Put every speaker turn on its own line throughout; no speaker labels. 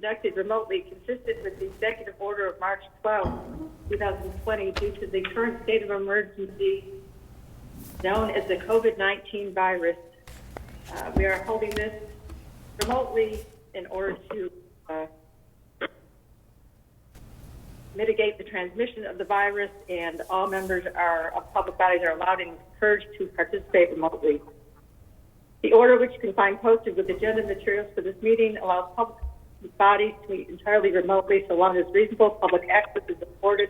conducted remotely consistent with the executive order of March 12, 2020 due to the current state of emergency known as the COVID-19 virus. We are holding this remotely in order to mitigate the transmission of the virus, and all members of public bodies are allowed and encouraged to participate remotely. The order, which you can find posted with agenda materials for this meeting, allows public bodies to meet entirely remotely so long as reasonable public access is afforded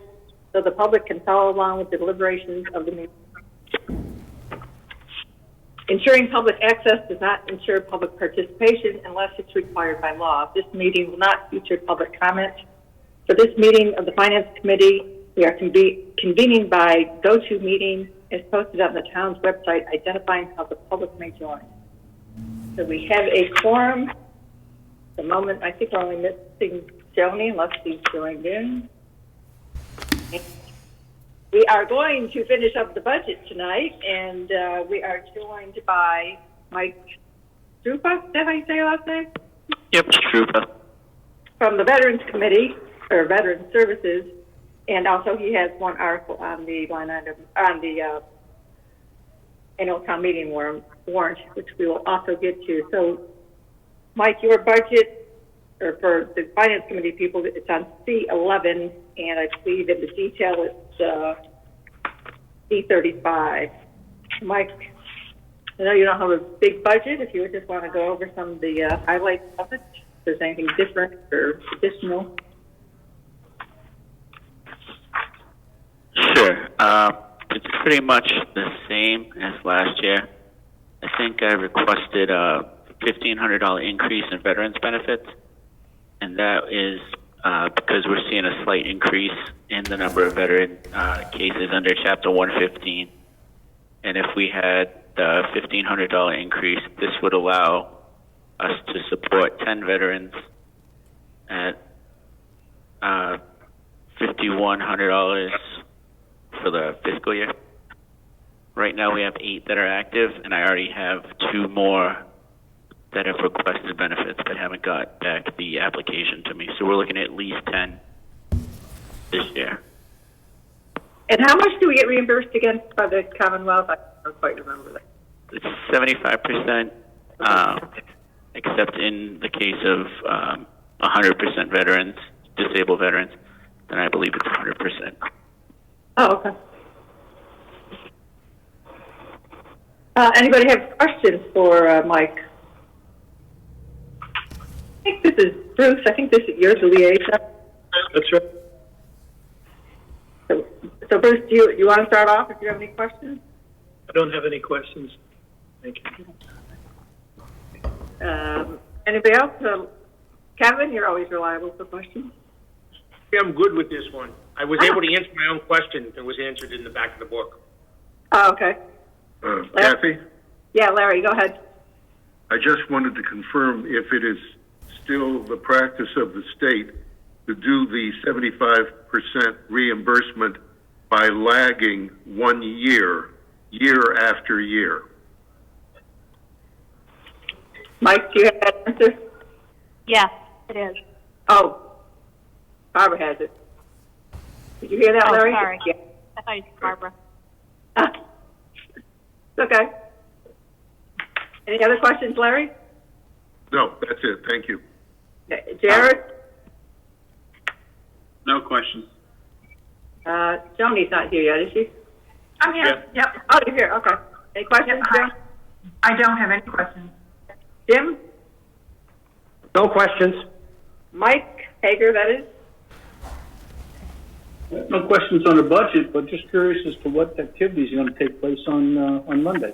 so the public can follow along with the deliberations of the meeting. Ensuring public access does not ensure public participation unless it's required by law. This meeting will not feature public comment. For this meeting of the Finance Committee, we are convening by GoToMeeting as posted on the town's website, identifying how the public may join. So we have a quorum. At the moment, I think we're only missing Joni, unless she's joined in. We are going to finish up the budget tonight, and we are joined by Mike Strupa. Is that how you say your last name?
Yep, Strupa.
From the Veterans Committee, or Veterans Services, and also he has one article on the line item, on the annual town meeting warrant, which we will also get to. So, Mike, your budget, or for the Finance Committee people, it's on C11, and I believe in the detail it's C35. Mike, I know you don't have a big budget. If you would just want to go over some of the highlights of it, if there's anything different or additional.
Sure. It's pretty much the same as last year. I think I requested a $1,500 increase in veterans benefits, and that is because we're seeing a slight increase in the number of veteran cases under Chapter 115. And if we had the $1,500 increase, this would allow us to support 10 veterans at $5,100 for the fiscal year. Right now we have 8 that are active, and I already have 2 more that have requested benefits but haven't got back the application to me. So we're looking at least 10 this year.
And how much do we get reimbursed against by the Commonwealth? I don't quite remember that.
It's 75%, except in the case of 100% veterans, disabled veterans, then I believe it's 100%.
Oh, okay. Anybody have questions for Mike? I think this is Bruce. I think you're the liaison.
That's right.
So Bruce, do you want to start off if you have any questions?
I don't have any questions. Thank you.
Anybody else? Kevin, you're always reliable for questions.
Yeah, I'm good with this one. I was able to answer my own question and was answered in the back of the book.
Oh, okay.
Kathy?
Yeah, Larry, go ahead.
I just wanted to confirm if it is still the practice of the state to do the 75% reimbursement by lagging 1 year, year after year.
Mike, do you have that answer?
Yes, it is.
Oh, Barbara has it. Did you hear that, Larry?
Sorry.
Yeah.
I thought you said Barbara.
Okay. Any other questions, Larry?
No, that's it. Thank you.
Jared?
No questions.
Joni's not here yet, is she?
I'm here.
Yeah.
Yep.
Oh, you're here. Okay. Any questions,
Yep,
Jim?
I don't have any questions.
Jim?
No questions.
Mike Hager, that is?
No questions on the budget, but just curious as to what activities are going to take place on Monday.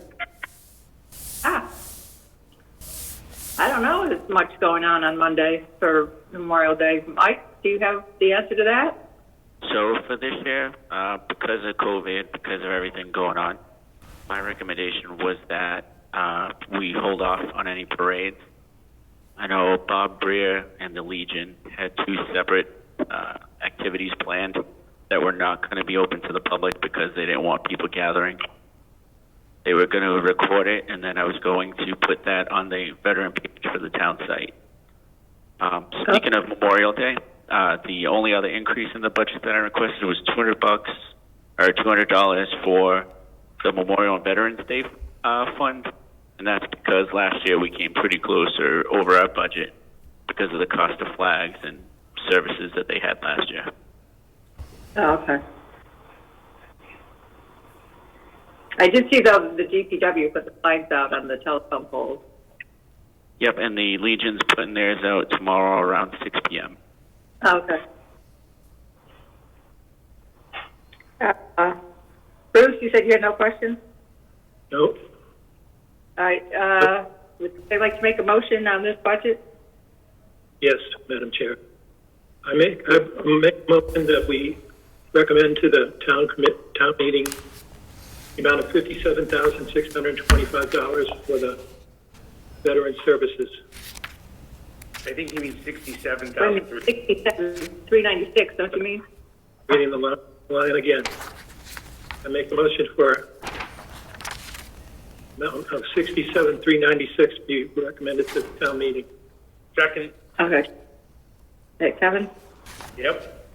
I don't know. There's much going on Monday for Memorial Day. Mike, do you have the answer to that?
So for this year, because of COVID, because of everything going on, my recommendation was that we hold off on any parades. I know Bob Breer and the Legion had 2 separate activities planned that were not going to be open to the public because they didn't want people gathering. They were going to record it, and then I was going to put that on the veteran page for the town site. Speaking of Memorial Day, the only other increase in the budget that I requested was $200 or $200 for the Memorial and Veterans Day fund, and that's because last year we came pretty close or over our budget because of the cost of flags and services that they had last year.
Oh, okay. I did see, though, the DPW put the flags out on the telephone poles.
Yep, and the Legion's putting theirs out tomorrow around 6 p.m.
Oh, okay. Bruce, you said you had no questions?
No?
All right. Would they like to make a motion on this budget?
Yes, Madam Chair. I make a motion that we recommend to the town meeting the amount of $57,625 for the veteran services.
I think he means 67,000.
67,396, don't you mean?
Reading the line again. I make a motion for amount of $67,396 be recommended to the town meeting.
Second.
Okay. Hey, Kevin?
Yep.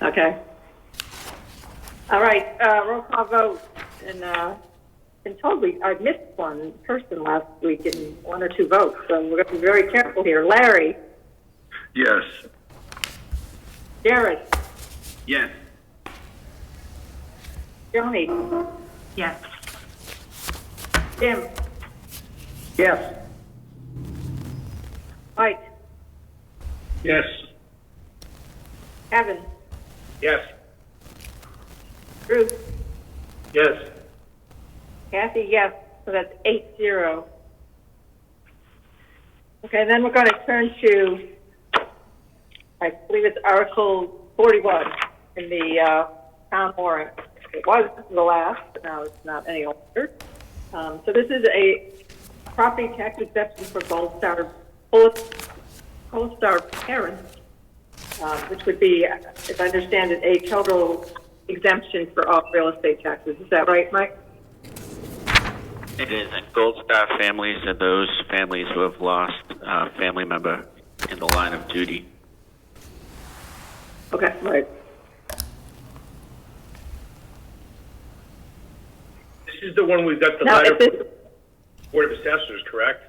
Okay. All right, roll call vote. And been told I missed one person last week in one or two votes, so we're going to be very careful here. Larry?
Yes.
Jared?
Yes.
Joni?
Yes.
Jim?
Yes.
Mike?
Yes.
Kevin?
Yes.
Bruce?
Yes.
Kathy, yes. So that's 8-0. Okay, then we're going to turn to, I believe it's Article 41 in the town warrant. It was the last, but now it's not any longer. So this is a property tax exemption for Gold Star parents, which would be, if I understand it, a total exemption for all real estate taxes. Is that right, Mike?
It is, and Gold Star families are those families who have lost a family member in the line of duty.
Okay, right.
This is the one we've got the
Now,
letter
if this,
from the Board of Assessors, correct?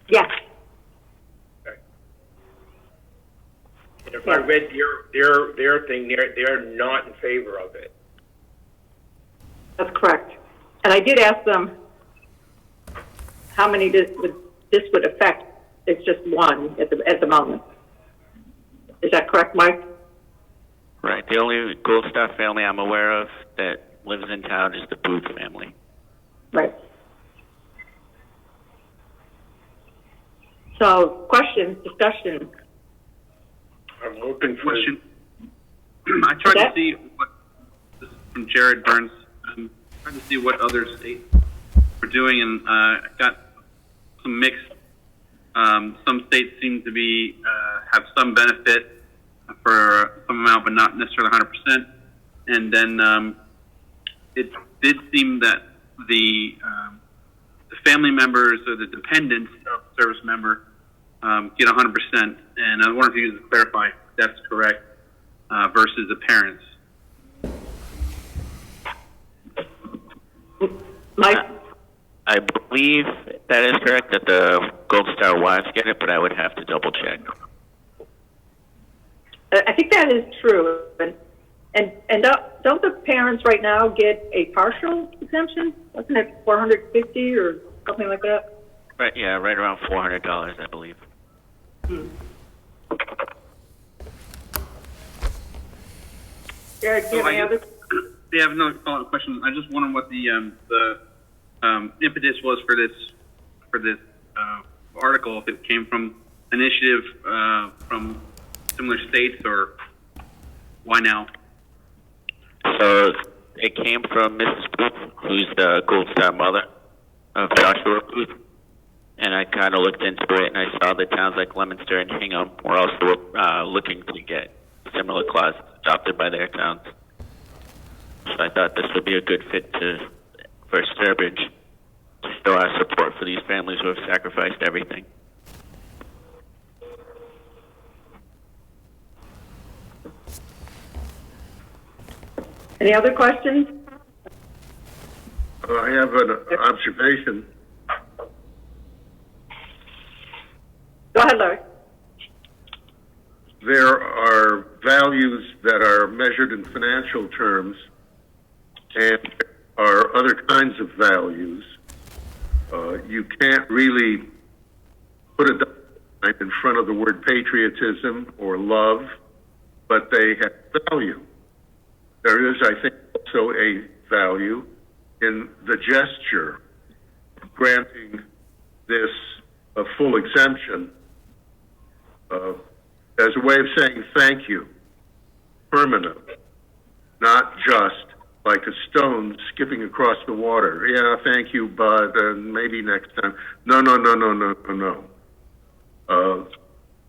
yes.
Okay. And if I read their thing, they're not in favor of it.
That's correct. And I did ask them how many this would affect. It's just one at the moment. Is that correct, Mike?
Right. The only Gold Star family I'm aware of that lives in town is the Booth family.
Right. So, questions, discussion.
I'm looking for
Question. I tried
Okay.
to see what, this is from Jared Burns, trying to see what other states were doing, and I got some mixed. Some states seem to be have some benefit for some amount, but not necessarily 100%. And then it did seem that the family members or the dependents of the service member get 100%. And I wonder if you could clarify if that's correct versus the parents.
Mike?
I believe that is correct, that the Gold Star wives get it, but I would have to double check.
I think that is true. And don't the parents right now get a partial exemption? Wasn't it $450 or something like that?
Right, yeah, right around $400, I believe.
Jared, do you have any other?
Yeah, I have another follow-up question. I just wondered what the impetus was for this article. If it came from initiative from similar states, or why now?
So it came from Mrs. Booth, who's the Gold Star mother of Joshua Booth. And I kind of looked into it, and I saw that towns like Leominster and Hingham were also looking to get similar clauses adopted by their towns. So I thought this would be a good fit for Sturbridge to show our support for these families who have sacrificed everything.
Any other questions?
I have an observation.
Go ahead, Larry.
There are values that are measured in financial terms, and there are other kinds of values. You can't really put a line in front of the word patriotism or love, but they have value. There is, I think, also a value in the gesture of granting this a full exemption as a way of saying thank you, permanent, not just like a stone skipping across the water. Yeah, thank you, bud, and maybe next time. No.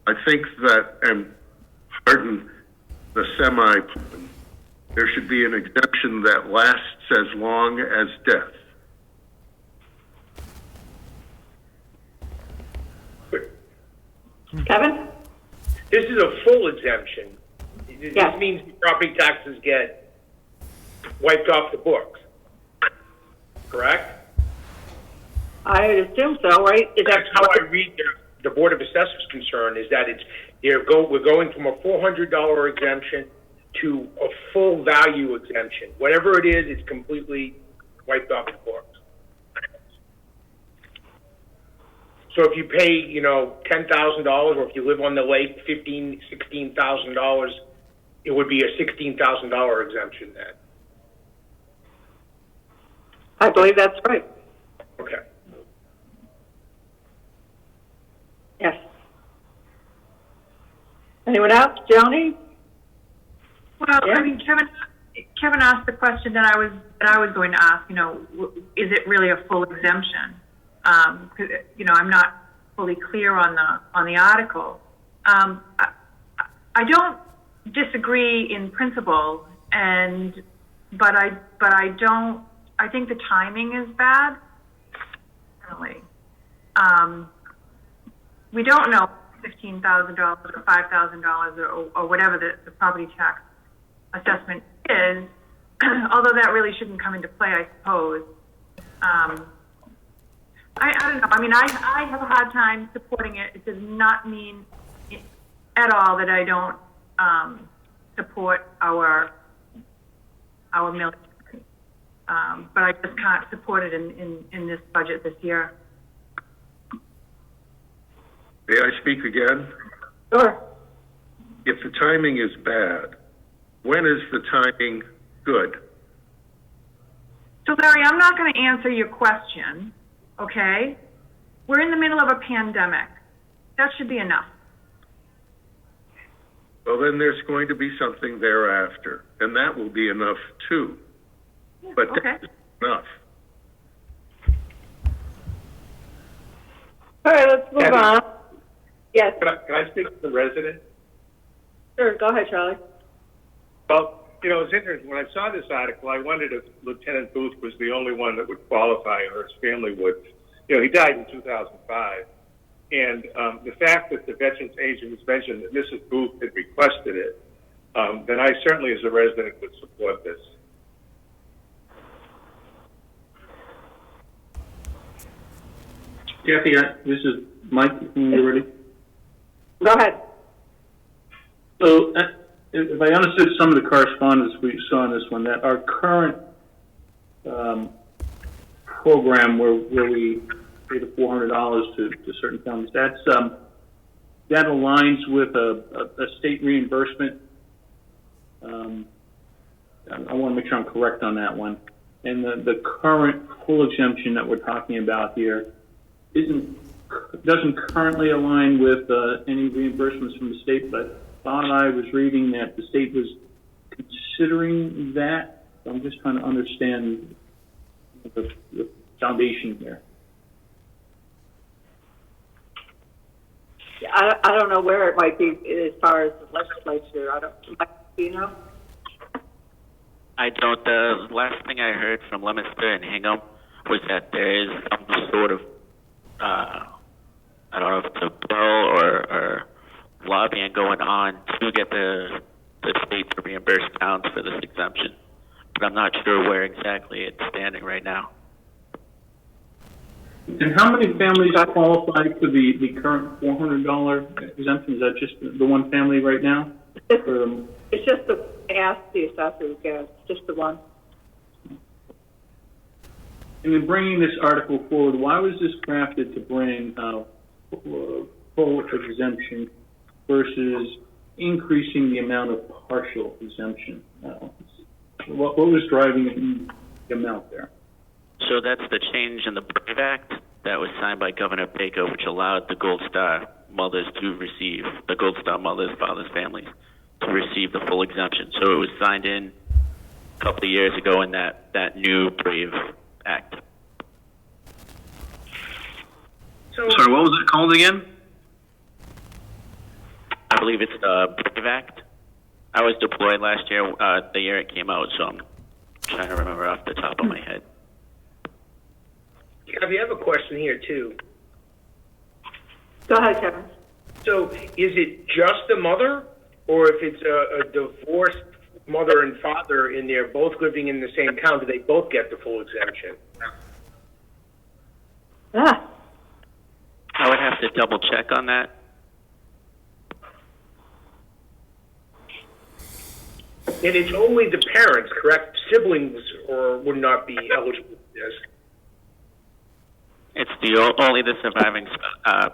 I think that, and pardon the semi-pun, there should be an exemption that lasts as long as death.
Kevin?
This is a full exemption. This
Yes.
means the property taxes get wiped off the books. Correct?
I would assume so, right? Is that
That's how I read the Board of Assessors concern, is that we're going from a $400 exemption to a full value exemption. Whatever it is, it's completely wiped off the books. So if you pay, $10,000, or if you live on the lake, $15,000, $16,000, it would be a $16,000 exemption then.
I believe that's right.
Okay.
Yes. Anyone else? Joni?
Well,
Yeah.
I mean, Kevin asked the question that I was going to ask, is it really a full exemption? 'Cause, I'm not fully clear on the article. I don't disagree in principle, but I think the timing is bad. Really. We don't know $15,000 or $5,000 or whatever the property tax assessment is, although that really shouldn't come into play, I suppose. I don't know. I mean, I have a hard time supporting it. It does not mean at all that I don't support our military. But I just can't support it in this budget this year.
May I speak again?
Sure.
If the timing is bad, when is the timing good?
So, Larry, I'm not going to answer your question, okay? We're in the middle of a pandemic. That should be enough.
Well, then there's going to be something thereafter, and that will be enough too. But
Okay.
that's enough.
All right, let's move on. Yes,
Can I speak to the resident?
sure. Go ahead, Charlie.
Well, it's interesting. When I saw this article, I wondered if Lieutenant Booth was the only one that would qualify, or his family would. He died in 2005. And the fact that the Veterans Agent mentioned that Mrs. Booth had requested it, then I certainly, as a resident, would support this.
Kathy, this is Mike. You ready?
Go ahead.
So, if I understood some of the correspondence we saw on this one, that our current program where we pay the $400 to certain families, that aligns with a state reimbursement. I want to make sure I'm correct on that one. And the current full exemption that we're talking about here doesn't currently align with any reimbursements from the state, but Bob and I was reading that the state was considering that. So I'm just trying to understand the foundation here.
I don't know where it might be as far as the legislature. Do you know?
I don't. The last thing I heard from Leominster and Hingham was that there is some sort of, I don't know if it's a bill or lobbying going on to get the state to reimburse towns for this exemption. but I'm not sure where exactly it's standing right now.
And how many families qualify for the current $400 exemption? Is that just the one family right now?
It's just the ask the assessor, yes, just the one.
And in bringing this article forward, why was this crafted to bring full exemption versus increasing the amount of partial exemption? What was driving the amount there?
So that's the change in the Brave Act that was signed by Governor Baker, which allowed the Gold Star mothers to receive, the Gold Star mothers, fathers, families, to receive the full exemption. So it was signed in a couple of years ago in that new Brave Act.
Sorry, what was it called again?
I believe it's the Brave Act. I was deployed last year, the year it came out, so I'm trying to remember off the top of my head.
Kathy, I have a question here too.
Go ahead, Kevin.
So is it just the mother, or if it's a divorced mother and father and they're both living in the same town, do they both get the full exemption?
Ah,
I would have to double check on that.
And it's only the parents, correct? Siblings or would not be eligible for this.
It's only the surviving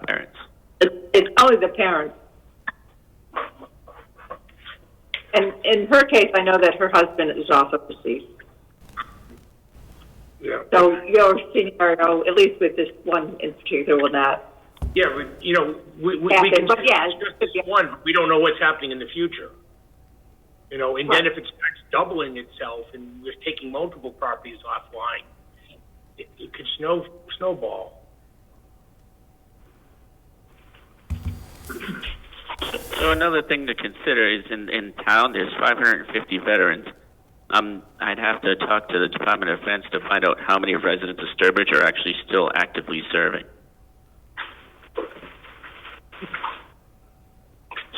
parents.
it's only the parents. And in her case, I know that her husband is also deceased.
Yeah.
So your scenario, at least with this one in particular, will not.
Yeah, we
Happen,
can
but yeah,
just this one. We don't know what's happening in the future. And then if it starts doubling itself and we're taking multiple properties offline, it could snowball.
So another thing to consider is in town there's 550 veterans. I'd have to talk to the Department of Defense to find out how many residents of Sturbridge are actually still actively serving.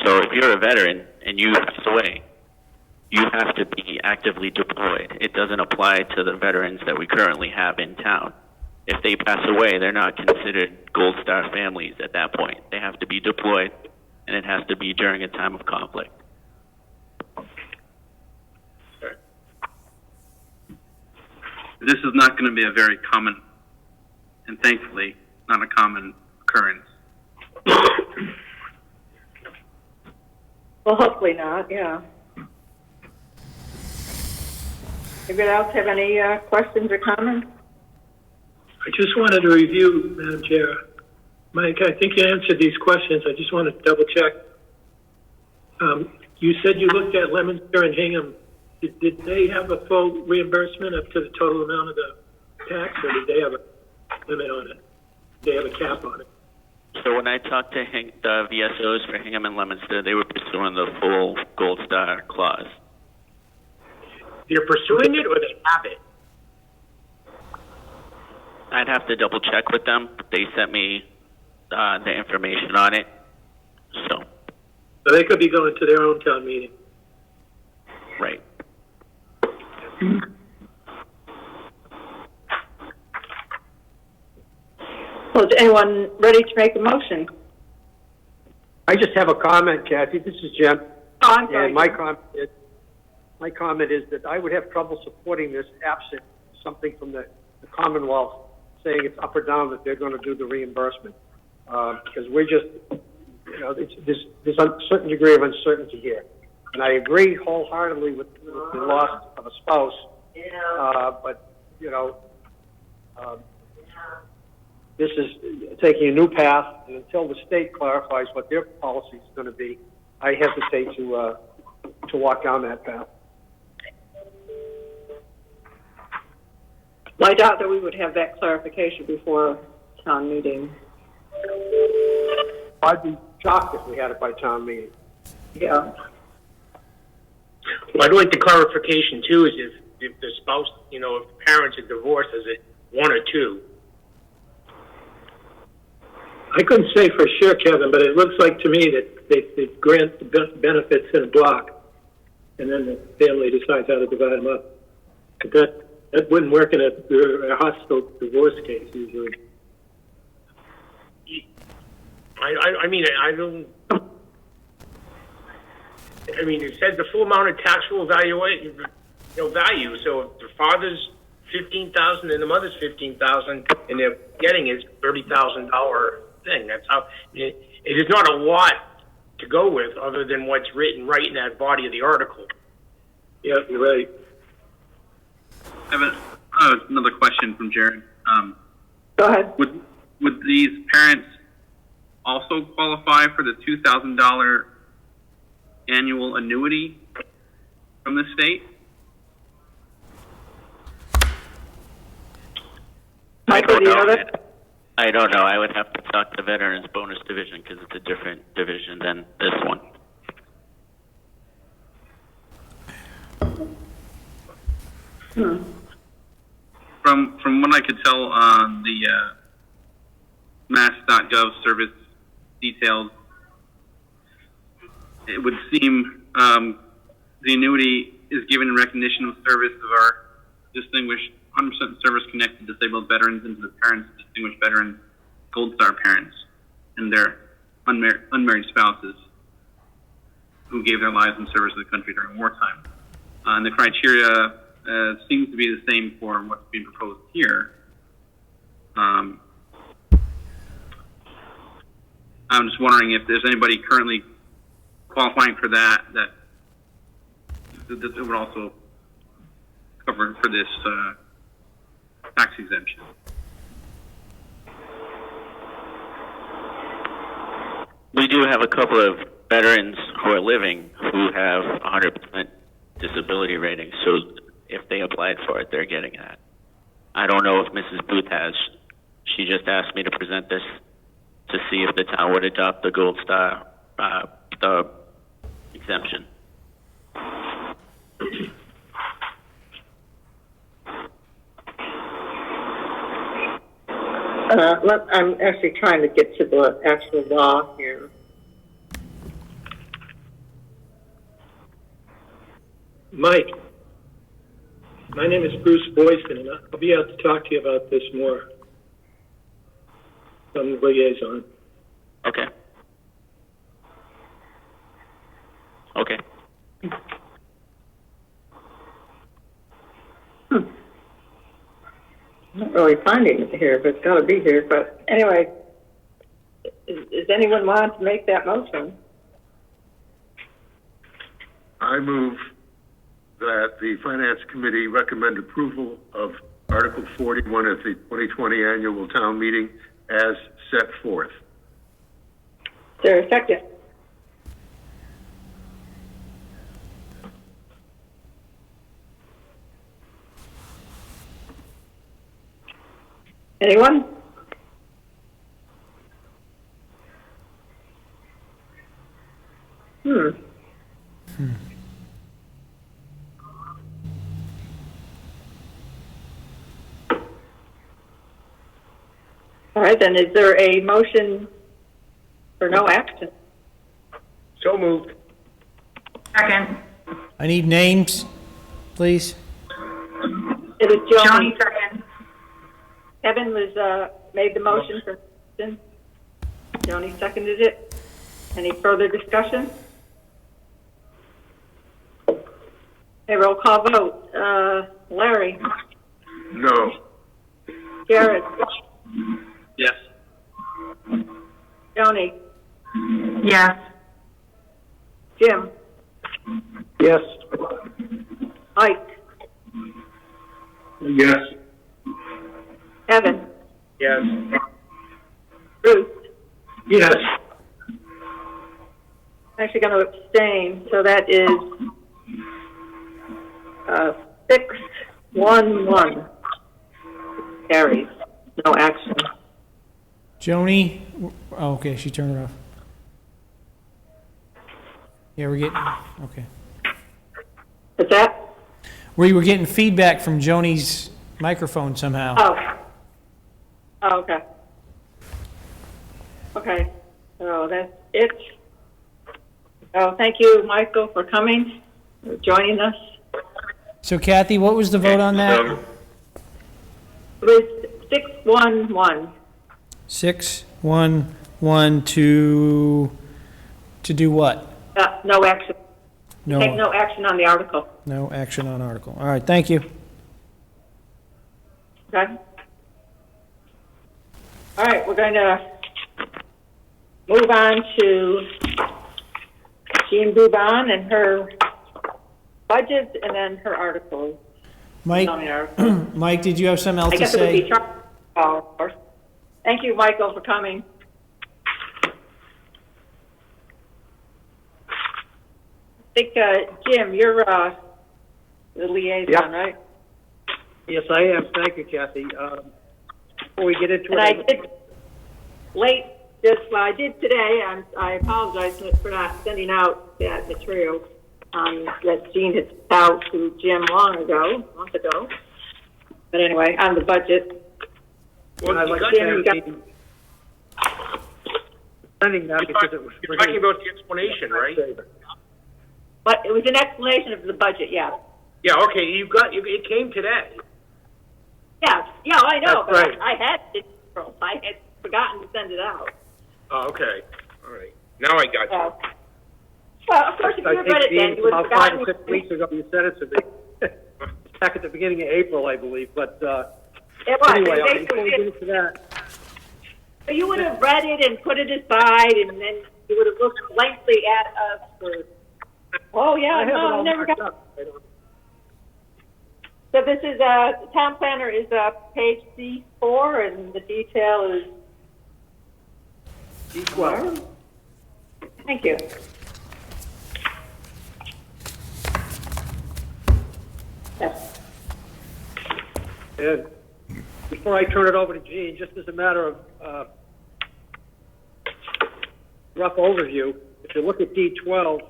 So if you're a veteran and you pass away, you have to be actively deployed. It doesn't apply to the veterans that we currently have in town. If they pass away, they're not considered Gold Star families at that point. They have to be deployed, and it has to be during a time of conflict.
This is not going to be a very common, and thankfully, not a common occurrence.
Well, hopefully not, yeah. Anybody else have any questions or comments?
I just wanted to review, Madam Chair. Mike, I think you answered these questions. I just wanted to double check. You said you looked at Leominster and Hingham. Did they have a full reimbursement up to the total amount of the tax, or did they have a limit on it? Did they have a cap on it?
So when I talked to the VSOs for Hingham and Leominster, they were pursuing the full Gold Star clause.
They're pursuing it, or they have it?
I'd have to double check with them. They sent me the information on it. So
they could be going to their own town meeting.
Right.
Well, is anyone ready to make a motion?
I just have a comment, Kathy. This is Jim.
Oh, I'm sorry.
And my comment is that I would have trouble supporting this absent something from the Commonwealth saying it's up or down that they're going to do the reimbursement. Because we're just, there's a certain degree of uncertainty here. And I agree wholeheartedly with the loss of a spouse. But, this is taking a new path, and until the state clarifies what their policy is going to be, I hesitate to walk down that path.
Well, I doubt that we would have that clarification before town meeting.
I'd be shocked if we had it by town meeting.
Yeah.
Well, I'd like the clarification too, is if the spouse, if the parents are divorced, is it one or two?
I couldn't say for sure, Kevin, but it looks like to me that they grant the benefits in a block, and then the family decides how to divide them up. That wouldn't work in a hostile divorce case usually.
I mean, I don't. I mean, it says the full amount of taxable value. So if the father's $15,000 and the mother's $15,000, and they're getting is $30,000 thing. That's how. It is not a lot to go with, other than what's written right in that body of the article.
Yeah, you're right.
I have another question from Jared.
Go ahead.
Would these parents also qualify for the $2,000 annual annuity from the state?
Michael, do you know that?
I don't know. I would have to talk to the Veterans Bonus Division because it's a different division than this one.
From what I could tell on the mass.gov service details, it would seem the annuity is given in recognition of service of our distinguished 100% service-connected disabled veterans and to the parents of distinguished veterans, Gold Star parents, and their unmarried spouses who gave their lives in service to the country during wartime. And the criteria seems to be the same for what's being proposed here. I'm just wondering if there's anybody currently qualifying for that it would also cover for this tax exemption.
We do have a couple of veterans who are living who have 100% disability rating, so if they applied for it, they're getting that. I don't know if Mrs. Booth has. She just asked me to present this to see if the town would adopt the Gold Star the exemption.
I'm actually trying to get to the actual law here.
Mike, my name is Bruce Boyston, and I'll be able to talk to you about this more. I'm the liaison.
Okay. Okay.
Not really finding it here, but it's got to be here. But anyway, is anyone want to make that motion?
I move that the Finance Committee recommend approval of Article 41 at the 2020 annual town meeting as set forth.
Is there a second? Anyone? All right, then is there a motion for no action?
So moved.
Second.
I need names, please.
It was Joni.
Joni second.
Evan was, made the motion for, Joni seconded it. Any further discussion? Okay, roll call vote. Larry?
No.
Jared?
Yes.
Joni?
Yes.
Jim?
Yes.
Mike?
Yes.
Evan?
Yes.
Bruce?
Yes.
I'm actually going to abstain, so that is 6-1-1. Carries. No action.
Joni, oh, okay, she turned it off. Yeah, we're getting, okay.
What's that?
We were getting feedback from Joni's microphone somehow.
Oh, okay. Okay, so that's it. Oh, thank you, Michael, for coming, for joining us.
So Kathy, what was the vote on that?
It was 611.
611 to do what?
No action.
No.
Take no action on the article.
No action on article. All right, thank you.
Okay. All right, we're going to move on to Jean Boubon and her budget, and then her articles.
Mike,
Zoning articles.
Mike, did you have something else
I
to
guess it would be
say?
Charles, of course. Thank you, Michael, for coming. I think, Jim, you're the liaison,
Yep.
right?
Yes, I am. Thank you, Kathy. Before we get into
And
it,
I did I did today. I apologize for not sending out that material that Jean had sent out to Jim a month ago. But anyway, on the budget.
Well,
I'd
you
like
got
to
that.
thank Jean sending that because it was
You're talking about the explanation, right?
But it was an explanation of the budget, yeah.
Yeah, okay, it came today.
Yeah, I know,
That's
but
right.
I had it. I had forgotten to send it out.
Oh, okay, all right. Now I got you.
Well, of course, if you
I
had
think,
read it then,
Jean,
you would have
about 5
forgotten.
or 6 weeks ago, you sent it to me. Back at the beginning of April, I believe. But
It was.
anyway,
It
before we
basically
get into that,
So you would have read it and put it aside, and then you would have looked blankly at us for, oh, yeah,
I have it
no,
all
never
marked
got.
up. I don't-
So this is, town planner is page C4, and the detail is,
D12.
thank you. Yes.
And before I turn it over to Jean, just as a matter of rough overview, if you look at D12,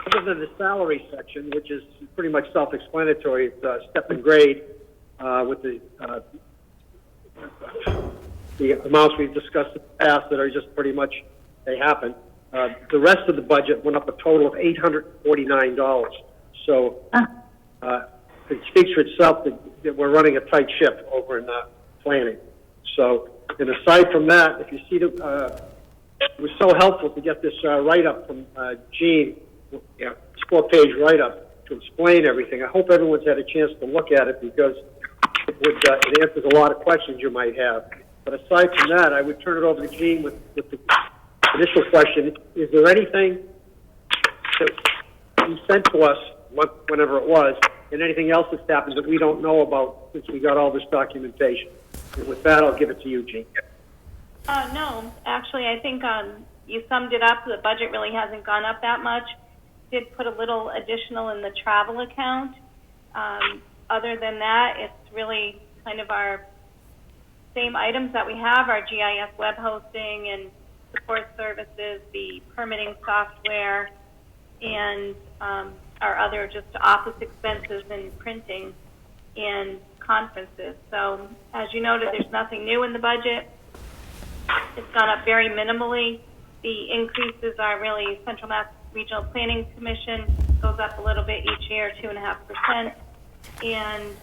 other than the salary section, which is pretty much self-explanatory, it's step and grade with the amounts we've discussed in the past that are just pretty much, they happen. The rest of the budget went up a total of $849. So it speaks for itself that we're running a tight ship over in planning. So, and aside from that, if you see it was so helpful to get this write-up from Jean, it's 4-page write-up to explain everything. I hope everyone's had a chance to look at it because it answers a lot of questions you might have. But aside from that, I would turn it over to Jean with the initial question. Is there anything that you sent to us, whenever it was, and anything else that's happened that we don't know about since we got all this documentation? And with that, I'll give it to you, Jean.
No, actually, I think you summed it up. The budget really hasn't gone up that much. Did put a little additional in the travel account. Other than that, it's really kind of our same items that we have, our GIS web hosting and support services, the permitting software, and our other just office expenses and printing and conferences. So as you noted, there's nothing new in the budget. It's gone up very minimally. The increases are really Central Mass Regional Planning Commission goes up a little bit each year, 2.5%, and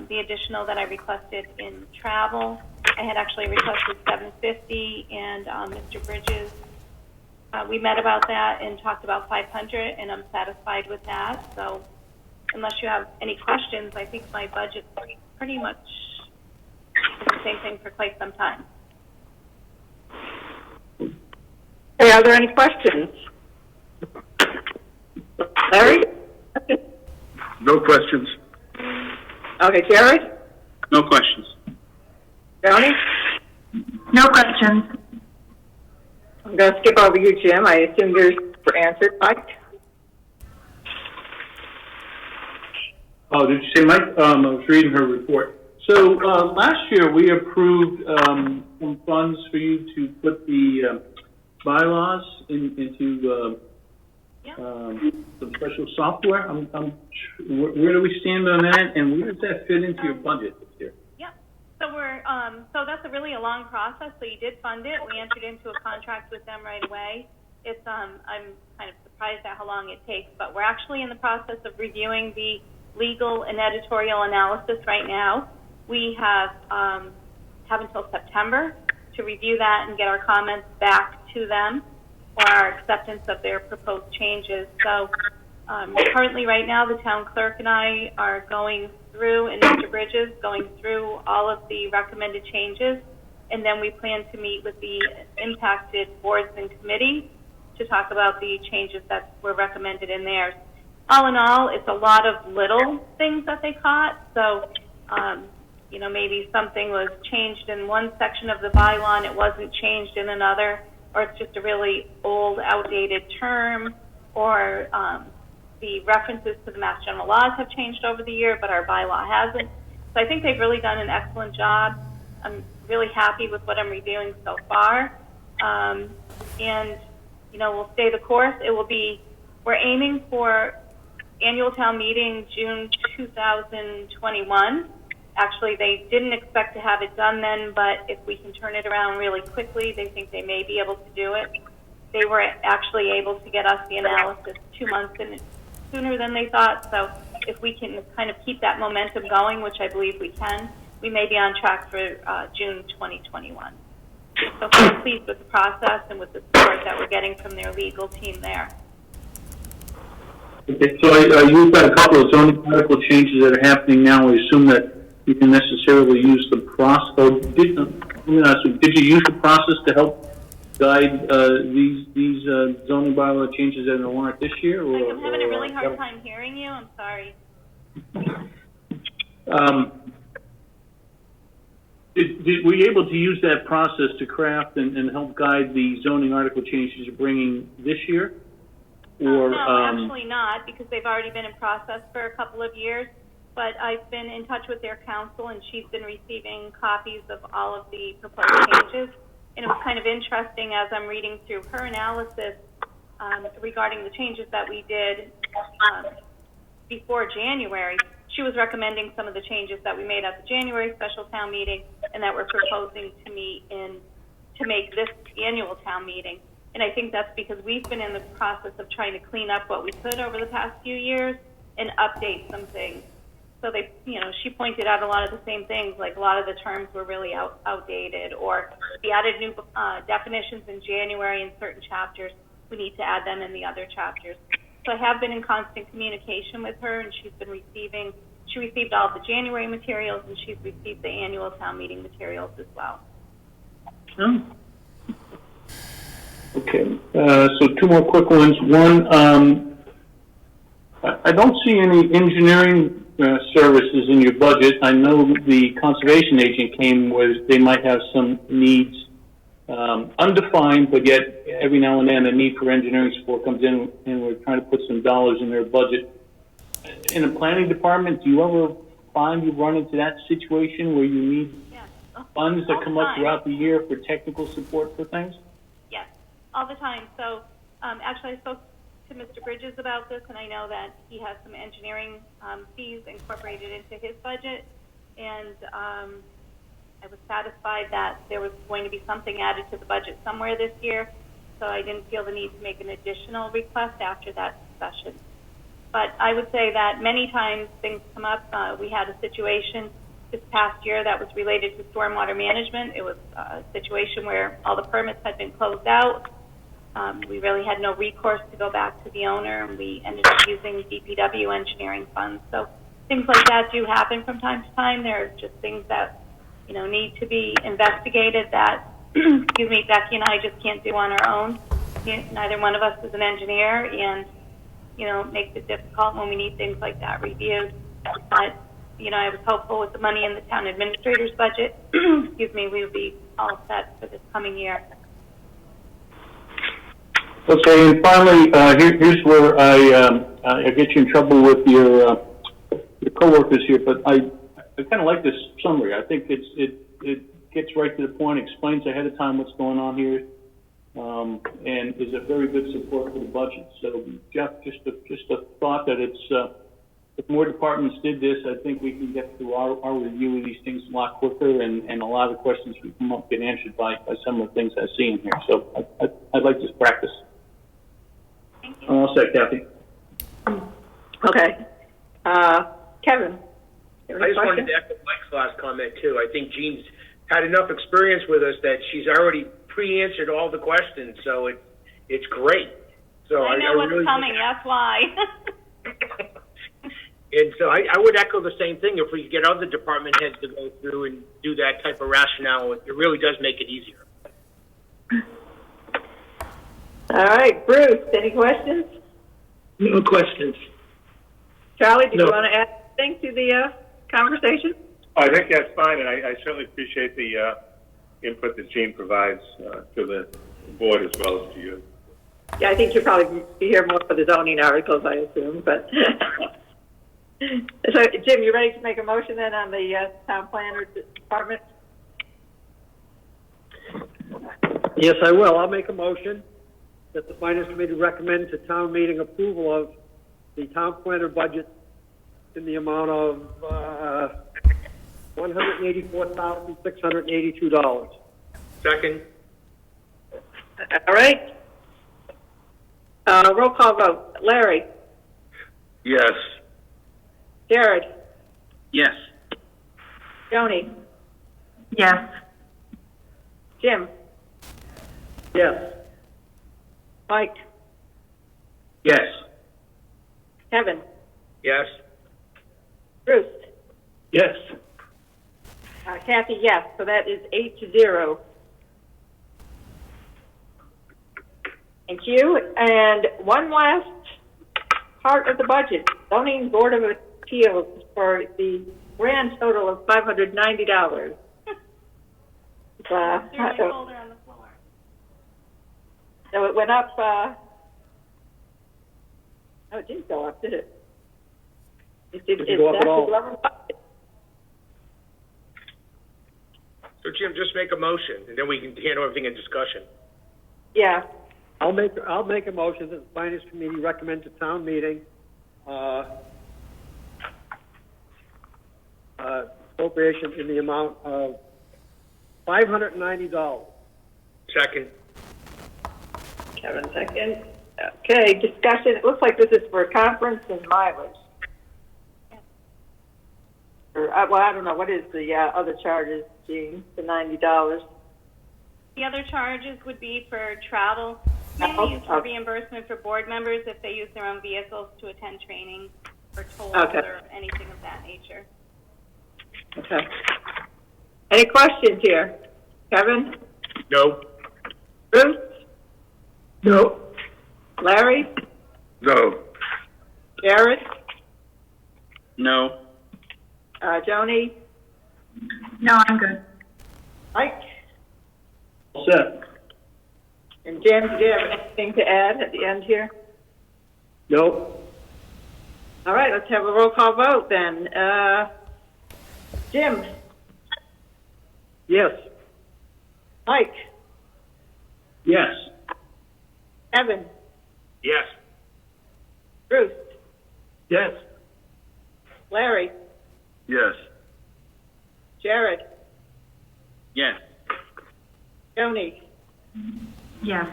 the additional that I requested in travel, I had actually requested $750, and Mr. Bridges, we met about that and talked about $500, and I'm satisfied with that. So unless you have any questions, I think my budget's pretty much the same thing for quite some time.
Hey, are there any questions? Larry?
No questions.
Okay, Jared?
No questions.
Joni?
No questions.
I'm going to skip over you, Jim. I assume yours were answered. Mike?
Oh, did you say Mike? I was reading her report. So last year we approved some funds for you to put the bylaws into some special software. Where do we stand on that, and where does that fit into your budget this year?
Yep. So we're so that's really a long process. So you did fund it. We entered into a contract with them right away. it's, I'm kind of surprised at how long it takes, but we're actually in the process of reviewing the legal and editorial analysis right now. We have until September to review that and get our comments back to them or our acceptance of their proposed changes. So currently right now, the town clerk and I are going through, and Mr. Bridges going through all of the recommended changes, and then we plan to meet with the impacted boards and committees to talk about the changes that were recommended in theirs. All in all, it's a lot of little things that they caught. So, you know, maybe something was changed in one section of the bylaw and it wasn't changed in another, or it's just a really old, outdated term, or the references to the Mass General laws have changed over the year, but our bylaw hasn't. So I think they've really done an excellent job. I'm really happy with what I'm reviewing so far. And, you know, we'll stay the course. It will be, we're aiming for annual town meeting June 2021. Actually, they didn't expect to have it done then, but if we can turn it around really quickly, they think they may be able to do it. They were actually able to get us the analysis 2 months sooner than they thought. So if we can kind of keep that momentum going, which I believe we can, we may be on track for June 2021. So I'm pleased with the process and with the support that we're getting from their legal team there.
Okay, so you've got a couple of zoning article changes that are happening now. I assume that you can necessarily use the process. Did you use the process to help guide these zoning bylaw changes that are in the warrant this year? Or,
I'm having a really hard time hearing you. I'm sorry.
Were you able to use that process to craft and help guide the zoning article changes you're bringing this year? Or,
no, actually not, because they've already been in process for a couple of years. But I've been in touch with their counsel, and she's been receiving copies of all of the proposed changes. And it was kind of interesting as I'm reading through her analysis regarding the changes that we did before January. She was recommending some of the changes that we made at the January special town meeting and that we're proposing to make this annual town meeting. And I think that's because we've been in the process of trying to clean up what we could over the past few years and update some things. So they, you know, she pointed out a lot of the same things, like a lot of the terms were really outdated, or we added new definitions in January in certain chapters. We need to add them in the other chapters. So I have been in constant communication with her, and she received all the January materials, and she's received the annual town meeting materials as well.
Oh. Okay, so two more quick ones. One, I don't see any engineering services in your budget. I know the conservation agent came with, they might have some needs, undefined, but yet every now and then a need for engineering support comes in, and we're trying to put some dollars in their budget. In the planning department, do you ever find you run into that situation where you need funds that come up throughout the year for technical support for things?
Yes, all the time. So actually I spoke to Mr. Bridges about this, and I know that he has some engineering fees incorporated into his budget, and I was satisfied that there was going to be something added to the budget somewhere this year, so I didn't feel the need to make an additional request after that discussion. But I would say that many times things come up. We had a situation this past year that was related to stormwater management. It was a situation where all the permits had been closed out. We really had no recourse to go back to the owner, and we ended up using DPW engineering funds. So things like that do happen from time to time. There are just things that, you know, need to be investigated that, excuse me, Becky and I just can't do on our own. Neither one of us is an engineer, and, you know, it makes it difficult when we need things like that reviewed. But, you know, I was hopeful with the money in the town administrator's budget, excuse me, we would be all set for this coming year.
Okay, and finally, here's where I get you in trouble with your coworkers here, but I kind of like this summary. I think it gets right to the point, explains ahead of time what's going on here, and is a very good support for the budget. So, Jeff, just a thought that if more departments did this, I think we can get through our review of these things a lot quicker, and a lot of the questions we come up get answered by some of the things I see in here. So I'd like this practice.
comment too. I think Jean's had enough experience with us that she's already pre-answered all the questions, so it's great. So
I know what's
really,
coming, that's why.
And so I would echo the same thing. If we could get other department heads to go through and do that type of rationale, it really does make it easier.
All right, Bruce, any questions?
No questions.
Charlie, do
No.
you want to add anything to the conversation?
I think that's fine, and I certainly appreciate the input that Gene provides to the board as well as to you.
Yeah, I think you'll probably be here more for the zoning articles, I assume, but. So, Jim, you ready to make a motion then on the town planner department?
Yes, I will. I'll make a motion that the finance committee recommend to town meeting approval of the town planner budget in the amount of $184,682.
Second?
All right. Roll call vote. Larry?
Yes.
Jared?
Yes.
Joni?
Yes.
Jim?
Yes.
Mike?
Yes.
Kevin?
Yes.
Bruce?
Yes.
Kathy, yes. So that is 8-0. Thank you. And one last part of the budget, zoning board of appeals for the grand total of $590.
There's my folder on the floor.
So it went up, oh, it didn't go up, did it? It didn't
go up at all.
So Jim, just make a motion, and then we can handle everything in discussion.
Yeah.
I'll make a motion that the finance committee recommend to town meeting appropriation in the amount of $590.
Second?
Kevin, second. Okay, discussion. It looks like this is for conference and mileage. Or, well, I don't know. What is the other charges, Jean? The $90?
The other charges would be for travel, mainly used for
Okay.
reimbursement for board members if they use their own vehicles to attend training or tolls
Okay.
or anything of that nature.
Okay. Any questions here? Kevin?
No.
Bruce?
No.
Larry?
No.
Jared?
No.
Joni?
No, I'm good.
Mike?
Set.
And Jim, do you have anything to add at the end here?
No.
All right, let's have a roll call vote then. Jim?
Yes.
Mike?
Yes.
Evan?
Yes.
Bruce?
Yes.
Larry?
Yes.
Jared?
Yes.
Joni?
Yes.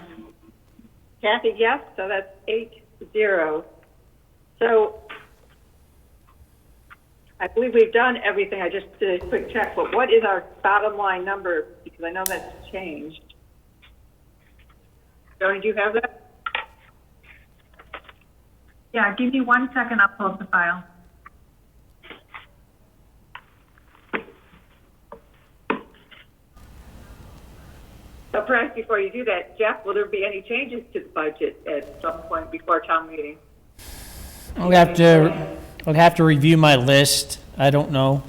Kathy, yes, so that's 8-0. So I believe we've done everything. I just did a quick check, but what is our bottom line number? Because I know that's changed. Joni, do you have that?
Yeah, give me 1 second, I'll pull up the file.
So perhaps before you do that, Jeff, will there be any changes to the budget at some point before town meeting?
I'll have to review my list. I don't know.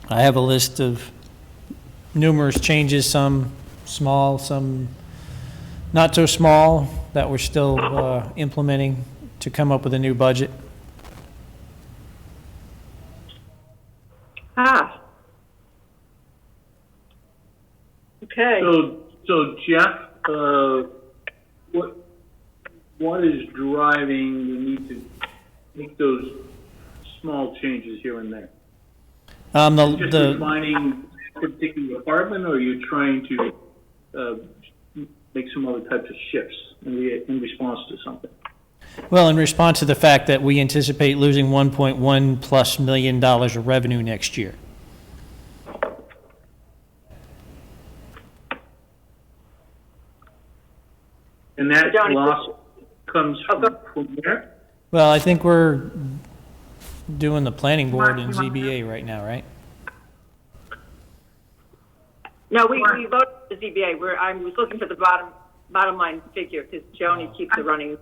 I have a list of numerous changes, some small, some not so small, that we're still implementing to come up with a new budget.
Ah. Okay.
So Jeff, what is driving the need to make those small changes here and there? Just refining a particular department, or are you trying to make some other types of shifts in response to something?
Well, in response to the fact that we anticipate losing $1.1+ million of revenue next year.
And that
Johnny,
loss comes from where?
Well, I think we're doing the planning board and ZBA right now, right?
No, we voted for the ZBA. I was looking for the bottom line figure because Joni keeps the running.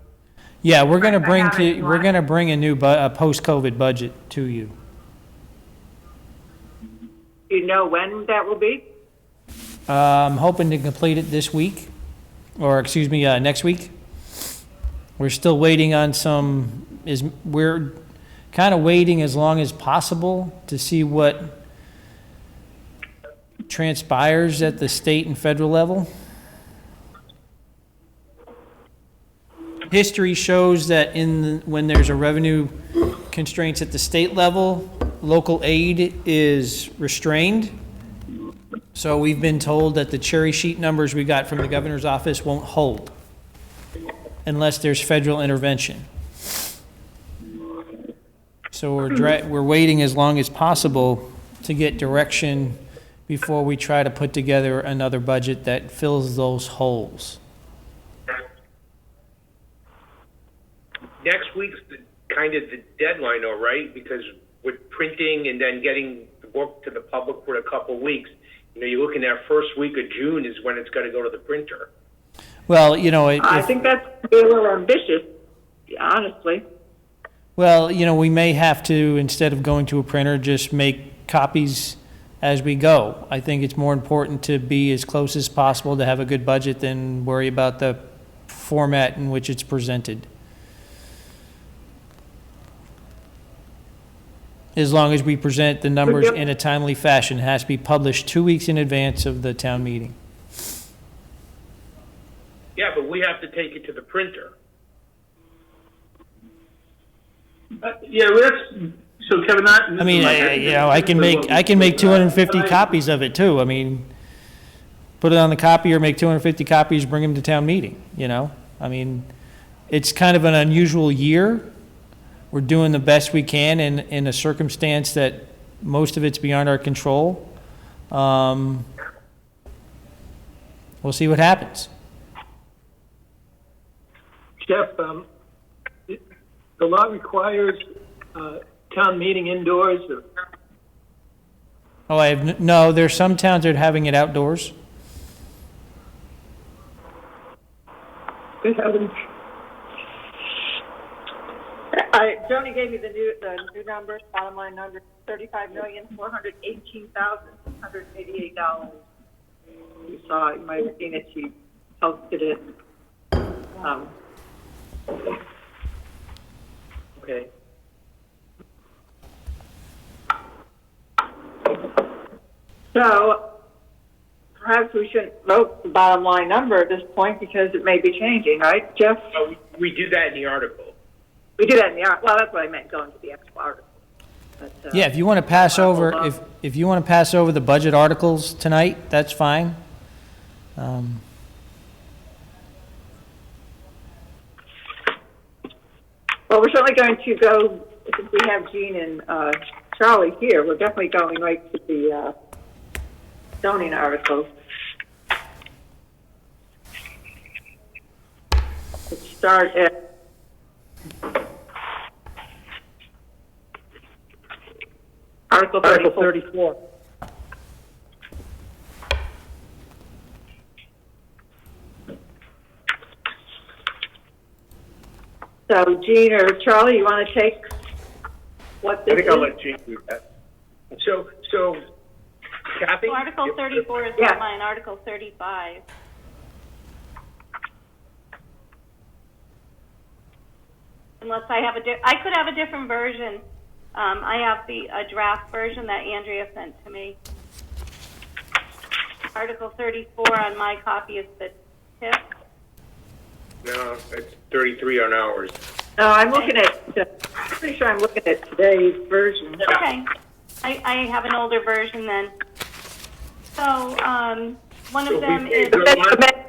Yeah, we're gonna
Right, I
bring
have it.
we're gonna bring a new post-COVID budget to you.
Do you know when that will be?
I'm hoping to complete it this week, or excuse me, next week. We're still waiting on we're kind of waiting as long as possible to see what transpires at the state and federal level. History shows that when there's a revenue constraints at the state level, local aid is restrained. So we've been told that the cherry sheet numbers we got from the governor's office won't hold unless there's federal intervention. So we're waiting as long as possible to get direction before we try to put together another budget that fills those holes.
Next week's kind of the deadline, though, right? Because with printing and then getting the book to the public for a couple of weeks, you're looking at first week of June is when it's got to go to the printer.
Well,
I think that's a little ambitious, honestly.
Well, we may have to, instead of going to a printer, just make copies as we go. I think it's more important to be as close as possible to have a good budget than worry about the format in which it's presented. As long as we present the numbers in a timely fashion. It has to be published 2 weeks in advance of the town meeting.
Yeah, but we have to take it to the printer.
Yeah, so Kevin,
I mean, I can make 250 copies of it too. I mean, put it on the copier, make 250 copies, bring them to town meeting, I mean, it's kind of an unusual year. We're doing the best we can in a circumstance that most of it's beyond our control. We'll see what happens.
Jeff, the law requires town meeting indoors.
Oh, no, there's some towns that are having it outdoors.
Good heavens.
Joni gave me the new numbers, bottom line number, $35,418,688. You saw it, you might have seen it, she posted it.
Okay.
So perhaps we shouldn't vote the bottom line number at this point because it may be changing, right, Jeff?
We do that in the article.
We do that in the article. Well, that's what I meant, going to the actual article. But,
Yeah, if you want to pass over, if you want to pass over the budget articles tonight, that's fine.
Well, we're certainly going to go, since we have Jean and Charlie here, we're definitely going right to the zoning articles. Let's start at Article 34. So, Jean or Charlie, you want to take what this
I think I'll
is?
let Jean do that.
So Kathy?
So Article 34 is
Yeah.
not mine, Article 35. Unless I have I could have a different version. I have a draft version that Andrea sent to me. Article 34 on my copy is the tip.
No, it's 33 on ours.
No, I'm looking at, pretty sure I'm looking at today's version.
Okay. I have an older version then. So, one of them is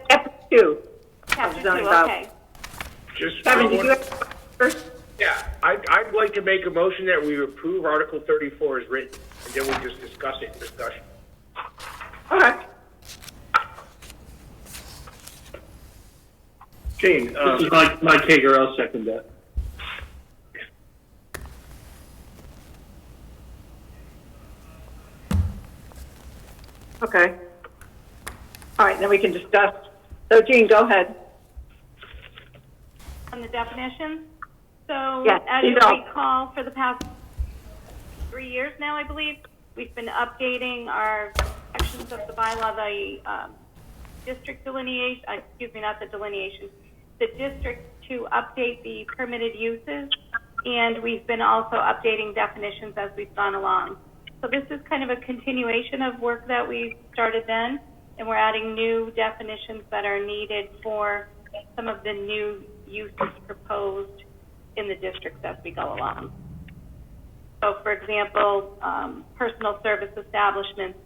Chapter 2.
Chapter 2,
zoning bylaw.
okay.
Just
Kevin, did you have first?
Yeah, I'd like to make a motion that we approve Article 34 as written, and then we just discuss it in discussion.
All right.
Gene,
This is Mike Hager, I'll second that.
Okay. All right, then we can discuss. So Jean, go ahead.
On the definitions. So
Yes,
as you
please go.
recall, for the past 3 years now, I believe, we've been updating our sections of the bylaw, the district delineation, excuse me, not the delineation, the district to update the permitted uses, and we've been also updating definitions as we've gone along. So this is kind of a continuation of work that we started then, and we're adding new definitions that are needed for some of the new uses proposed in the districts as we go along. So for example, personal service establishments,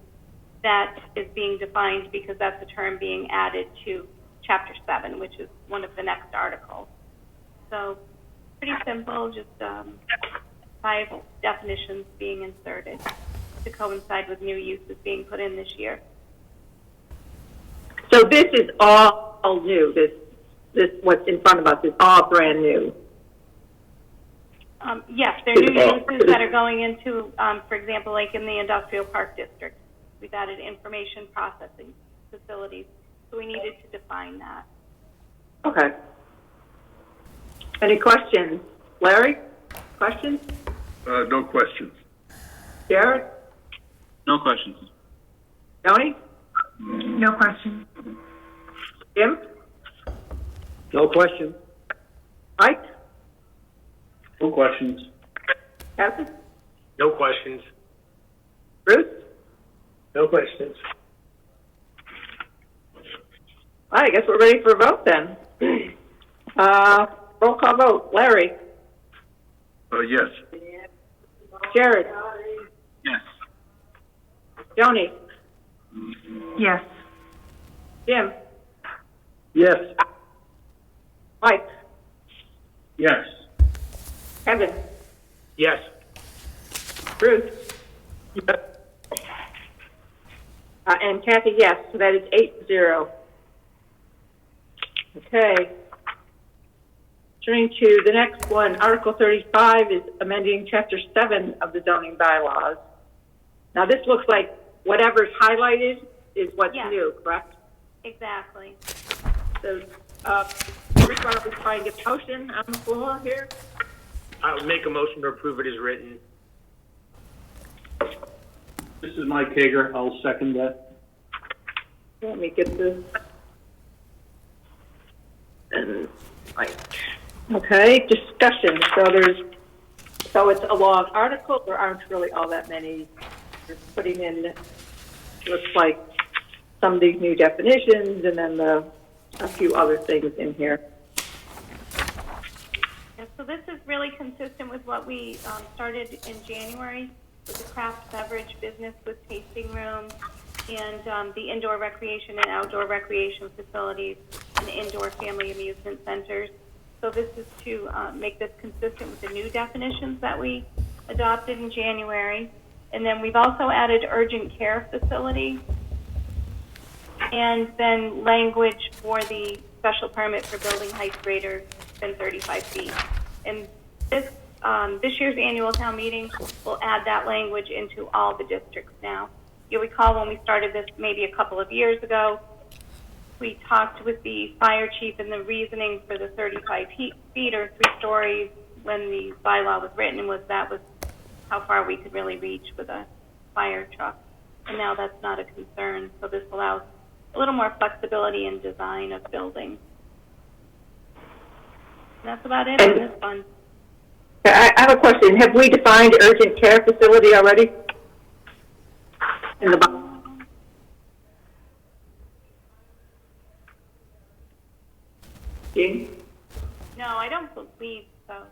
that is being defined because that's a term being added to Chapter 7, which is one of the next articles. So pretty simple, just 5 definitions being inserted to coincide with new uses being put in this year.
So this is all new. This what's in front of us is all brand new.
Yes, there are new uses that are going into, for example, like in the industrial park district. We've added information processing facilities, so we needed to define that.
Okay. Any questions? Larry, questions?
No questions.
Jared?
No questions.
Tony?
No question.
Jim?
No question.
Mike?
No questions.
Kathy?
No questions.
Bruce?
No questions.
All right, I guess we're ready for a vote then. Roll call vote. Larry?
Yes.
Jared?
Yes.
Joni?
Yes.
Jim?
Yes.
Mike?
Yes.
Kevin?
Yes.
Bruce?
Yes.
And Kathy, yes. So that is 8-0. Okay. Turning to the next one, Article 35 is amending Chapter 7 of the zoning bylaws. Now this looks like whatever's highlighted is what's
Yes.
new, correct?
Exactly.
So, first one, we try and get a motion on the floor here.
I'll make a motion to approve it as written.
This is Mike Hager, I'll second that.
Let me get this. And Mike. Okay, discussion. So it's a long article. There aren't really all that many. You're putting in, looks like some of these new definitions and then a few other things in here.
And so this is really consistent with what we started in January with the craft beverage business with tasting rooms and the indoor recreation and outdoor recreation facilities and indoor family amusement centers. So this is to make this consistent with the new definitions that we adopted in January. And then we've also added urgent care facility and then language for the special permit for building heights greater than 35 feet. And this year's annual town meeting will add that language into all the districts now. You'll recall when we started this maybe a couple of years ago, we talked with the fire chief and the reasoning for the 35 feet or 3 stories when the bylaw was written was how far we could really reach with a fire truck. And now that's not a concern, so this allows a little more flexibility in design of buildings. And that's about it on this one.
I have a question. Have we defined urgent care facility already? In the bylaw? Jean?
No, I don't believe so.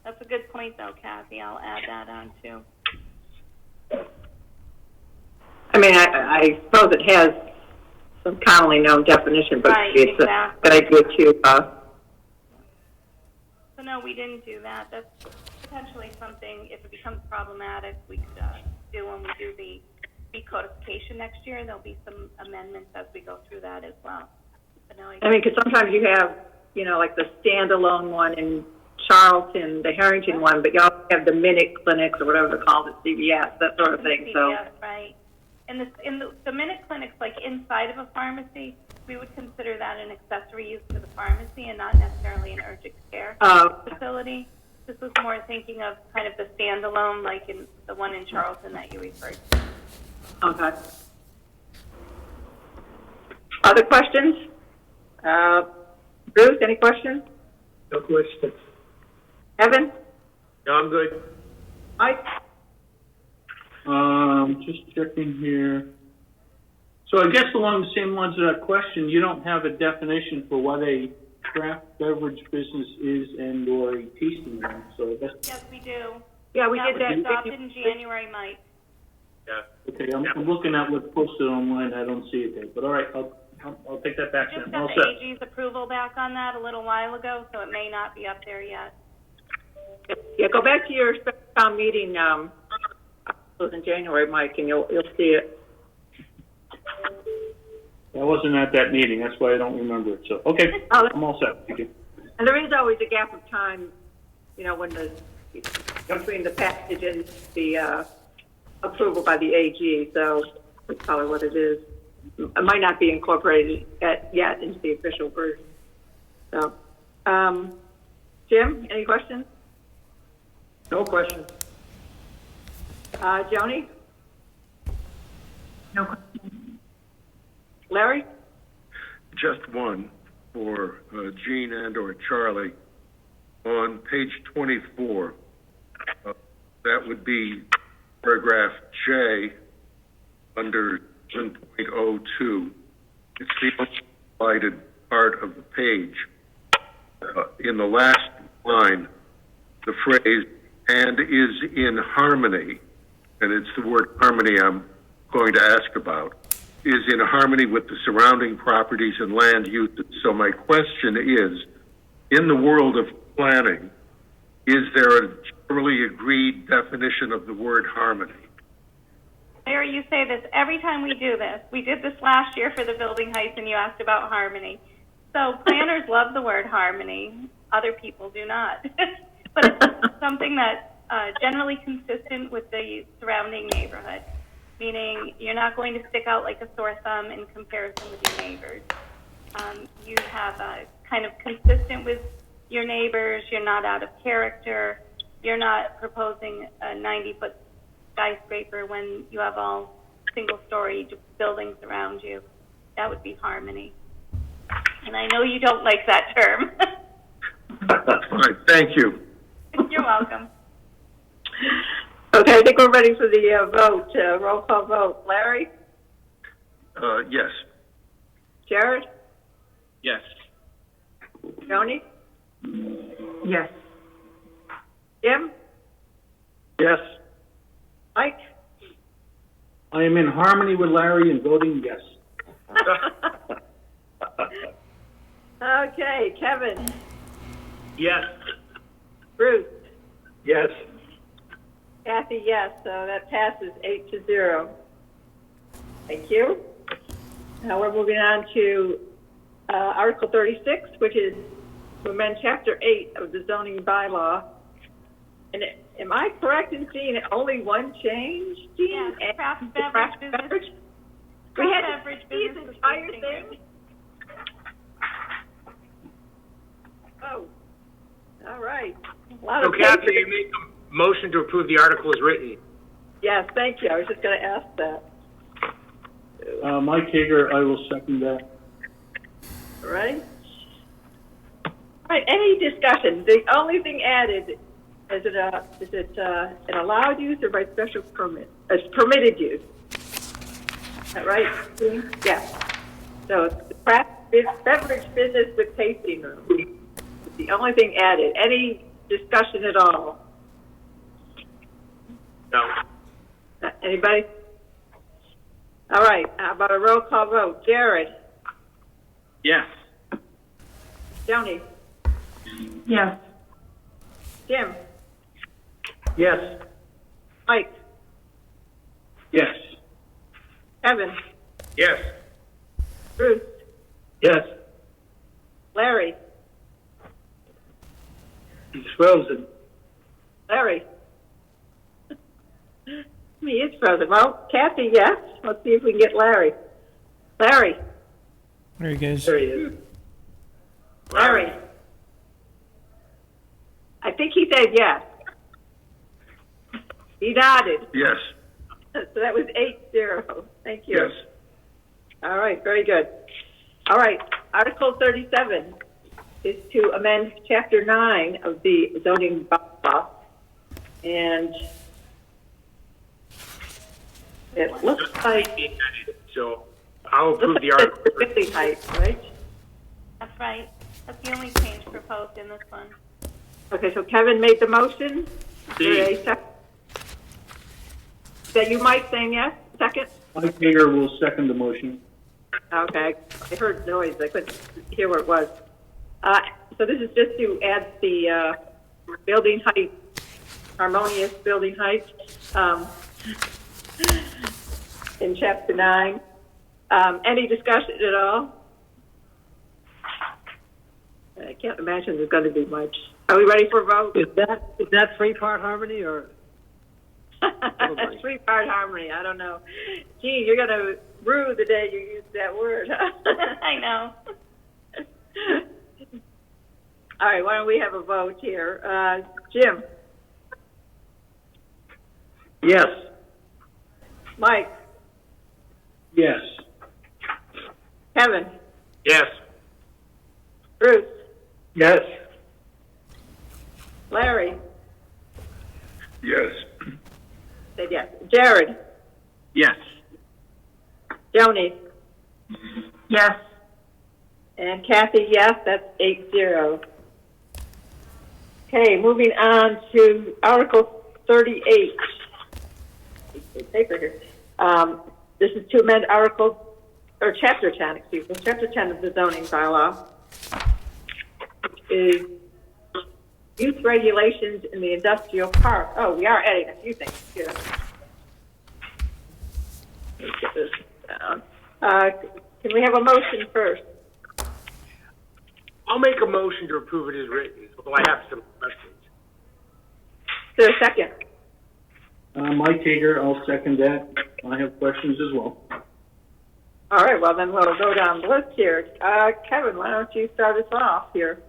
That's a good point, though, Kathy. I'll add that on, too.
I mean, I suppose it has some commonly known definition, but
Right,
it's
exactly.
a good idea to,
So, no, we didn't do that. That's potentially something, if it becomes problematic, we could do when we do the recodification next year. There'll be some amendments as we go through that as well. But now
I mean, because sometimes you have, you know, like the standalone one in Charlton, the Harrington one, but you also have the minute clinics or whatever they're called at CVS, that sort of thing. So,
CVS, right. And the minute clinics, like inside of a pharmacy, we would consider that an accessory use to the pharmacy and not necessarily an urgent care facility. This was more thinking of kind of the standalone, like in the one in Charlton that you referred to.
okay. Other questions? Bruce, any questions?
No question.
Evan?
No, I'm good.
Mike?
Just checking here. So I guess along the same lines of that question, you don't have a definition for what a craft beverage business is and or a tasting room. So that's
Yes, we do.
Yeah, we
That
did that.
was adopted in January, Mike.
Yeah.
okay. I'm looking at what's posted online. I don't see it there. But all right, I'll take that back
Just
then.
got
All
the
set.
AG's approval back on that a little while ago, so it may not be up there yet.
Yeah, go back to your special town meeting, it was in January, Mike, and you'll see it.
I wasn't at that meeting. That's why I don't remember it. So okay,
Oh,
I'm all set. Thank you.
And there is always a gap of time, you know, when between the passage and the approval by the AG, so that's probably what it is. It might not be incorporated yet into the official version. So, Jim, any questions?
No question.
Joni?
No question.
Larry?
Just one for Gene and or Charlie. On page 24, that would be paragraph J under 7.02. It's the unhighlighted part of the page. In the last line, the phrase, and is in harmony, and it's the word harmony I'm going to ask about, is in harmony with the surrounding properties and land uses. So my question is, in the world of planning, is there a generally agreed definition of the word harmony?
Larry, you say this every time we do this. We did this last year for the building heights, and you asked about harmony. So planners love the word harmony. Other people do not. But it's something that's generally consistent with the surrounding neighborhood, meaning you're not going to stick out like a sore thumb in comparison with your neighbors. You have a kind of consistent with your neighbors. You're not out of character. You're not proposing a 90-foot skyscraper when you have all single-story buildings around you. That would be harmony. And I know you don't like that term.
Fine, thank you.
You're welcome.
Okay, I think we're ready for the vote. Roll call vote. Larry?
Yes.
Jared?
Yes.
Joni?
Yes.
Jim?
Yes.
Mike?
I am in harmony with Larry and voting yes.
Okay, Kevin?
Yes.
Bruce?
Yes.
Kathy, yes, so that passes 8-0. Thank you. Now we're moving on to Article 36, which is to amend Chapter 8 of the zoning bylaw. And am I correct in seeing only one change, Jean?
Yes, craft
The
beverage business.
We had
Craft beverage
to see
business
the
is
entire
missing.
thing? Oh, all right. A lot
So
of
Kathy,
pages.
you make a motion to approve the article as written.
Yes, thank you. I was just going to ask that.
Mike Hager, I will second that.
All right. All right, any discussion? The only thing added, is it an allowed use or by special permit? It's permitted use. Is that right? Yes. So it's the craft beverage business with tasting room. It's the only thing added. Any discussion at all?
No.
Anybody? All right, how about a roll call vote? Jared?
Yes.
Joni?
Yes.
Jim?
Yes.
Mike?
Yes.
Evan?
Yes.
Bruce?
Yes.
Larry?
He's frozen.
Larry? He is frozen. Well, Kathy, yes. Let's see if we can get Larry. Larry?
There he goes.
There he is.
Larry? I think he said yes. He nodded.
Yes.
So that was 8-0. Thank you.
Yes.
All right, very good. All right, Article 37 is to amend Chapter 9 of the zoning bylaw. And it looks like
So I'll approve the article.
the building height, right?
That's right. That's the only change proposed in this one.
Okay, so Kevin made the motion.
See.
Is that you, Mike, saying yes? Second?
Mike Hager will second the motion.
Okay, I heard noise. I couldn't hear where it was. So this is just to add the building height, harmonious building height, in Chapter 9. Any discussion at all? I can't imagine there's going to be much. Are we ready for a vote?
Is that three-part harmony or?
Three-part harmony. I don't know. Gee, you're going to rue the day you use that word.
I know.
All right, why don't we have a vote here? Jim?
Yes.
Mike?
Yes.
Kevin?
Yes.
Bruce?
Yes.
Larry?
Yes.
Said yes. Jared?
Yes.
Joni?
Yes.
And Kathy, yes, that's 8-0. Okay, moving on to Article 38. Paper here. This is to amend Chapter 10, excuse me, Chapter 10 of the zoning bylaw, which is youth regulations in the industrial park. Oh, we are adding a few things here. Let's get this down. Can we have a motion first?
I'll make a motion to approve it as written, although I have some questions.
Is there a second?
Mike Hager, I'll second that. I have questions as well.
All right, well, then we'll go down the list here. Kevin, why don't you start us off here?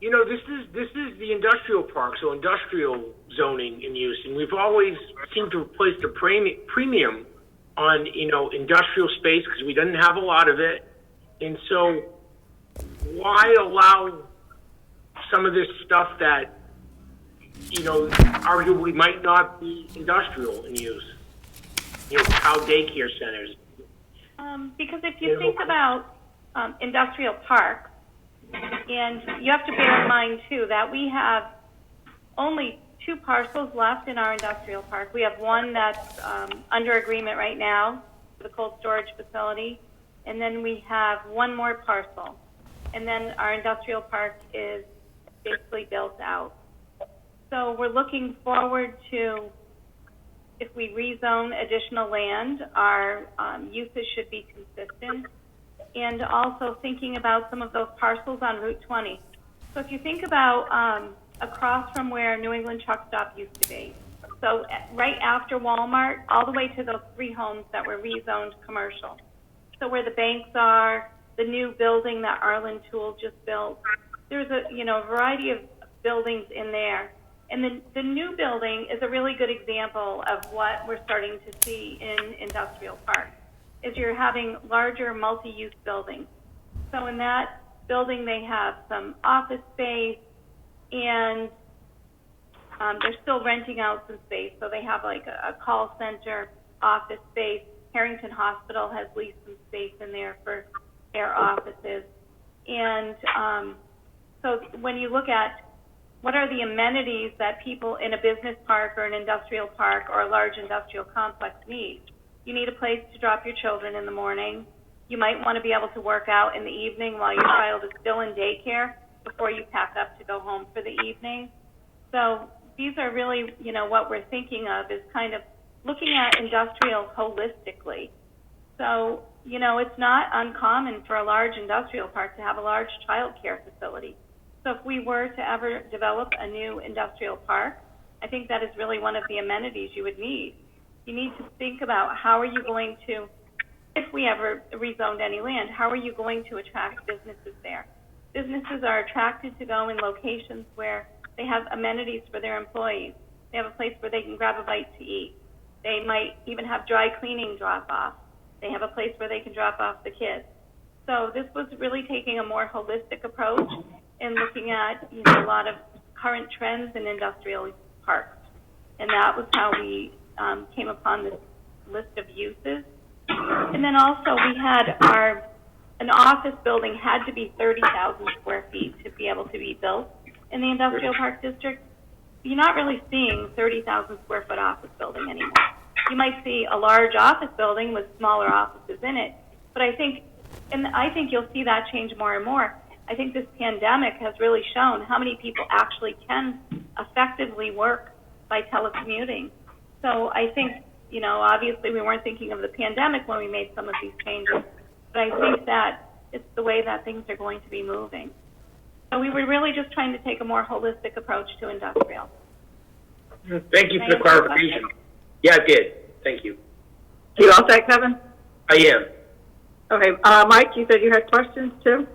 This is the industrial park, so industrial zoning in use, and we've always seemed to place the premium on, industrial space because we didn't have a lot of it. And so why allow some of this stuff that, arguably might not be industrial in use? Child daycare centers.
Because if you think about industrial parks, and you have to bear in mind, too, that we have only 2 parcels left in our industrial park. We have one that's under agreement right now for the cold storage facility, and then we have one more parcel. And then our industrial park is basically built out. So we're looking forward to, if we rezone additional land, our uses should be consistent. And also thinking about some of those parcels on Route 20. So if you think about across from where New England Truck Stop used to be, so right after Walmart, all the way to those 3 homes that were rezoned commercial. So where the banks are, the new building that Arlen Tool just built, there's a variety of buildings in there. And the new building is a really good example of what we're starting to see in industrial parks. Is you're having larger multi-use buildings. So in that building, they have some office space, and they're still renting out some space. So they have like a call center, office space. Harrington Hospital has leased some space in there for their offices. And so when you look at what are the amenities that people in a business park or an industrial park or a large industrial complex need? You need a place to drop your children in the morning. You might want to be able to work out in the evening while your child is still in daycare before you pack up to go home for the evening. So these are really, what we're thinking of is kind of looking at industrial holistically. So, you know, it's not uncommon for a large industrial park to have a large child care facility. So if we were to ever develop a new industrial park, I think that is really one of the amenities you would need. You need to think about how are you going to, if we ever rezoned any land, how are you going to attract businesses there? Businesses are attracted to go in locations where they have amenities for their employees. They have a place where they can grab a bite to eat. They might even have dry cleaning drop off. They have a place where they can drop off the kids. So this was really taking a more holistic approach and looking at, you know, a lot of current trends in industrial parks. And that was how we came upon this list of uses. And then also we had an office building had to be 30,000 square feet to be able to be built in the industrial park district. You're not really seeing 30,000 square foot office building anymore. You might see a large office building with smaller offices in it, but I think you'll see that change more and more. I think this pandemic has really shown how many people actually can effectively work by telecommuting. So I think, you know, obviously we weren't thinking of the pandemic when we made some of these changes, but I think that it's the way that things are going to be moving. So we were really just trying to take a more holistic approach to industrial.
Thank you for the clarification. Yeah, it did. Thank you.
You all set, Kevin?
I am.
Okay, Mike, you said you had questions too?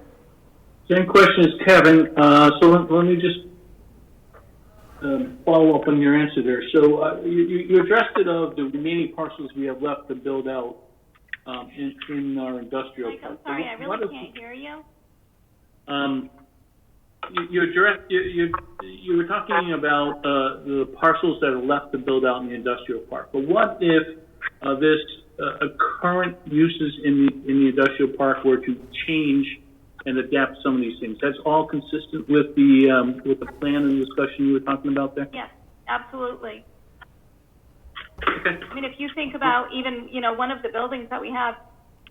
Same question as Kevin. So let me just follow up on your answer there. So you addressed it of the remaining parcels we have left to build out in our industrial
Mike,
park.
I'm sorry, I really can't hear you.
You were talking about the parcels that are left to build out in the industrial park. But what if this current uses in the industrial park were to change and adapt some of these things? That's all consistent with the plan and discussion you were talking about there?
Yes, absolutely.
Okay.
I mean, if you think about even, you know, one of the buildings that we have,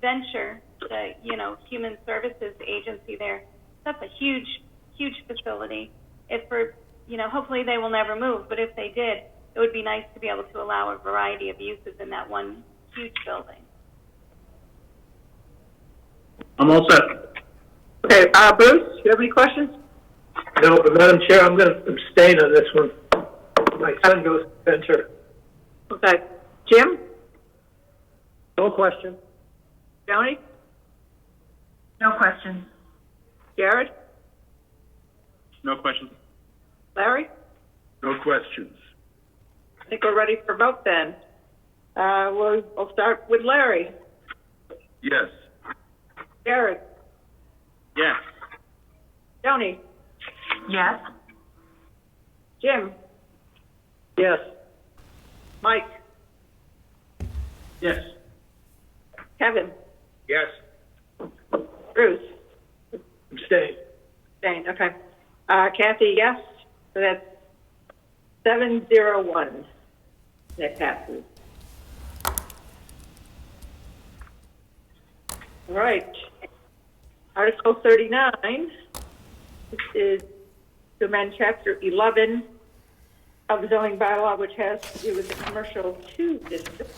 Venture, the, you know, human services agency there, that's a huge facility. If for, you know, hopefully they will never move, but if they did, it would be nice to be able to allow a variety of uses in that one huge building.
I'm all set.
Okay, Bruce, do you have any questions?
No, but Madam Chair, I'm going to abstain on this one. My son goes to Venture.
Okay. Jim?
No question.
Joni?
No questions.
Jared?
No questions.
Larry?
No questions.
I think we're ready for a vote then. We'll start with Larry.
Yes.
Jared?
Yes.
Joni?
Yes.
Jim?
Yes.
Mike?
Yes.
Kevin?
Yes.
Bruce?
Abstain.
Abstain, okay. Kathy, yes. So that's 701. That passes. All right. Article 39. This is to amend Chapter 11 of the zoning bylaw, which has to do with the commercial 2 district.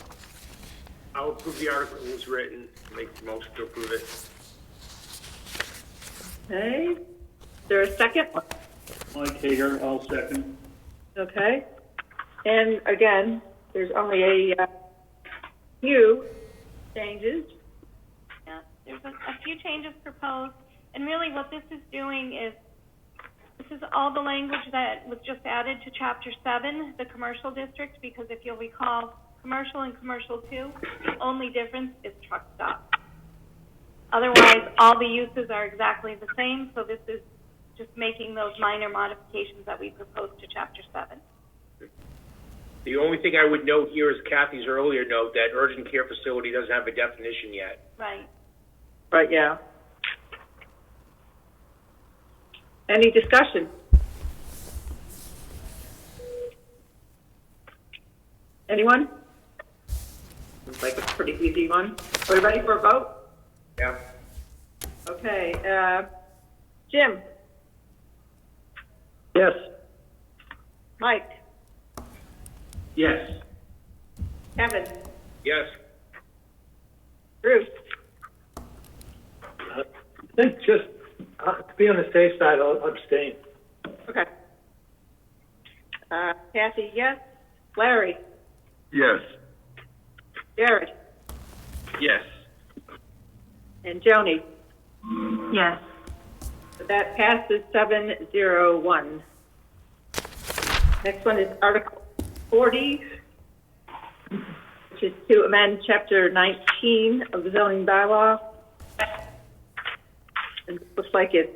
I'll approve the article as written. Make the motion to approve it.
Okay. Is there a second?
Mike Hager, I'll second.
Okay. And again, there's only a few changes.
Yeah, there's a few changes proposed, and really what this is doing is, this is all the language that was just added to Chapter 7, the commercial district, because if you'll recall, commercial and commercial 2, the only difference is truck stop. Otherwise, all the uses are exactly the same, so this is just making those minor modifications that we proposed to Chapter 7.
The only thing I would note here is Kathy's earlier note that urgent care facility doesn't have a definition yet.
Right.
Right, yeah. Any discussion? Anyone? Looks like a pretty easy one. Are we ready for a vote?
Yeah.
Okay, Jim?
Yes.
Mike?
Yes.
Kevin?
Yes.
Bruce?
I think just to be on the safe side, I'll abstain.
Okay. Kathy, yes. Larry?
Yes.
Jared?
Yes.
And Joni?
Yes.
That passes 701. Next one is Article 40, which is to amend Chapter 19 of the zoning bylaw. And it looks like this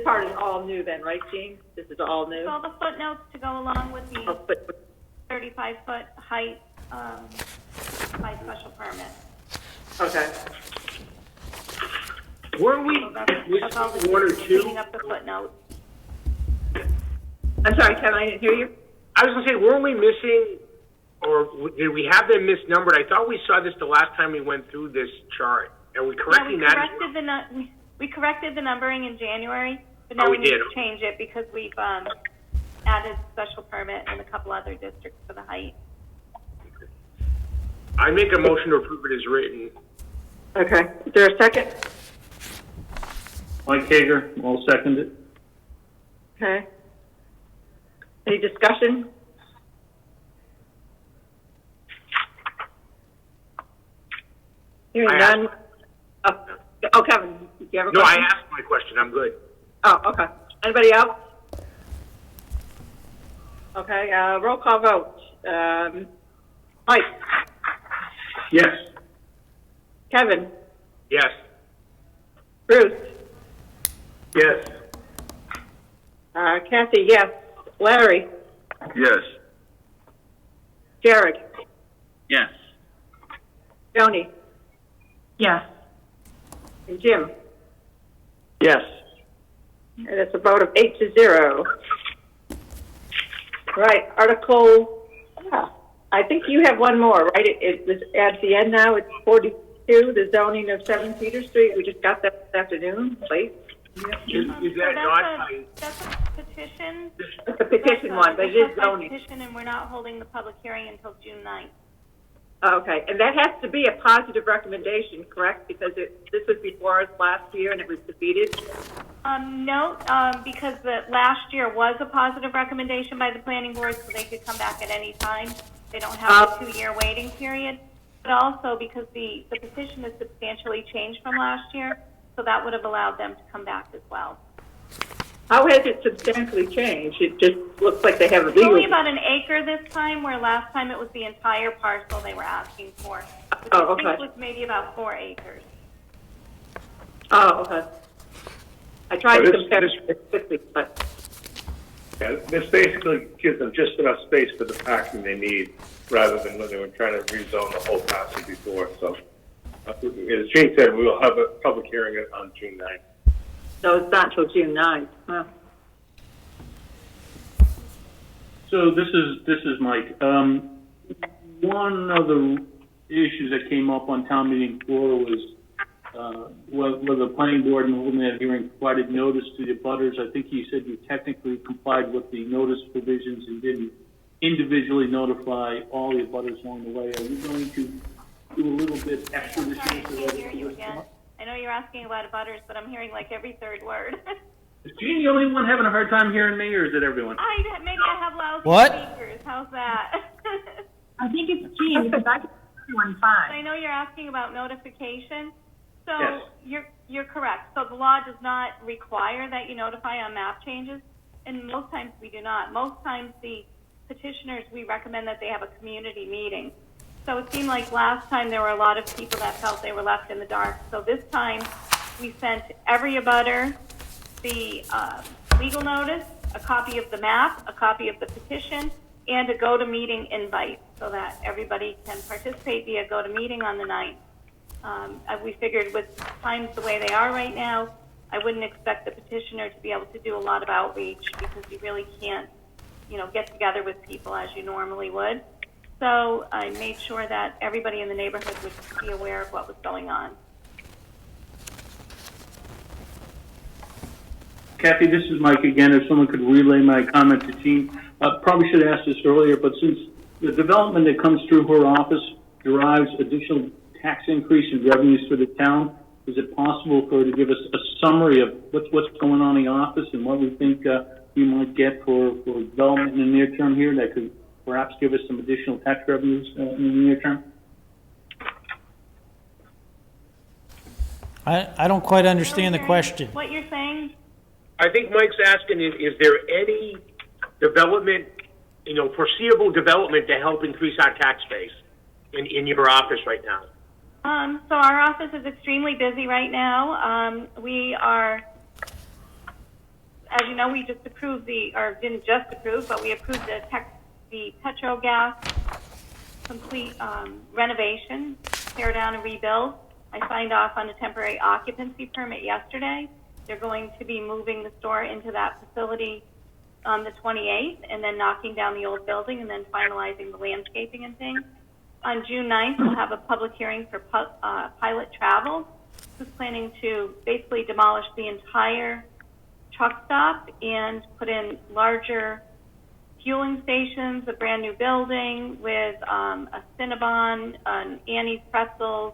part is all new then, right, Jean? This is all new?
So the footnotes to go along with the
Oh, but
35-foot height by special permit.
okay.
Weren't we
So that's all
missing one or two?
cleaning up the footnotes.
I'm sorry, Kevin, I didn't hear you.
I was gonna say, weren't we missing, or did we have them misnumbered? I thought we saw this the last time we went through this chart. Are we correcting
Yeah,
that?
we corrected the numbering in January, but now
Oh,
we
we
need
did.
to change it because we've added special permit in a couple other districts for the height.
I make a motion to approve it as written.
Okay. Is there a second?
Mike Hager, I'll second it.
Okay. Any discussion? Hearing
I
none. Oh, Kevin, do you have a
No, I
question?
asked my question. I'm good.
Oh, okay. Anybody else? Okay, roll call vote. Mike?
Yes.
Kevin?
Yes.
Bruce?
Yes.
Kathy, yes. Larry?
Yes.
Jared?
Yes.
Joni?
Yes.
And Jim?
Yes.
And it's a vote of 8-0. Right, Article, I think you have one more, right? It was at the end now, it's 42, the zoning of 7 Cedar Street. We just got that this afternoon, late.
Is
So
that not?
that's a petition.
It's a petition one, but it is
That's a
zoning.
petition, and we're not holding the public hearing until June 9th.
Okay, and that has to be a positive recommendation, correct? Because this was before us last year and it was defeated?
No, because the last year was a positive recommendation by the planning board, so they could come back at any time. They don't have a 2-year waiting period. But also because the petition is substantially changed from last year, so that would have allowed them to come back as well.
How has it substantially changed? It just looks like they have a
It's only
legal.
about an acre this time, where last time it was the entire parcel they were asking for. Which
Oh,
I think
okay.
was maybe about 4 acres.
Oh, okay. I tried
Well,
to
this-
compare
this-
it quickly, but,
Yeah, this basically gives them just enough space for the parking they need, rather than when they were trying to rezone the whole parcel before. So, as Jane said, we will have a public hearing on June 9th.
so it's not until June 9th. Huh.
So this is Mike. One of the issues that came up on town meeting floor was whether the planning board and the holding that hearing provided notice to the abutters. I think you said you technically complied with the notice provisions and didn't individually notify all the abutters along the way. Are you going to do a little bit extra this
Sorry, I
year? so
can't
that
hear
it
you
doesn't come
again.
up?
I know you're asking about butters, but I'm hearing like every third word.
Is Gene the only one having a hard time hearing me, or is it everyone?
Maybe I have lousy
What?
speakers. How's that?
I think it's Jean, because I can hear you on
I
fine.
know you're asking about notification. So
Yes.
you're correct. So the law does not require that you notify on map changes, and most times we do not. Most times the petitioners, we recommend that they have a community meeting. So it seemed like last time there were a lot of people that felt they were left in the dark. So this time we sent every abutter the legal notice, a copy of the map, a copy of the petition, and a go-to-meeting invite so that everybody can participate via go-to-meeting on the 9th. We figured with times the way they are right now, I wouldn't expect the petitioner to be able to do a lot of outreach because you really can't, get together with people as you normally would. So I made sure that everybody in the neighborhood would be aware of what was going on.
Kathy, this is Mike again. If someone could relay my comment to Gene. Probably should have asked this earlier, but since the development that comes through her office derives additional tax increase in revenues for the town, Is it possible for her to give us a summary of what's going on in the office and what we think we might get for development in the near term here that could perhaps give us some additional tax revenues in the near term?
I don't quite understand the question.
What you're saying?
I think Mike's asking, is there any development, foreseeable development to help increase our tax base in your office right now?
So our office is extremely busy right now. We are, as you know, we just approved didn't just approve, but we approved the Petrogas complete renovation, tear down and rebuild. I signed off on a temporary occupancy permit yesterday. They're going to be moving the store into that facility on the 28th and then knocking down the old building and then finalizing the landscaping and things. On June 9th, we'll have a public hearing for Pilot Travel, who's planning to basically demolish the entire truck stop and put in larger fueling stations, a brand new building with a Cinnabon, an Annie's Pretzels,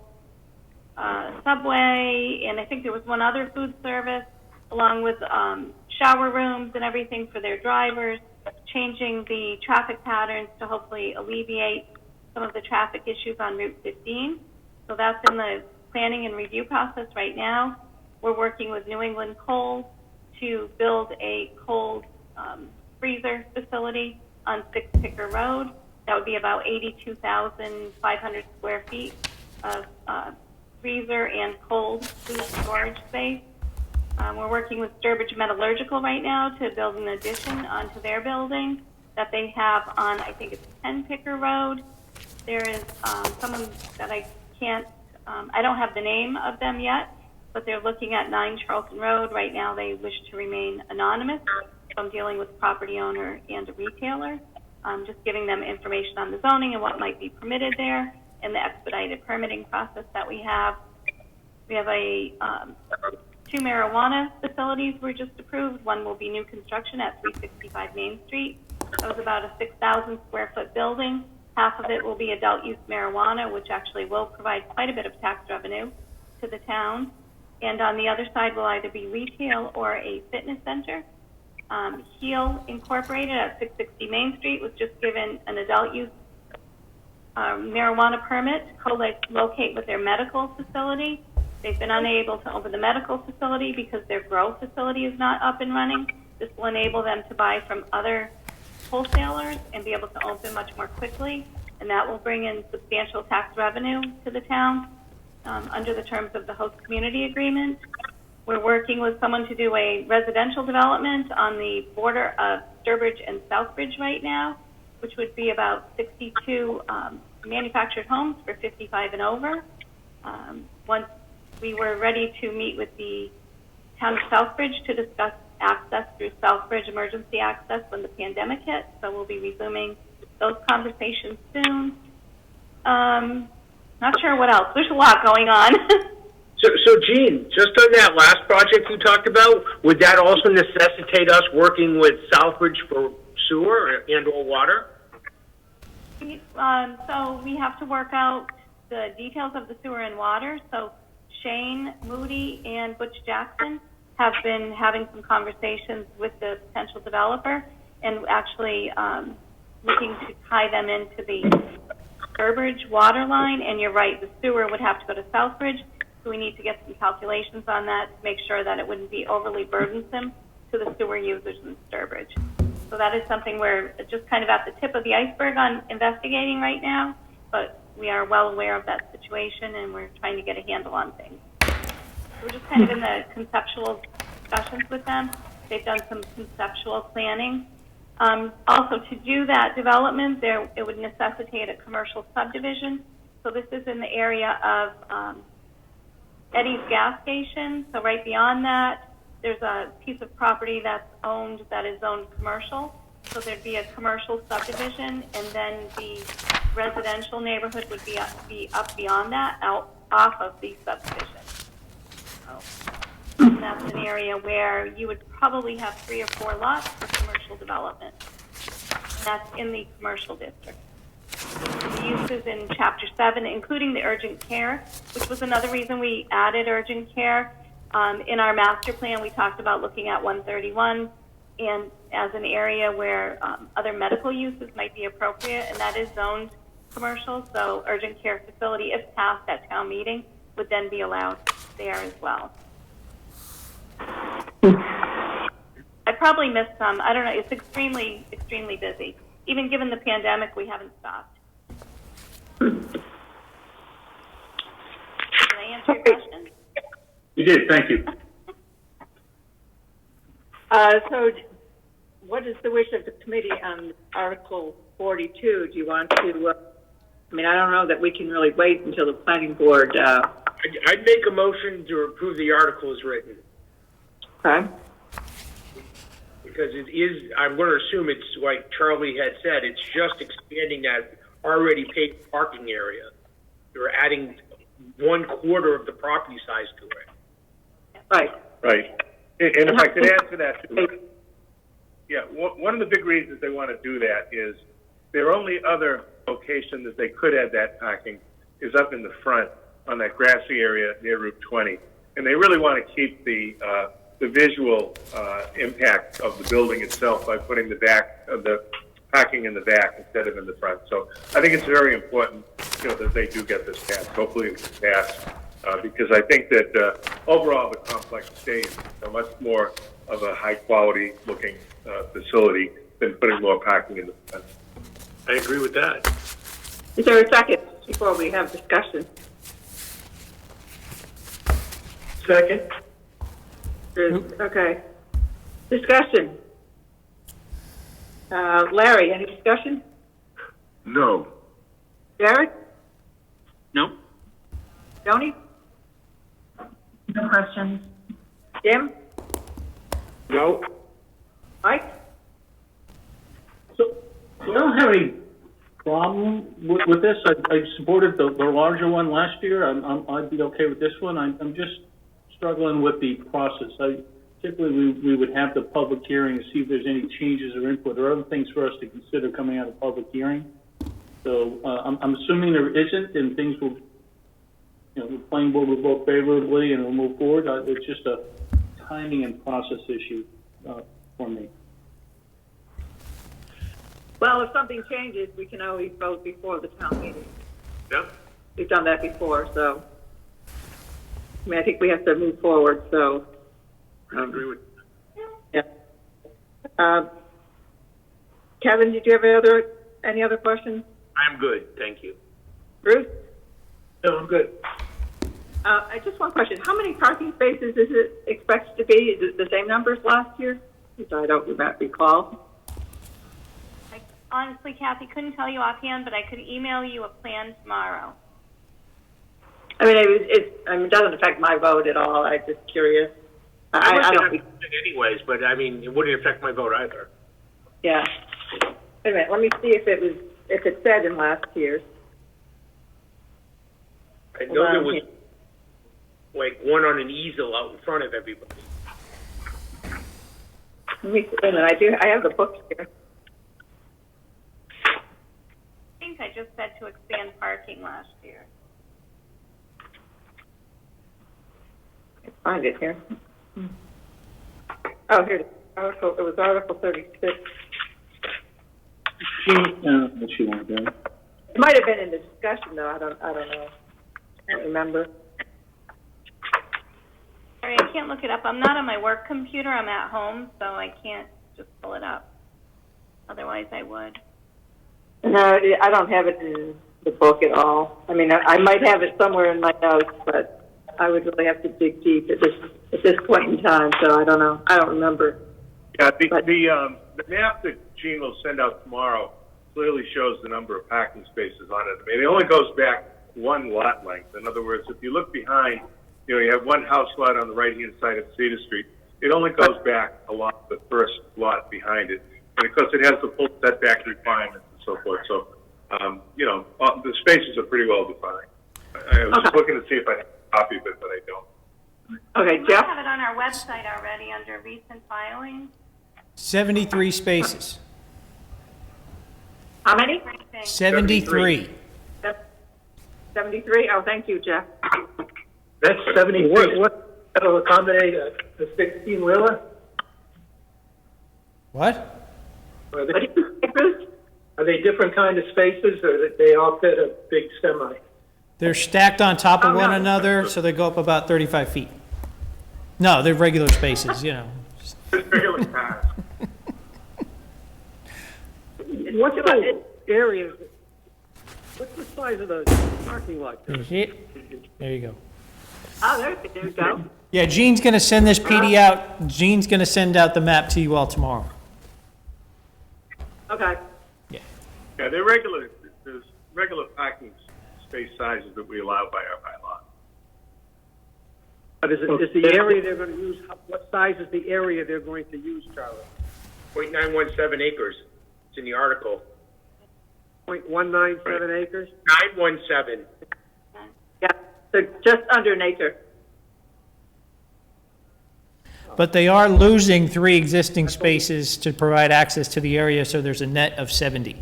Subway, and I think there was one other food service, along with shower rooms and everything for their drivers, changing the traffic patterns to hopefully alleviate some of the traffic issues on Route 15. So that's in the planning and review process right now. We're working with New England Coal to build a cold freezer facility on 6 Picker Road. That would be about 82,500 square feet of freezer and cold food storage space. We're working with Sturbridge Metallurgical right now to build an addition onto their building that they have on, I think it's 10 Picker Road. There is someone that I can't, I don't have the name of them yet, but they're looking at 9 Charlton Road. Right now they wish to remain anonymous. So I'm dealing with property owner and a retailer, just giving them information on the zoning and what might be permitted there and the expedited permitting process that we have. We have 2 marijuana facilities were just approved. One will be new construction at 365 Main Street. That was about a 6,000 square foot building. Half of it will be adult use marijuana, which actually will provide quite a bit of tax revenue to the town. And on the other side will either be retail or a fitness center. Heal Incorporated at 660 Main Street was just given an adult use marijuana permit to co-locate with their medical facility. They've been unable to open the medical facility because their grow facility is not up and running. This will enable them to buy from other wholesalers and be able to open much more quickly, and that will bring in substantial tax revenue to the town under the terms of the host community agreement. We're working with someone to do a residential development on the border of Sturbridge and Southbridge right now, which would be about 62 manufactured homes for 55 and over. Once we were ready to meet with the town of Southbridge to discuss access through Southbridge emergency access when the pandemic hit, so we'll be resuming those conversations soon. Not sure what else. There's a lot going on.
So Gene, just on that last project you talked about, would that also necessitate us working with Southbridge for sewer and or water?
So we have to work out the details of the sewer and water. So Shane Moody and Butch Jackson have been having some conversations with the potential developer and actually looking to tie them into the Sturbridge water line. And you're right, the sewer would have to go to Southbridge. So we need to get some calculations on that to make sure that it wouldn't be overly burdensome to the sewer users in Sturbridge. So that is something we're just kind of at the tip of the iceberg on investigating right now, but we are well aware of that situation and we're trying to get a handle on things. We're just kind of in the conceptual discussions with them. They've done some conceptual planning. Also, to do that development, it would necessitate a commercial subdivision. So this is in the area of Eddie's gas station. So right beyond that, there's a piece of property that is zoned commercial. So there'd be a commercial subdivision, and then the residential neighborhood would be up beyond that, off of the subdivision. So that's an area where you would probably have 3 or 4 lots for commercial development. And that's in the commercial district. the uses in Chapter 7, including the urgent care, which was another reason we added urgent care. In our master plan, we talked about looking at 131 and as an area where other medical uses might be appropriate, and that is zoned commercial. So urgent care facility, if passed at town meeting, would then be allowed there as well. I probably missed some. I don't know. It's extremely, extremely busy. Even given the pandemic, we haven't stopped. Did I answer your question?
You did, thank you.
So what is the wish of the committee on Article 42? Do you want to, I mean, I don't know that we can really wait until the planning board.
I'd make a motion to approve the article as written.
Okay.
Because it is, I'm going to assume it's like Charlie had said, it's just expanding that already paid parking area. You're adding 1/4 of the property size to it.
Right.
Right. And if I could add to that too, yeah, one of the big reasons they want to do that is their only other location that they could add that parking is up in the front on that grassy area near Route 20, and they really want to keep the visual impact of the building itself by putting the back of the parking in the back instead of in the front. So I think it's very important, that they do get this passed. Hopefully it will pass, because I think that overall the complex stays much more of a high quality looking facility than putting more parking in the front.
I agree with that.
Is there a second before we have discussion?
Second?
Okay. Discussion. Larry, any discussion?
No.
Jared?
No?
Joni?
No questions.
Jim?
No.
Mike?
So I don't have any problem with this. I supported the larger one last year. I'd be okay with this one. I'm just struggling with the process. Typically, we would have the public hearing to see if there's any changes or input or other things for us to consider coming out of public hearing. So I'm assuming there isn't, and things will, the planning board will vote favorably and we'll move forward. It's just a timing and process issue for me.
Well, if something changes, we can always vote before the town meeting.
Yep.
We've done that before, so. I mean, I think we have to move forward, so.
I agree with
Yeah. Kevin, did you have any other questions?
I'm good, thank you.
Bruce?
No, I'm good.
Just one question. How many parking spaces is it expected to be? Is it the same numbers last year? Which I don't recall.
I honestly, Kathy, couldn't tell you offhand, but I could email you a plan tomorrow.
I mean, it doesn't affect my vote at all. I'm just curious. I don't.
Anyways, but I mean, it wouldn't affect my vote either.
Yeah. Wait a minute. Let me see if it said in last year's.
I know there was like one on an easel out in front of everybody.
Let me see. Wait a minute. I have the book here.
I think I just said to expand parking last year.
Let's find it here. Oh, here it is. It was Article 36.
What she wanted to do.
It might have been in the discussion, though. I don't know. I don't remember.
Sorry, I can't look it up. I'm not on my work computer. I'm at home, so I can't just pull it up. Otherwise, I would.
No, I don't have it in the book at all. I mean, I might have it somewhere in my notes, but I would really have to dig deep at this point in time. So I don't know. I don't remember.
Yeah, the map that Gene will send out tomorrow clearly shows the number of parking spaces on it. I mean, it only goes back one lot length. In other words, if you look behind, you have one house lot on the right-hand side of Cedar Street. It only goes back along the first lot behind it. And of course, it has the full setback requirements and so forth. So, the spaces are pretty well defined. I was just looking to see if I had a copy of it, but I don't.
Okay,
We
Jeff?
have it on our website already under recent filings.
73 spaces.
How many?
73.
73? Oh, thank you, Jeff.
That's 73. That'll accommodate a 16-wheeler?
What?
Are
What did you say, Bruce?
they different kind of spaces, or that they all fit a big semi?
They're stacked on top of
Oh,
one
no.
another, so they go up about 35 feet. No, they're regular spaces, you know.
Regular cars.
What's the area, what's the size of the parking lot?
There you go.
Oh, there you go.
Yeah, Gene's gonna send this PD out. Gene's gonna send out the map to you all tomorrow.
Okay.
Yeah, they're regular, there's regular parking space sizes that we allow by our bylaw.
But is the area they're gonna use, what size is the area they're going to use, Charlie?
0.917 acres. It's in the article.
0.197 acres?
917.
Yeah, so just under an acre.
But they are losing 3 existing spaces to provide access to the area, so there's a net of 70.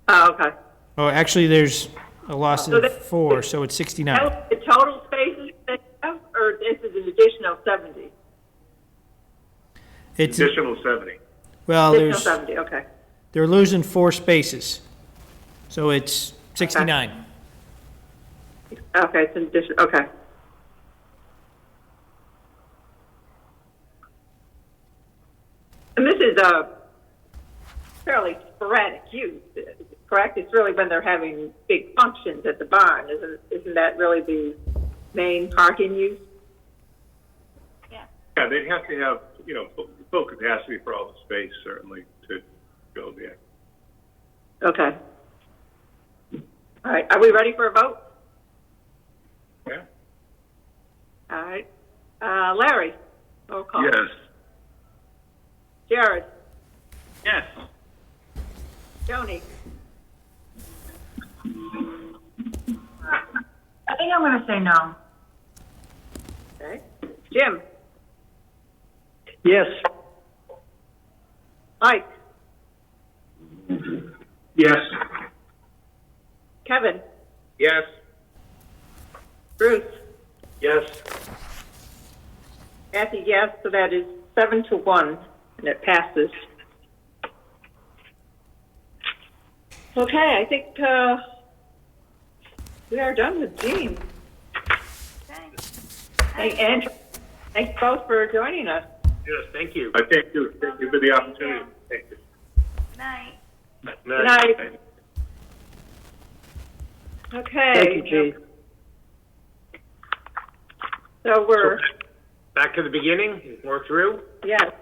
Oh, okay.
Oh, actually, there's a loss
So
of
that-
4, so it's 69.
The total spaces they have, or this is an additional 70?
It's,
Additional 70.
well,
Additional
there's,
70, okay.
they're losing 4 spaces, so it's 69.
Okay, it's an addition, okay. And this is a fairly sporadic use, correct? It's really when they're having big functions at the barn. Isn't that really the main parking use?
Yeah, they'd have to have, full capacity for all the space, certainly, to go there.
Okay. All right, are we ready for a vote?
Yeah.
All right. Larry? Roll call.
Yes.
Jared?
Yes.
Joni?
I think I'm gonna say no.
Okay. Jim?
Yes.
Mike?
Yes.
Kevin?
Yes.
Bruce?
Yes.
Kathy, yes, so that is 7-1, and it passes. Okay, I think we are done with Gene. Hey, Andrew, thanks both for joining us.
Yes, thank you.
Thank you. Thank you for the opportunity. Thank you.
Night.
Good night. Okay.
Thank you, Gene.
So we're,
Back to the beginning, we're through.
yes,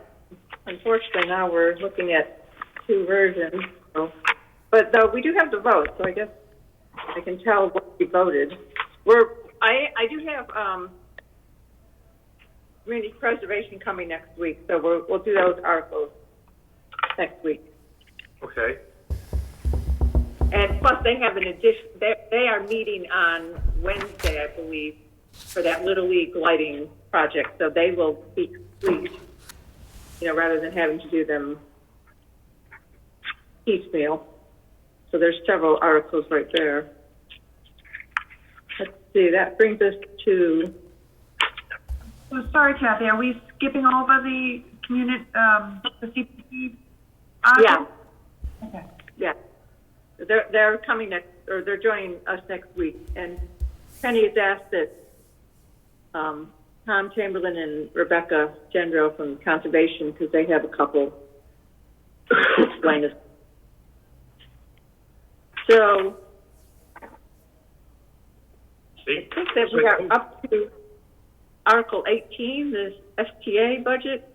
unfortunately now we're looking at 2 versions. So, but though we do have the vote, so I guess I can tell what we voted. I do have community preservation coming next week, so we'll do those articles next week.
Okay.
And plus, they have an addition. They are meeting on Wednesday, I believe, for that Little League lighting project. So they will speak week, rather than having to do them piecemeal. So there's several articles right there. Let's see. That brings us to.
Oh, sorry, Kathy, are we skipping over the the CPC?
Yeah.
Okay.
Yeah. They're coming next, or they're joining us next week. And Penny has asked that Tom Chamberlain and Rebecca Gendro from Conservation, because they have a couple to explain us. So I think that we are up to Article 18, the STA budget.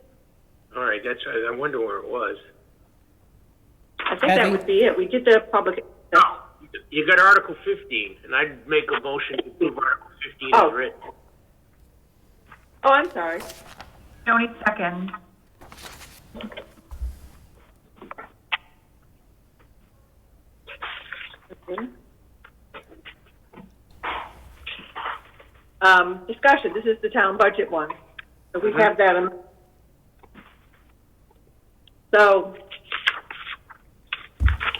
All right, I wonder where it was.
I think that would be it. We did the public.
Oh, you got Article 15, and I'd make a motion to approve Article 15 as written.
Oh, I'm sorry.
Joni, second.
Discussion. This is the town budget one. So we have that. So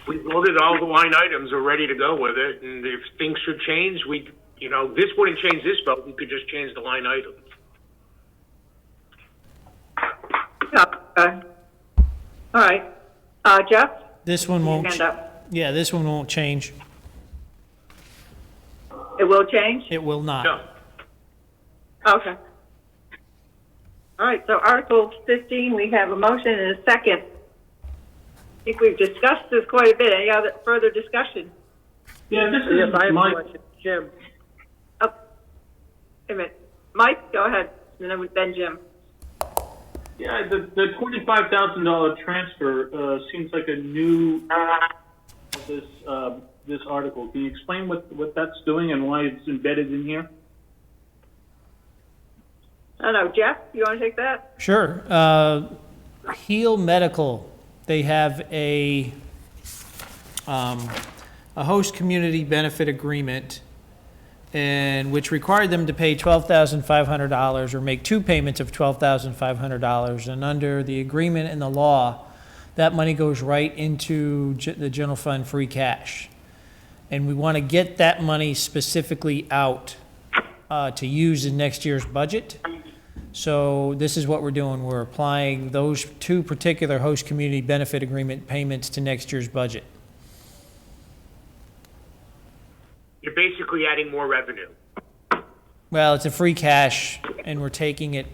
we voted all the line items, we're ready to go with it, and if things should change, this wouldn't change this vote, we could just change the line items.
Yeah, okay. All right. Jeff?
This one won't,
Hand up.
yeah, this one won't change.
It will change?
It will not.
No.
Okay. All right, so Article 15, we have a motion and a second. I think we've discussed this quite a bit. Any other further discussion?
Yeah, this
Yes,
is
I have a
my,
question. Jim,
Oh, wait a minute. Mike, go ahead, and then Jim.
yeah, the $25,000 transfer, seems like a new, this article. Can you explain what that's doing and why it's embedded in here?
I don't know, Jeff, you want to take that?
Sure. Heal Medical, they have a host community benefit agreement, and which required them to pay $12,500 or make two payments of $12,500. And under the agreement and the law, that money goes right into the general fund free cash. And we want to get that money specifically out to use in next year's budget. So this is what we're doing. We're applying those two particular host community benefit agreement payments to next year's budget.
You're basically adding more revenue.
Well, it's a free cash, and we're taking it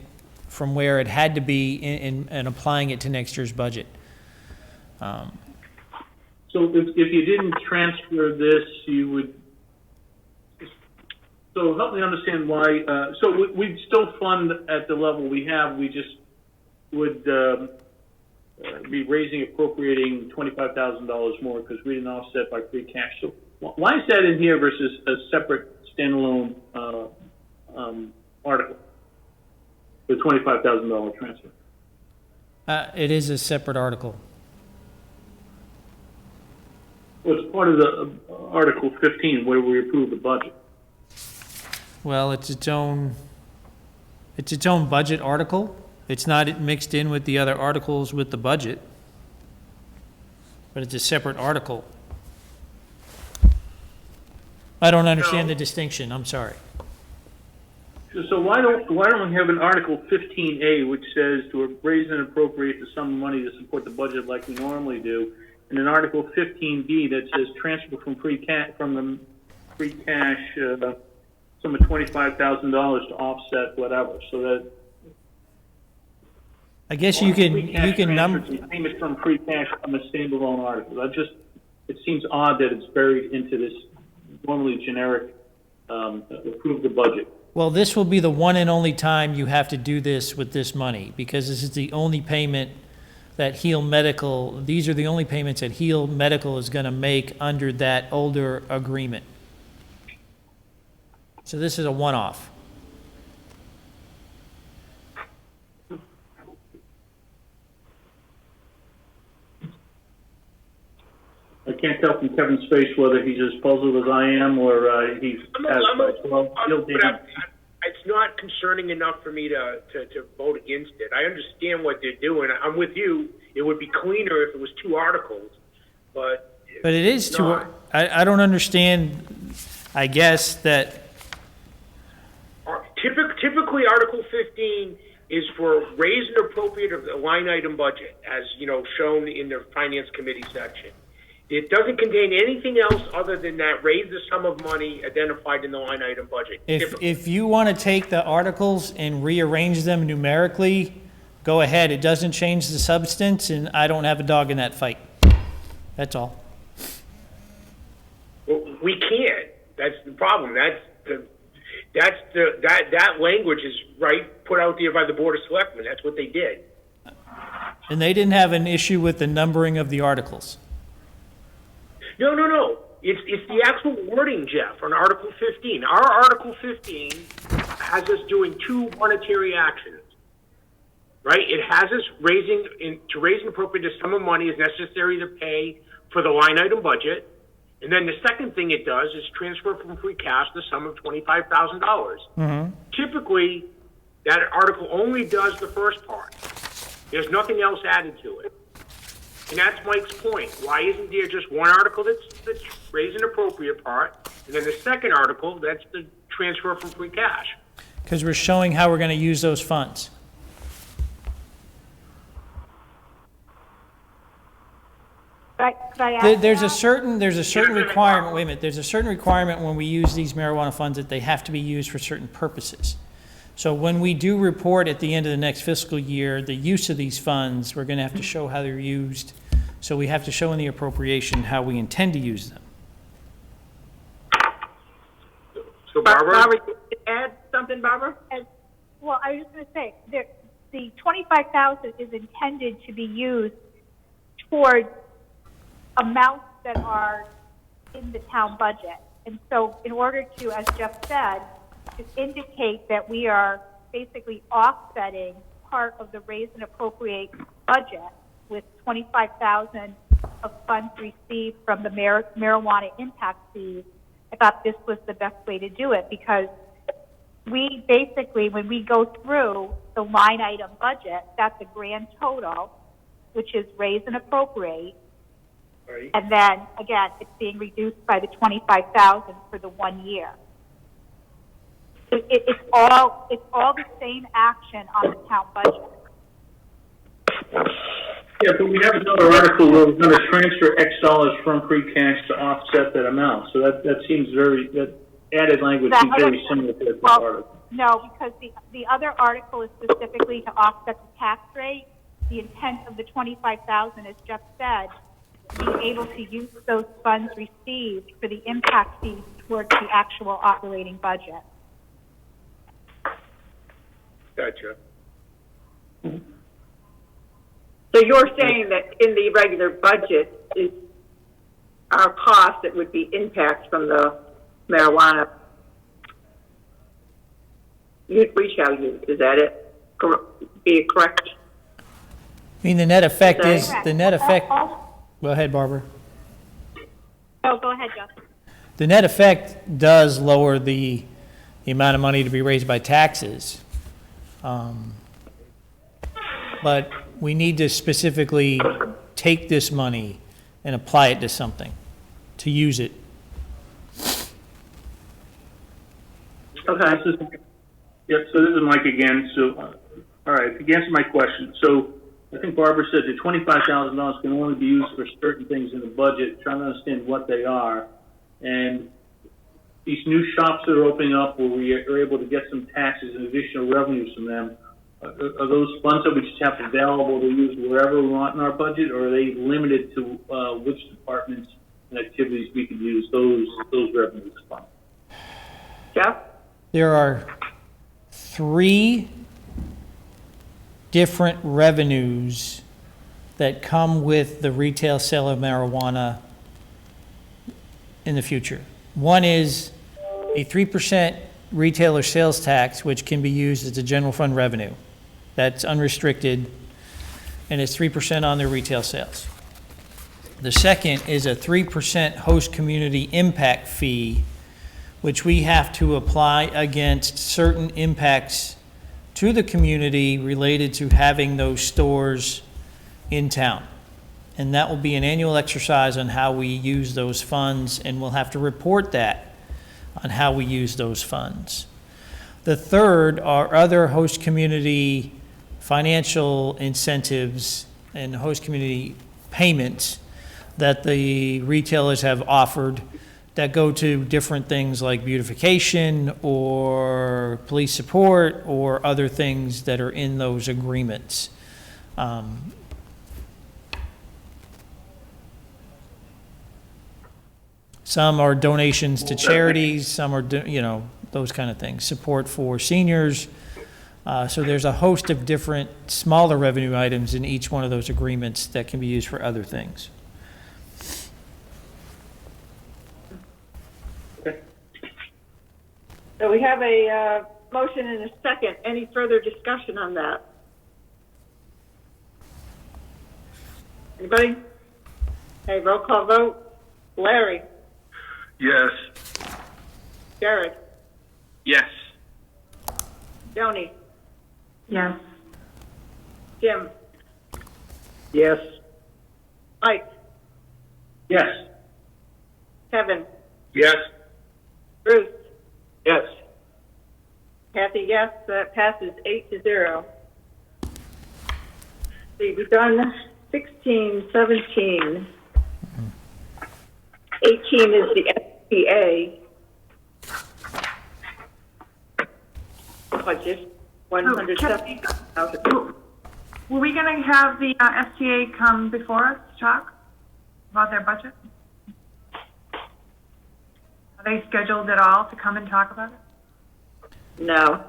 from where it had to be and applying it to next year's budget.
So if you didn't transfer this, you would, so help me understand why, so we'd still fund at the level we have, we just would be appropriating $25,000 more because we didn't offset by free cash. So why is that in here versus a separate standalone article, the $25,000 transfer?
It is a separate article.
Well, it's part of the Article 15 where we approve the budget.
Well, it's its own budget article. It's not mixed in with the other articles with the budget, but it's a separate article. I don't understand the distinction. I'm sorry.
So why don't we have an Article 15A which says to raise and appropriate the sum of money to support the budget like we normally do, and an Article 15B that says transfer from the free cash sum of $25,000 to offset whatever, so that.
I guess you can number.
Payments from free cash from a standalone article. It seems odd that it's buried into this normally generic approve the budget.
Well, this will be the one and only time you have to do this with this money, because this is the only payment that Heal Medical, these are the only payments that Heal Medical is going to make under that older agreement. So this is a one-off.
I can't tell from Kevin's face whether he's as puzzled as I am or he's
It's not concerning enough for me to vote against it. I understand what they're doing. I'm with you. It would be cleaner if it was two articles, but
it is two. I don't understand. I guess that
typically Article 15 is for raise and appropriate of the line item budget, as shown in the Finance Committee section. It doesn't contain anything else other than that raise the sum of money identified in the line item budget.
If you want to take the articles and rearrange them numerically, go ahead. It doesn't change the substance, and I don't have a dog in that fight. That's all.
Well, we can't. That's the problem. That language is put out there by the Board of Selectmen. That's what they did.
And they didn't have an issue with the numbering of the articles.
No. It's the actual wording, Jeff, on Article 15. Our Article 15 has us doing two monetary actions, right? It has us to raise and appropriate the sum of money is necessary to pay for the line item budget. And then the second thing it does is transfer from free cash the sum of $25,000.
Mm-hmm.
Typically, that article only does the first part. There's nothing else added to it. And that's Mike's point. Why isn't there just one article that's raise and appropriate part, and then the second article, that's the transfer from free cash?
Because we're showing how we're going to use those funds.
Could I ask
There's a
that?
certain requirement, wait a minute, there's a certain requirement when we use these marijuana funds that they have to be used for certain purposes. So when we do report at the end of the next fiscal year, the use of these funds, we're going to have to show how they're used. So we have to show in the appropriation how we intend to use them.
So Barbara?
Barbara, you can add something, Barbara?
Well, I was just going to say, the 25,000 is intended to be used towards amounts that are in the town budget. And so in order to, as Jeff said, to indicate that we are basically offsetting part of the raise and appropriate budget with 25,000 of funds received from the marijuana impact fees, I thought this was the best way to do it, because we basically, when we go through the line item budget, that's a grand total, which is raise and appropriate.
Right.
And then, again, it's being reduced by the 25,000 for the 1 year. It's all the same action on the town budget.
Yeah, but we have another article where we're going to transfer X dollars from free cash to offset that amount. So that seems that added language seems very similar to this article.
No, because the other article is specifically to offset the tax rate. The intent of the 25,000, as Jeff said, being able to use those funds received for the impact fees towards the actual operating budget.
Gotcha.
So you're saying that in the regular budget is our cost that would be impacts from the marijuana we shall use, is that it? Be it correct?
I mean, the net effect
Okay.
is, the net effect, go ahead, Barbara.
No, go ahead, Jeff.
The net effect does lower the amount of money to be raised by taxes. But we need to specifically take this money and apply it to something, to use it.
Okay. Yep, so this is Mike again. So, all right, to answer my question. So I think Barbara said the $25,000 can only be used for certain things in the budget, trying to understand what they are. And these new shops that are opening up where we are able to get some taxes and additional revenues from them, are those funds that we just have available to use wherever we want in our budget, or are they limited to which departments and activities we can use those revenues from?
Jeff?
There are 3 different revenues that come with the retail sale of marijuana in the future. One is a 3% retailer sales tax, which can be used as a general fund revenue. That's unrestricted, and it's 3% on their retail sales. The second is a 3% host community impact fee, which we have to apply against certain impacts to the community related to having those stores in town. And that will be an annual exercise on how we use those funds, and we'll have to report that on how we use those funds. The third are other host community financial incentives and host community payments that the retailers have offered that go to different things like beautification or police support or other things that are in those agreements. Some are donations to charities, some are, those kind of things, support for seniors. So there's a host of different smaller revenue items in each one of those agreements that can be used for other things.
So we have a motion and a second. Any further discussion on that? Anybody? Okay, roll call vote. Larry?
Yes.
Jared?
Yes.
Joni?
Yes.
Jim?
Yes.
Mike,
Yes.
Kevin,
Yes.
Bruce,
Yes.
Kathy, yes, that passes 8-0. See, we've done 16, 17. 18 is the SPA budget, 170,000.
Were we going to have the STA come before us to talk about their budget? Are they scheduled at all to come and talk about it?
No.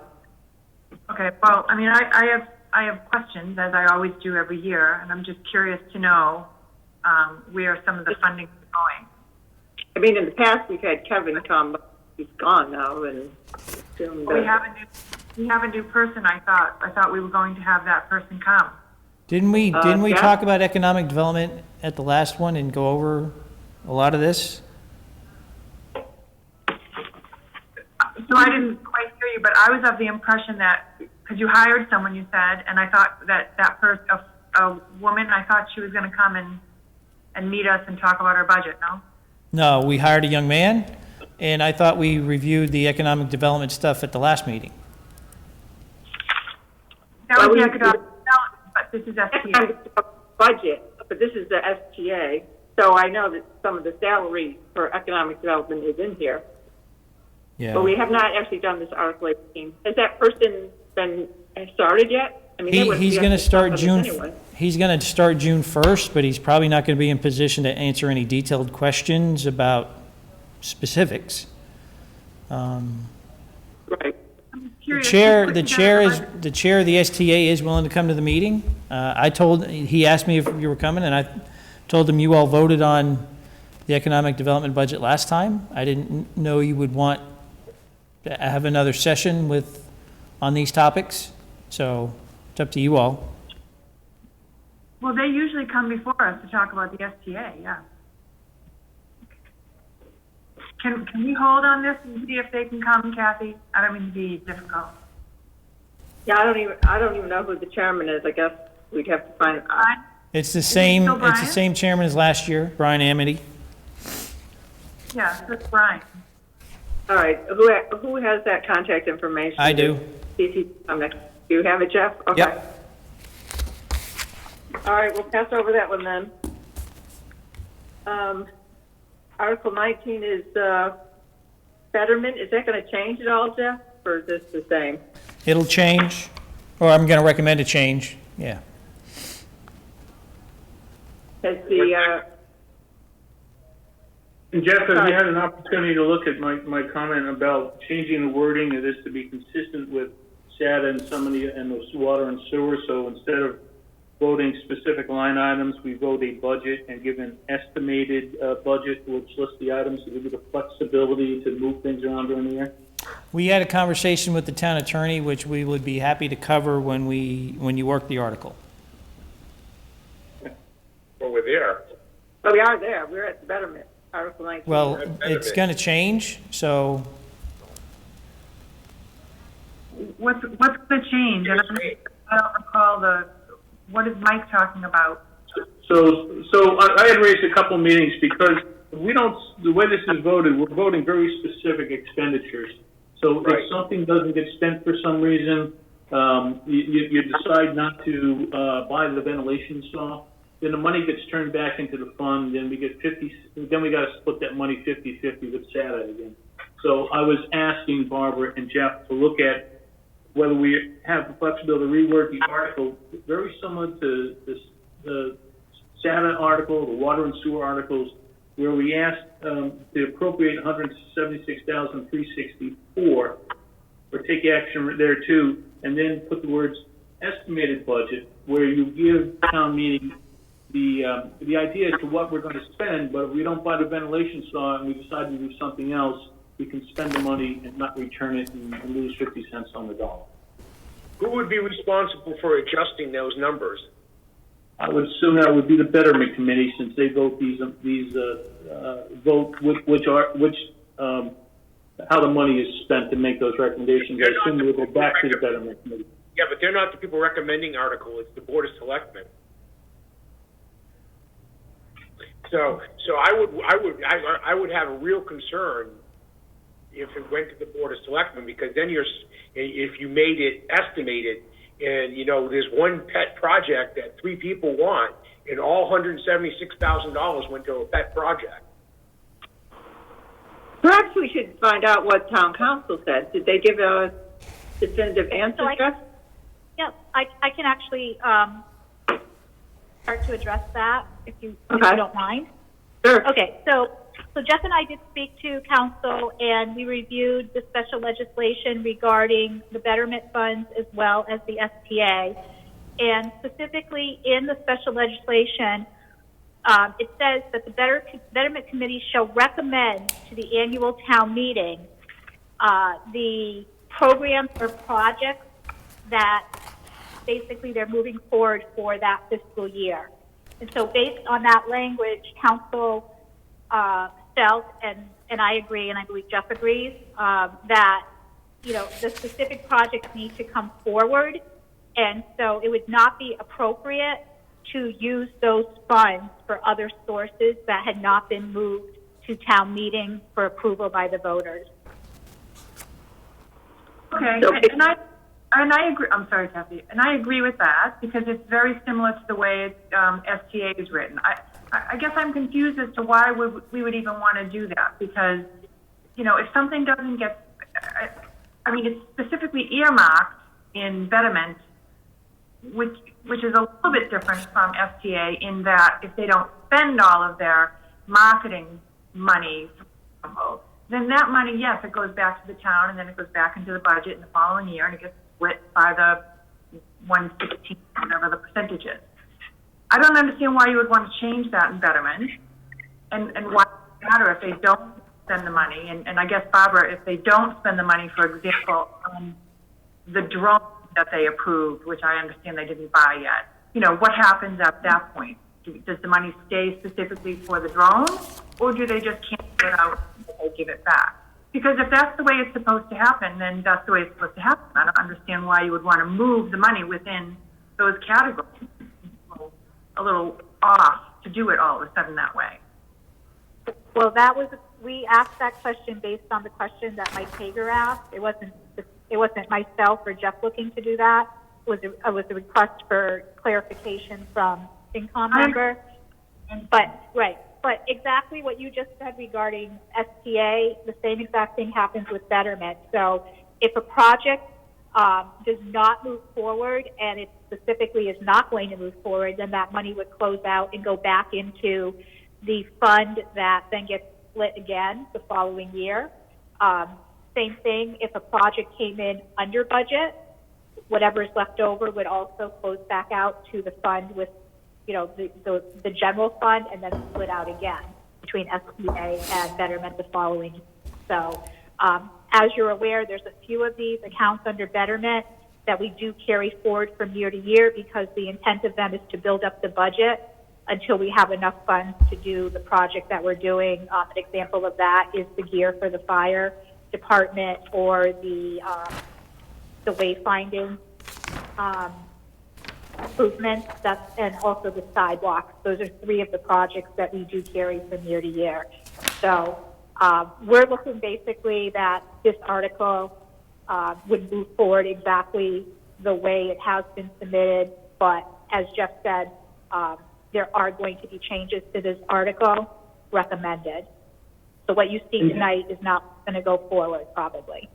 Okay, well, I mean, I have questions, as I always do every year, and I'm just curious to know where some of the funding is going.
I mean, in the past, we've had Kevin come, but he's gone now, and assumed
We have a new person, I thought we were going to have that person come.
Didn't we
yeah.
talk about economic development at the last one and go over a lot of this?
So I didn't quite hear you, but I was of the impression that, because you hired someone, you said, and I thought that person, a woman, I thought she was going to come and meet us and talk about our budget, no?
No, we hired a young man, and I thought we reviewed the economic development stuff at the last meeting.
That was
Well,
the
we-
economic development, but this is STA.
budget, but this is the STA, so I know that some of the salary for economic development is in here.
Yeah.
But we have not actually done this Article 18. Has that person been started yet? I mean, they wouldn't
He's
be
going to
able talk
start
about this
June.
anyway.
He's going to start June 1st, but he's probably not going to be in position to answer any detailed questions about specifics.
Right.
I'm
The
curious.
chair,
who
the
put
chair
together
is,
the budget?
the chair of the STA is willing to come to the meeting. He asked me if you were coming, and I told him you all voted on the economic development budget last time. I didn't know you would want to have another session on these topics, so it's up to you all.
Well, they usually come before us to talk about the STA, yeah. Can we hold on this and see if they can come, Kathy? I don't mean to be difficult.
Yeah, I don't even know who the chairman is. I guess we'd have to find out.
Fine.
It's the same,
still
it's the
Brian?
same chairman as last year, Brian Amity.
Yeah, that's Brian.
All right, who has that contact information?
I do.
See if he can come next. Do you have it, Jeff? Okay.
Yep.
All right, we'll pass over that one then. Article 19 is betterment. Is that going to change at all, Jeff, or is this the same?
It'll change, or I'm going to recommend a change, yeah.
Has the,
And Jeff, have you had an opportunity to look at my comment about changing the wording of this to be consistent with SATA and the water and sewer? So instead of voting specific line items, we vote a budget and give an estimated budget which lists the items to give you the flexibility to move things around during the year?
We had a conversation with the town attorney, which we would be happy to cover when you work the article.
Well, we're there.
well, we are there. We're at the betterment, Article 19.
Well, it's going to change, so
What's the change? And I don't recall what is Mike talking about?
So I had raised a couple meetings because the way this is voted, we're voting very specific expenditures. So
Right.
if something doesn't get spent for some reason, you decide not to buy the ventilation saw, then the money gets turned back into the fund, then we get then we got to split that money 50-50 with SATA again. So I was asking Barbara and Jeff to look at whether we have the flexibility to rework the article very similar to the SATA article, the water and sewer articles, where we asked to appropriate $176,364 or take action there too, and then put the words estimated budget, where you give town meeting the idea as to what we're going to spend, but if we don't buy the ventilation saw and we decide to do something else, we can spend the money and not return it and lose 50 cents on the dollar.
Who would be responsible for adjusting those numbers?
I would assume that would be the Betterment Committee, since they vote how the money is spent to make those recommendations. I assume they will go back to the Betterment Committee.
Yeah, but they're not the people recommending article, it's the Board of Selectmen. So I would have a real concern if it went to the Board of Selectmen, because then if you made it estimated, and there's one pet project that 3 people want, and all $176,000 went to a pet project.
Perhaps we should find out what town council said. Did they give a definitive answer, Jeff?
Yeah, I can actually start to address that if you don't mind.
Sure.
Okay, so Jeff and I did speak to council, and we reviewed the special legislation regarding the betterment funds as well as the SPA. And specifically in the special legislation, it says that the Betterment Committee shall recommend to the annual town meeting the programs or projects that basically they're moving forward for that fiscal year. And so based on that language, council felt, and I agree, and I believe Jeff agrees, that, the specific projects need to come forward. And so it would not be appropriate to use those funds for other sources that had not been moved to town meeting for approval by the voters.
Okay, and I agree. I'm sorry, Kathy. And I agree with that because it's very similar to the way STA is written. I guess I'm confused as to why we would even want to do that because, if something doesn't get, it's specifically earmarked in Betterment, which is a little bit different from STA in that if they don't spend all of their marketing money, then that money, yes, it goes back to the town and then it goes back into the budget in the following year and it gets split by the 1/16, whatever the percentage is. I don't understand why you would want to change that in Betterment and why it doesn't matter if they don't spend the money. And I guess, Barbara, if they don't spend the money, for example, on the drone that they approved, which I understand they didn't buy yet, what happens at that point? Does the money stay specifically for the drone, or do they just cancel it out and give it back? Because if that's the way it's supposed to happen, then that's the way it's supposed to happen. I don't understand why you would want to move the money within those categories. A little off to do it all of a sudden that way.
Well, we asked that question based on the question that Mike Hager asked. It wasn't myself or Jeff looking to do that. It was a request for clarification from FinCom member. But exactly what you just said regarding STA, the same exact thing happens with Betterment. So if a project does not move forward and it specifically is not going to move forward, then that money would close out and go back into the fund that then gets split again the following year. Same thing, if a project came in under budget, whatever is left over would also close back out to the fund with, the general fund and then split out again between SPA and Betterment the following year. So, as you're aware, there's a few of these accounts under Betterment that we do carry forward from year to year because the intent of them is to build up the budget until we have enough funds to do the project that we're doing. An example of that is the gear for the fire department or the wayfinding improvements, and also the sidewalks. Those are 3 of the projects that we do carry from year to year. So we're looking basically that this article would move forward exactly the way it has been submitted, but as Jeff said, there are going to be changes to this article recommended. So what you see tonight is not going to go forward, probably.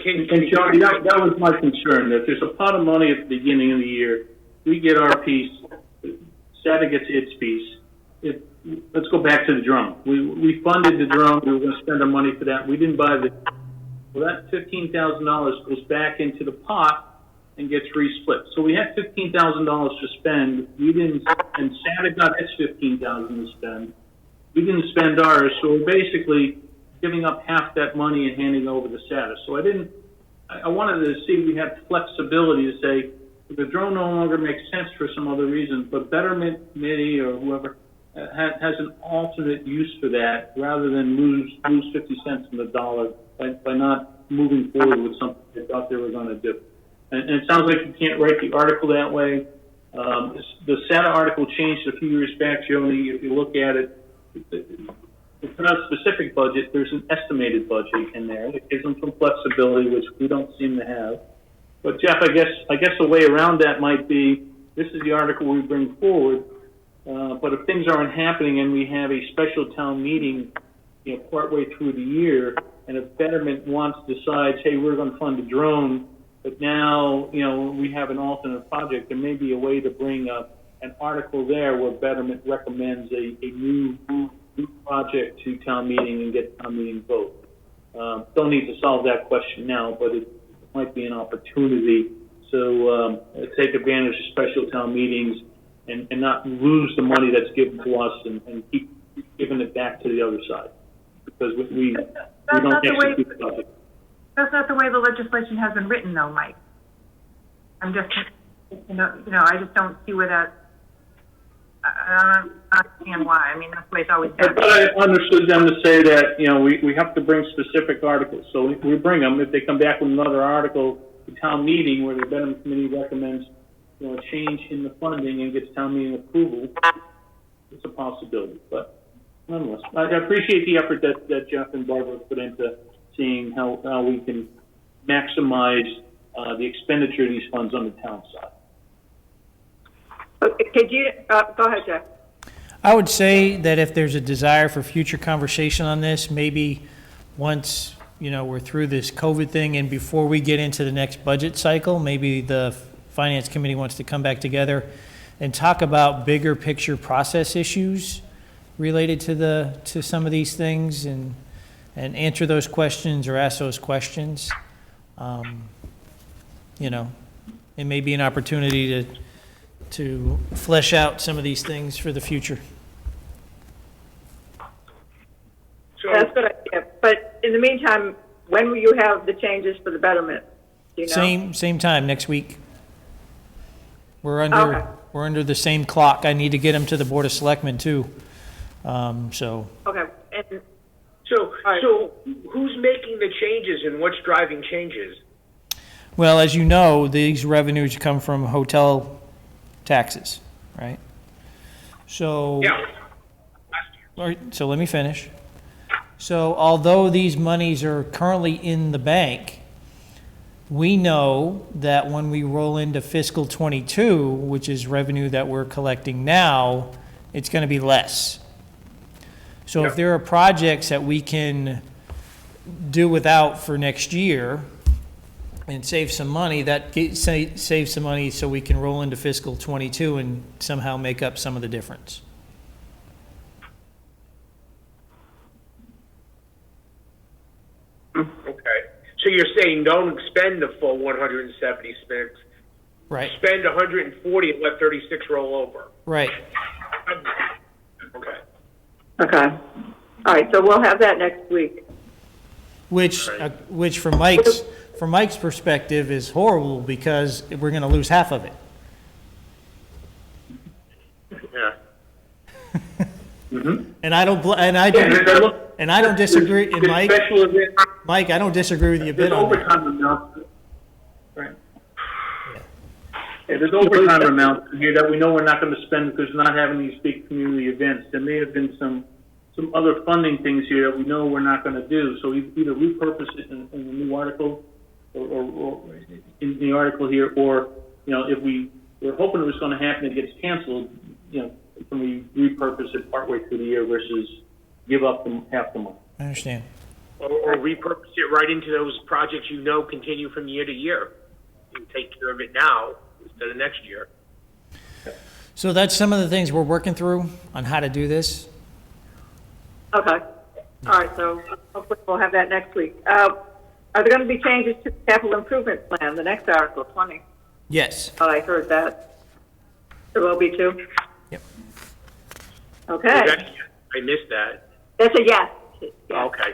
And Charlie, that was my concern, that there's a pot of money at the beginning of the year. We get our piece, SATA gets its piece. Let's go back to the drone. We funded the drone. We were going to spend our money for that. We didn't buy the. Well, that $15,000 goes back into the pot and gets resplit. So we had $15,000 to spend. We didn't, and SATA got its $15,000 to spend. We didn't spend ours, so we're basically giving up half that money and handing over to SATA. So I wanted to see if we had flexibility to say, if the drone no longer makes sense for some other reason, but Betterment Committee or whoever has an alternate use for that rather than lose 50 cents on the dollar by not moving forward with something they thought they were going to do. And it sounds like you can't write the article that way. The SATA article changed a few years back, Joni. If you look at it, it's not a specific budget, there's an estimated budget in there. It gives them some flexibility, which we don't seem to have. But Jeff, I guess a way around that might be, this is the article we bring forward, but if things aren't happening and we have a special town meeting, partway through the year, and if Betterment decides, hey, we're going to fund a drone, but now, we have an alternate project, there may be a way to bring an article there where Betterment recommends a new project to town meeting and get town meeting vote. Don't need to solve that question now, but it might be an opportunity. So take advantage of special town meetings and not lose the money that's given to us and keep giving it back to the other side. Because we don't execute the budget.
That's not the way the legislation has been written, though, Mike. I'm just, I just don't see where that. I don't understand why. I mean, that's the way it's always been.
But I understood them to say that we have to bring specific articles. So we bring them. If they come back with another article to town meeting where the Betterment Committee recommends a change in the funding and gets town meeting approval, it's a possibility. But nonetheless, I appreciate the effort that Jeff and Barbara put into seeing how we can maximize the expenditure of these funds on the town side.
Okay, could you, go ahead, Jeff.
I would say that if there's a desire for future conversation on this, maybe once, we're through this COVID thing and before we get into the next budget cycle, maybe the Finance Committee wants to come back together and talk about bigger picture process issues related to some of these things and answer those questions or ask those questions. It may be an opportunity to flesh out some of these things for the future.
So,
That's a good idea. But in the meantime, when will you have the changes for the Betterment? Do you know?
Same time next week. We're under the same clock. I need to get them to the Board of Selectmen too. So.
Okay. And,
so who's making the changes and what's driving changes?
Well, as you know, these revenues come from hotel taxes, right? So.
Yeah.
All right, so let me finish. So although these monies are currently in the bank, we know that when we roll into fiscal 22, which is revenue that we're collecting now, it's going to be less. So if there are projects that we can do without for next year and save some money, that saves some money so we can roll into fiscal 22 and somehow make up some of the difference.
Okay. So you're saying don't expend the full 176,
Right.
spend 140 and let 36 roll over.
Right.
Okay.
okay. All right, so we'll have that next week.
Which from Mike's perspective is horrible because we're going to lose half of it.
Yeah.
And I don't disagree. And Mike, I don't disagree with you a bit on that.
Overtime amounts. Right. Yeah, there's overtime amounts here that we know we're not going to spend because we're not having these big community events. There may have been some other funding things here that we know we're not going to do. So we either repurpose it in the new article or in the article here, or, if we're hoping it was going to happen, it gets canceled, can we repurpose it partway through the year versus give up half the money?
I understand.
Or repurpose it right into those projects continue from year to year. You can take care of it now instead of next year.
So that's some of the things we're working through on how to do this.
Okay. All right, so hopefully we'll have that next week. Are there going to be changes to the capital improvement plan, the next Article 20?
Yes.
Thought I heard that. There will be too?
Yep.
Okay.
I missed that.
That's a yes. Yes.
Okay.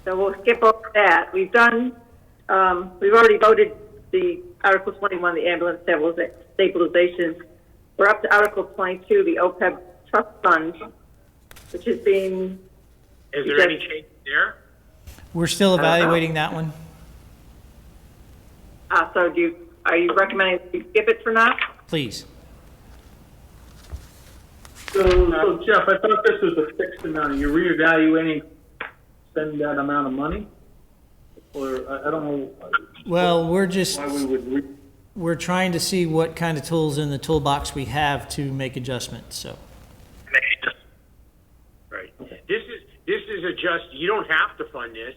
So we'll skip over that. We've already voted the Article 21, the ambulance stabilization. We're up to Article 22, the OPEB trust fund, which is being...
Is there any change there?
We're still evaluating that one.
So are you recommending we skip it for now?
Please.
So Jeff, I thought this was a fixed amount. Are you reevaluating spending that amount of money? Or, I don't know.
Well,
why we would
we're trying to see what kind of tools in the toolbox we have to make adjustments, so.
Right. This is a just, you don't have to fund this.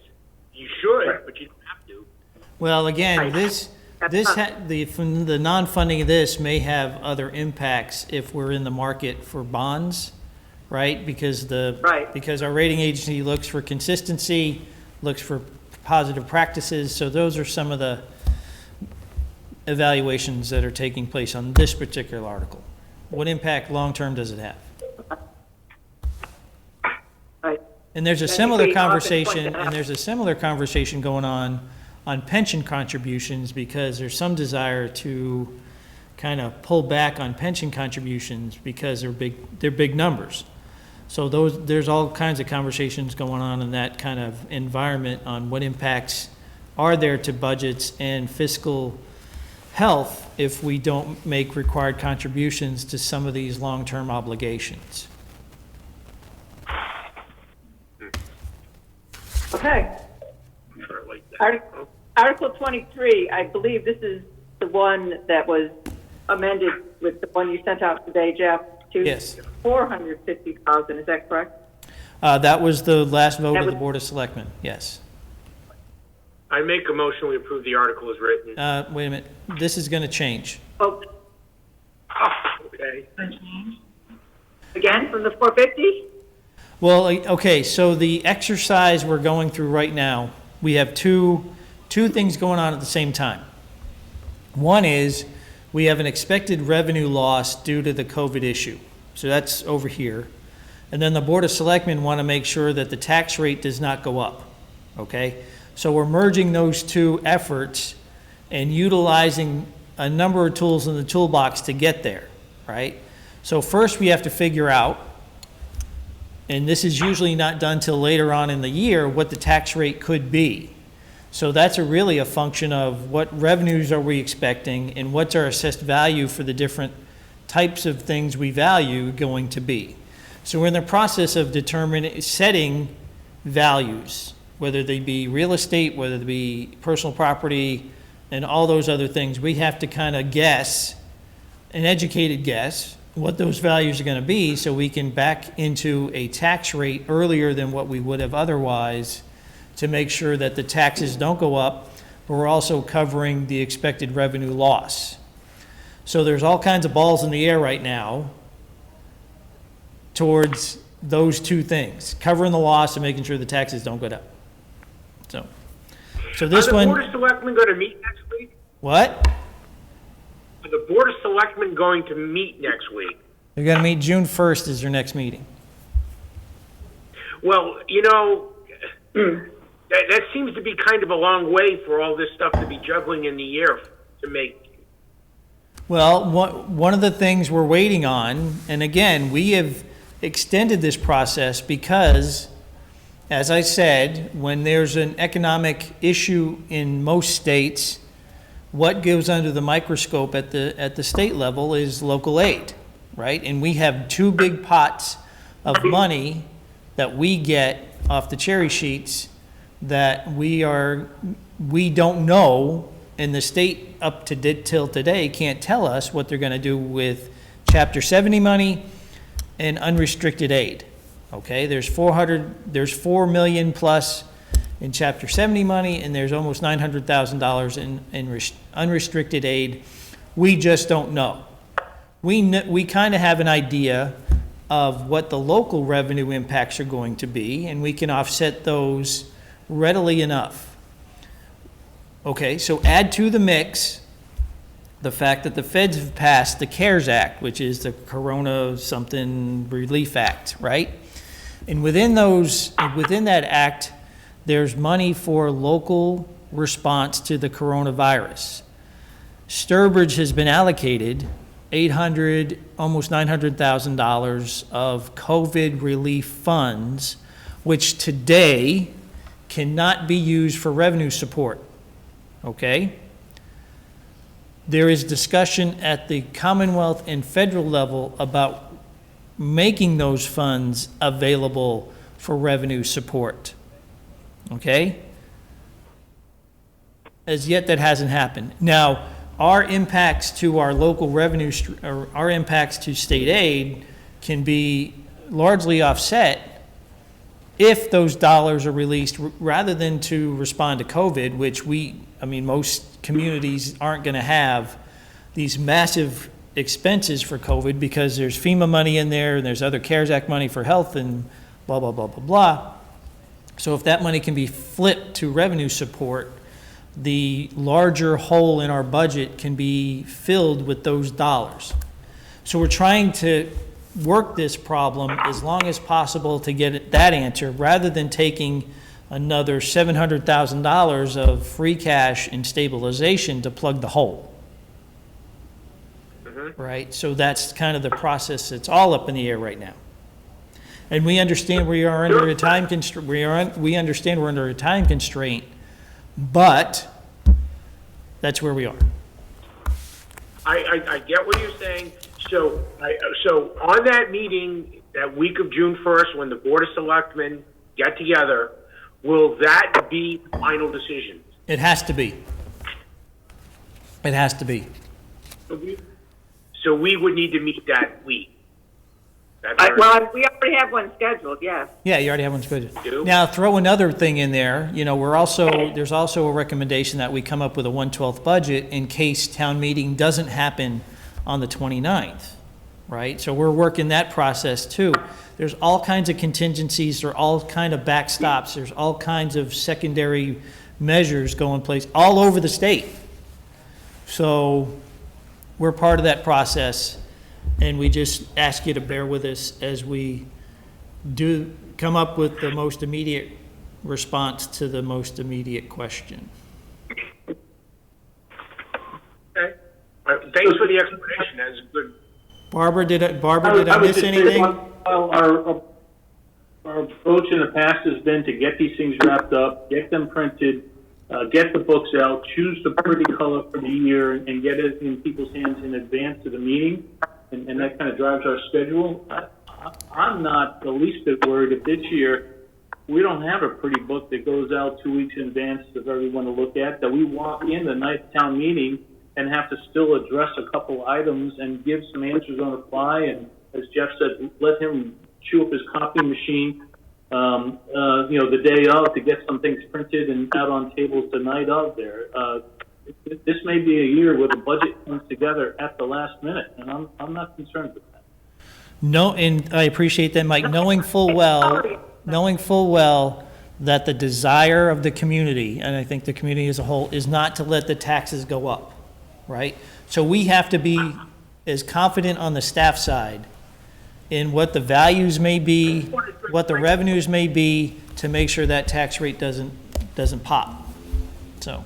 You should, but you don't have to.
Well, again, the non-funding of this may have other impacts if we're in the market for bonds, right? Because because our rating agency looks for consistency, looks for positive practices, so those are some of the evaluations that are taking place on this particular article. What impact long-term does it have? And there's a similar conversation, going on pension contributions, because there's some desire to kind of pull back on pension contributions because they're big numbers. So there's all kinds of conversations going on in that kind of environment on what impacts are there to budgets and fiscal health if we don't make required contributions to some of these long-term obligations.
Okay. Article 23, I believe this is the one that was amended with the one you sent out today, Jeff, to
Yes.
450,000, is that correct?
That was the last vote of the Board of Selectmen, yes.
I make a motion, we approve the article as written.
Wait a minute, this is going to change.
Oh,
Okay.
again, from the 450?
Well, okay, so the exercise we're going through right now, we have two things going on at the same time. One is we have an expected revenue loss due to the COVID issue. So that's over here. And then the Board of Selectmen want to make sure that the tax rate does not go up, okay? So we're merging those two efforts and utilizing a number of tools in the toolbox to get there, right? So first we have to figure out, and this is usually not done till later on in the year, what the tax rate could be. So that's really a function of what revenues are we expecting and what's our assessed value for the different types of things we value going to be. So we're in the process of setting values, whether they be real estate, whether they be personal property, and all those other things. We have to kind of guess, an educated guess, what those values are going to be so we can back into a tax rate earlier than what we would have otherwise to make sure that the taxes don't go up, but we're also covering the expected revenue loss. So there's all kinds of balls in the air right now towards those two things, covering the loss and making sure the taxes don't go up. So this one...
Are the Board of Selectmen going to meet next week?
What?
Are the Board of Selectmen going to meet next week?
They're going to meet June 1st is their next meeting.
Well, you know, that seems to be kind of a long way for all this stuff to be juggling in the air to make.
Well, one of the things we're waiting on, and again, we have extended this process because, as I said, when there's an economic issue in most states, what goes under the microscope at the state level is local aid, right? And we have two big pots of money that we get off the cherry sheets that we don't know, and the state up to till today can't tell us what they're going to do with Chapter 70 money and unrestricted aid. Okay, there's $4 million plus in Chapter 70 money, and there's almost $900,000 in unrestricted aid. We just don't know. We kind of have an idea of what the local revenue impacts are going to be, and we can offset those readily enough. Okay, so add to the mix the fact that the feds have passed the CARES Act, which is the Corona something Relief Act, right? And within that act, there's money for local response to the coronavirus. Sturbridge has been allocated almost $900,000 of COVID relief funds, which today cannot be used for revenue support, okay? There is discussion at the Commonwealth and federal level about making those funds available for revenue support. Okay? As yet, that hasn't happened. Now, our impacts to our local revenue, or our impacts to state aid can be largely offset if those dollars are released rather than to respond to COVID, which most communities aren't going to have these massive expenses for COVID because there's FEMA money in there and there's other CARES Act money for health and blah, blah, blah, blah, blah. So if that money can be flipped to revenue support, the larger hole in our budget can be filled with those dollars. So we're trying to work this problem as long as possible to get that answer, rather than taking another $700,000 of free cash in stabilization to plug the hole. Right? So that's kind of the process. It's all up in the air right now. And we understand we are under a time constraint. We understand we're under a time constraint, but that's where we are.
I get what you're saying. So on that meeting, that week of June 1st, when the Board of Selectmen get together, will that be the final decision?
It has to be. It has to be.
So we would need to meet that week.
We already have one scheduled, yes.
Yeah, you already have one scheduled. Now, throw another thing in there. There's also a recommendation that we come up with a 1/12 budget in case town meeting doesn't happen on the 29th, right? So we're working that process too. There's all kinds of contingencies, there are all kind of backstops, there's all kinds of secondary measures going in place all over the state. So we're part of that process, and we just ask you to bear with us as we do come up with the most immediate response to the most immediate question.
Okay. Thanks for the explanation. That was good.
Barbara, did I miss anything?
Our approach in the past has been to get these things wrapped up, get them printed, get the books out, choose the pretty color for the year, and get it in people's hands in advance of the meeting, and that kind of drives our schedule. I'm not the least bit worried if this year we don't have a pretty book that goes out 2 weeks in advance of everyone to look at, that we walk in the night town meeting and have to still address a couple items and give some answers on the fly, and as Jeff said, let him chew up his copy machine the day of to get some things printed and out on tables the night of there. This may be a year where the budget comes together at the last minute, and I'm not concerned with that.
No, and I appreciate that, Mike, knowing full well that the desire of the community, and I think the community as a whole, is not to let the taxes go up, right? So we have to be as confident on the staff side in what the values may be, what the revenues may be, to make sure that tax rate doesn't pop. So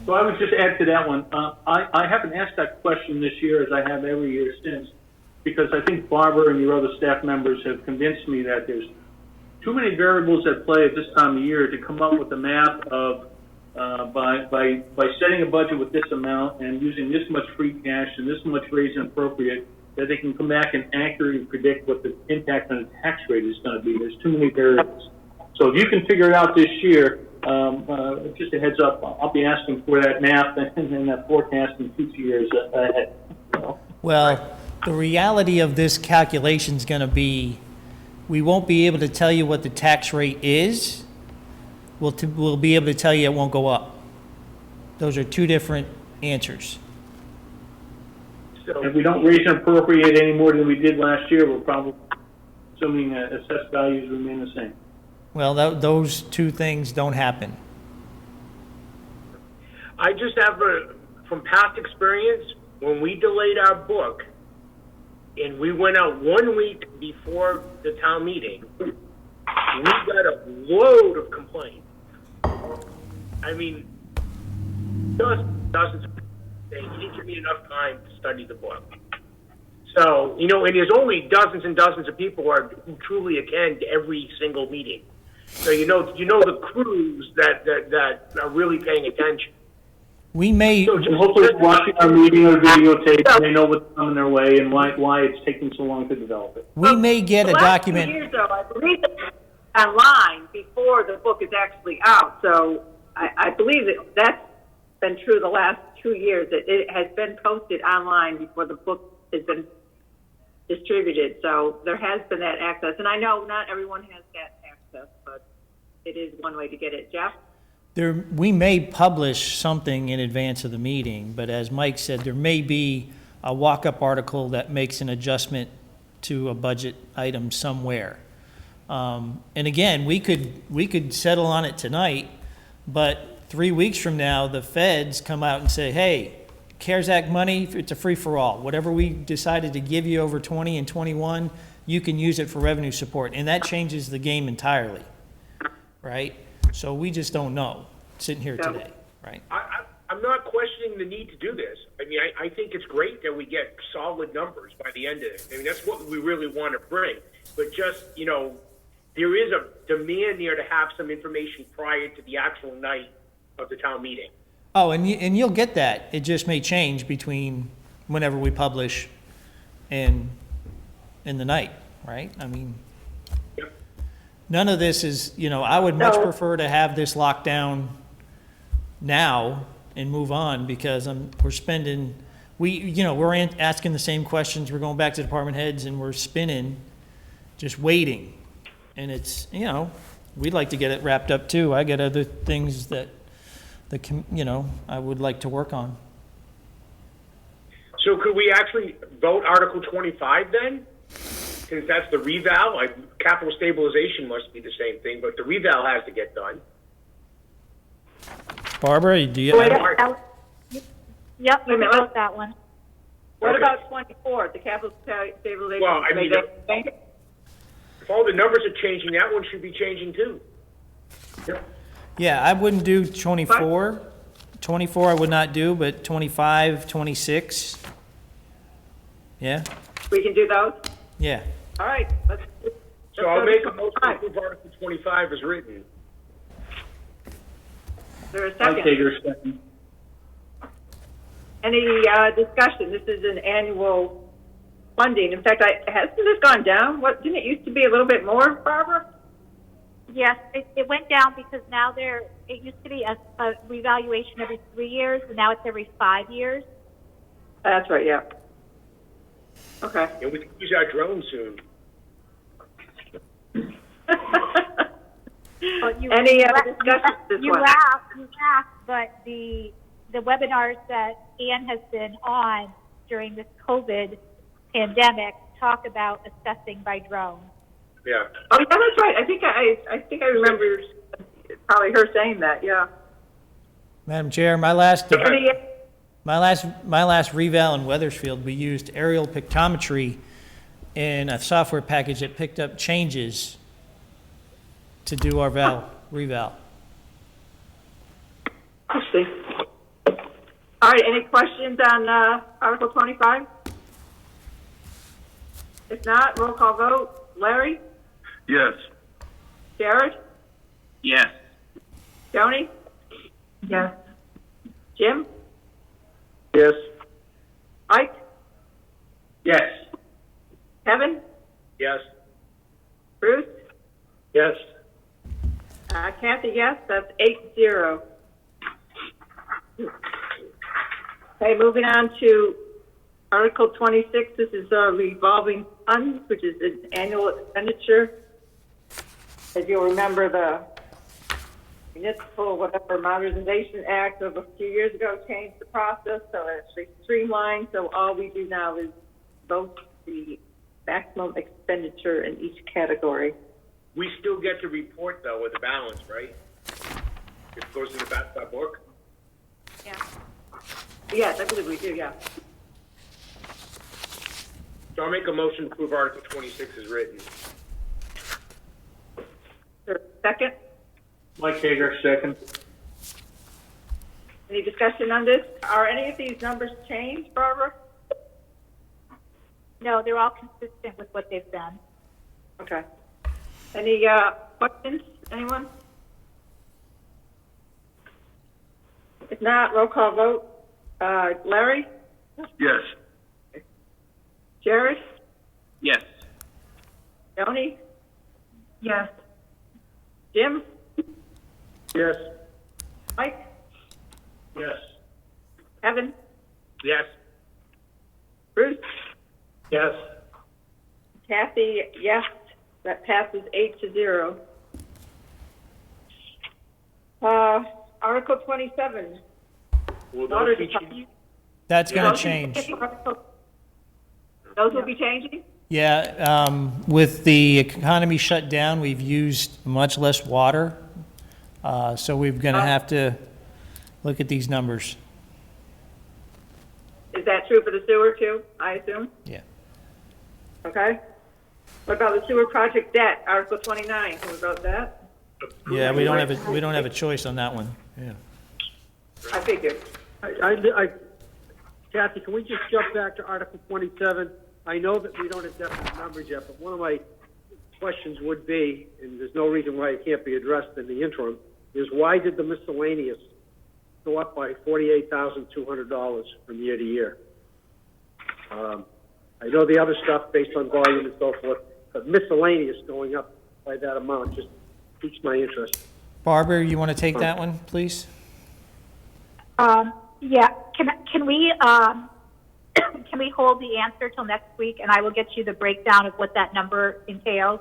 I would just add to that one. I haven't asked that question this year as I have every year since, because I think Barbara and your other staff members have convinced me that there's too many variables at play at this time of year to come up with the math of by setting a budget with this amount and using this much free cash and this much raise and appropriate, that they can come back and accurately predict what the impact on the tax rate is going to be. There's too many variables. So if you can figure it out this year, just a heads up, I'll be asking for that math and that forecast in future years ahead.
Well, the reality of this calculation is going to be, we won't be able to tell you what the tax rate is. We'll be able to tell you it won't go up. Those are two different answers.
If we don't raise and appropriate any more than we did last year, we're probably assuming assessed values remain the same.
Well, those two things don't happen.
I just have from past experience, when we delayed our book and we went out 1 week before the town meeting, we got a load of complaints. I mean, dozens of people saying, you didn't give me enough time to study the book. So, and there's only dozens and dozens of people who truly attend every single meeting. So you know the crews that are really paying attention.
We may,
And hopefully they're watching our meeting or videotape, and they know what's coming their way and why it's taking so long to develop it.
we may get a
The last 2
document.
years, though, I believe it's online before the book is actually out. So I believe that that's been true the last 2 years, that it has been posted online before the book has been distributed. So there has been that access. And I know not everyone has that access, but it is one way to get it. Jeff?
We may publish something in advance of the meeting, but as Mike said, there may be a walk-up article that makes an adjustment to a budget item somewhere. And again, we could settle on it tonight, but 3 weeks from now, the feds come out and say, hey, CARES Act money, it's a free-for-all. Whatever we decided to give you over 20 and 21, you can use it for revenue support. And that changes the game entirely, right? So we just don't know, sitting here today, right?
I'm not questioning the need to do this. I mean, I think it's great that we get solid numbers by the end of it. I mean, that's what we really want to bring. But just, there is a demand there to have some information prior to the actual night of the town meeting.
Oh, and you'll get that. It just may change between whenever we publish and in the night, right? I mean, none of this is, I would much prefer to have this locked down now and move on, because we're spending, we're asking the same questions. We're going back to department heads and we're spinning, just waiting. And it's, we'd like to get it wrapped up too. I got other things that I would like to work on.
So could we actually vote Article 25 then? Since that's the reval, capital stabilization must be the same thing, but the reval has to get done.
Barbara, do you?
Yep, we wrote that one.
What
Okay.
about 24, the capital stabilization?
Well, I mean, if all the numbers are changing, that one should be changing too.
Yeah, I wouldn't do 24. 24 I would not do, but 25, 26. Yeah,
We can do those?
yeah.
All right.
So I'll make a motion to approve Article 25 as written.
Is there a
Mike
second?
Hager, second.
Any discussion? This is an annual funding. In fact, hasn't this gone down? Didn't it used to be a little bit more, Barbara?
Yes, it went down because now it used to be a revaluation every 3 years, and now it's every 5 years.
That's right, yeah. Okay.
And we can use our drone soon.
But
Any discussion this
you
one?
laugh, but the webinars that Ann has been on during this COVID pandemic talk about assessing by drone.
Yeah.
Oh, yeah, that's right. I think I remember probably her saying that, yeah.
Madam Chair, my last
Any,
reval in Weathersfield, we used aerial pictometry in a software package that picked up changes to do our reval.
interesting. All right, any questions on Article 25? If not, roll call vote. Larry?
Yes.
Jared?
Yes.
Joni?
Yes.
Jim?
Yes.
Mike?
Yes.
Kevin?
Yes.
Bruce?
Yes.
Kathy, yes, that's 8-0. Okay, moving on to Article 26. This is revolving funds, which is an annual expenditure. As you'll remember, the Municipal Modernization Act of a few years ago changed the process, so it's actually streamlined. So all we do now is vote the maximum expenditure in each category.
We still get to report, though, with the balance, right? It goes in the back of our book.
Yeah. Yes, I believe we do, yeah.
So I'll make a motion to approve Article 26 as written.
Second,
Mike Hager, second.
any discussion on this? Are any of these numbers changed, Barbara?
No, they're all consistent with what they've done.
Okay. Any questions, anyone? If not, roll call vote. Larry?
Yes.
Jared?
Yes.
Joni?
Yes.
Jim?
Yes.
Mike?
Yes.
Kevin?
Yes.
Bruce?
Yes.
Kathy, yes. That passes 8-0. Article 27.
Will
Water
those be
Department.
changed?
That's going
Those
to change.
Those will be changing?
Yeah, with the economy shut down, we've used much less water. So we're going to have to look at these numbers.
Is that true for the sewer too, I assume?
Yeah.
Okay. What about the sewer project debt, Article 29? Can we vote that?
Yeah, we don't have a choice on that one. Yeah.
I figured.
Kathy, can we just jump back to Article 27? I know that we don't have definite numbers yet, but one of my questions would be, and there's no reason why it can't be addressed in the interim, is why did the miscellaneous go up by $48,200 from year to year? I know the other stuff based on volume and so forth, but miscellaneous going up by that amount just piques my interest.
Barbara, you want to take that one, please?
Yeah, can we hold the answer till next week, and I will get you the breakdown of what that number entails?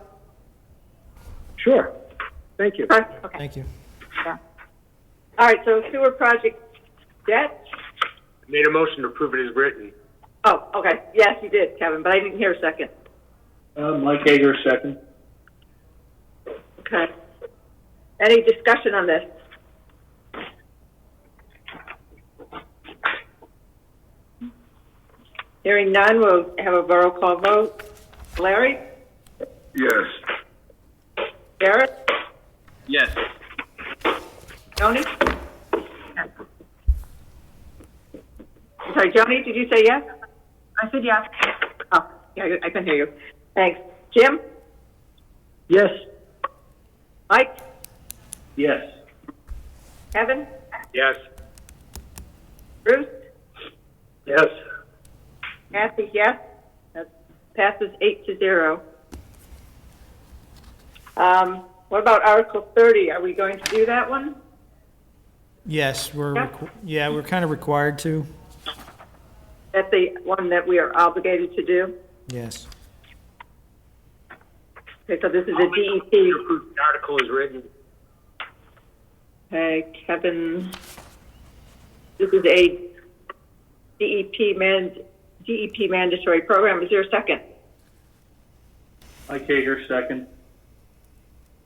Sure. Thank you.
Okay.
Thank you.
Yeah. All right, so sewer project debt?
Made a motion to approve it as written.
Oh, okay. Yes, you did, Kevin, but I didn't hear a second.
Mike Hager, second.
Okay. Any discussion on this? Hearing none, we'll have a roll call vote. Larry?
Yes.
Garrett?
Yes.
Joni? I'm sorry, Joni, did you say yes?
I said yes.
Oh, yeah, I can hear you. Thanks. Jim?
Yes.
Mike?
Yes.
Kevin?
Yes.
Bruce?
Yes.
Kathy, yes. That passes 8-0. What about Article 30? Are we going to do that one?
Yes, we're
Yeah.
we're kind of required to.
That's the one that we are obligated to do?
Yes.
Okay, so this is a DEP.
The article is written.
Okay, Kevin, this is a DEP mandatory program. Is there a second?
Mike Hager, second.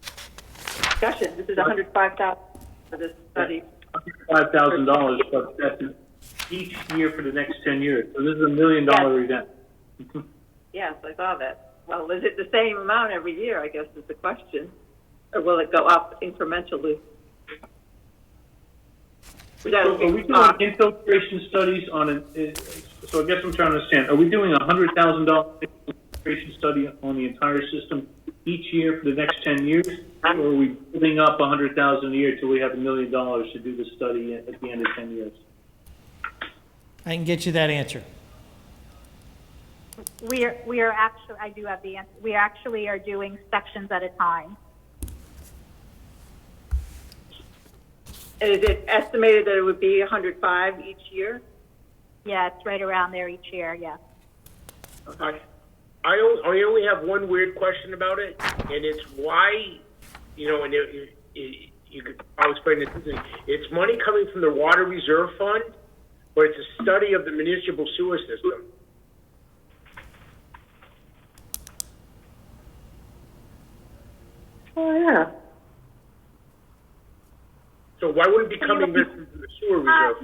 Discussion. This is $105,000 for this study.
$5,000, but that's each year for the next 10 years. So this is $1 million event.
Yes, I saw that. Well, is it the same amount every year, I guess is the question. Or will it go up incrementally?
So are we doing infiltration studies on an, so I guess I'm trying to understand, are we doing a $100,000 infiltration study on the entire system each year for the next 10 years? Or are we building up $100,000 a year till we have $1 million to do the study at the end of 10 years?
I can get you that answer.
We are actually, I do have the answer. We actually are doing sections at a time.
And is it estimated that it would be 105 each year?
Yeah, it's right around there each year, yes.
Okay.
I only have one weird question about it, and it's why, you know, and you could probably explain this. It's money coming from the Water Reserve Fund, but it's a study of the municipal sewer system.
Oh, yeah.
So why wouldn't it be coming from the sewer reserve?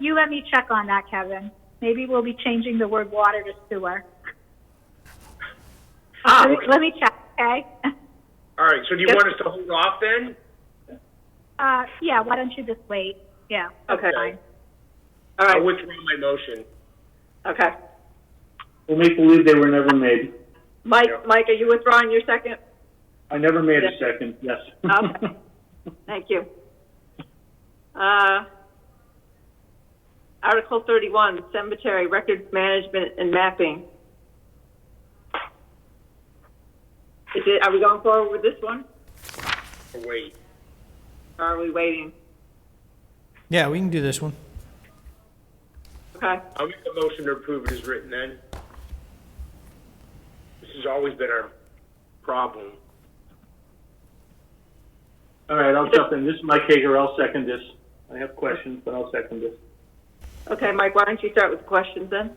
You let me check on that, Kevin. Maybe we'll be changing the word water to sewer. Let me check, okay?
All right, so do you want us to hold off then?
Yeah, why don't you just wait? Yeah, that's
Okay.
fine.
All right.
I'll withdraw my motion.
Okay.
We'll make believe they were never made.
Mike, are you withdrawing your second?
I never made a second, yes.
Okay. Thank you. Article 31, cemetery records management and mapping. Are we going forward with this one?
Wait.
Or are we waiting?
Yeah, we can do this one.
Okay.
I'll make a motion to approve it as written then. This has always been our problem.
All right, I'll jump in. This is Mike Hager. I'll second this. I have questions, but I'll second this.
Okay, Mike, why don't you start with questions then?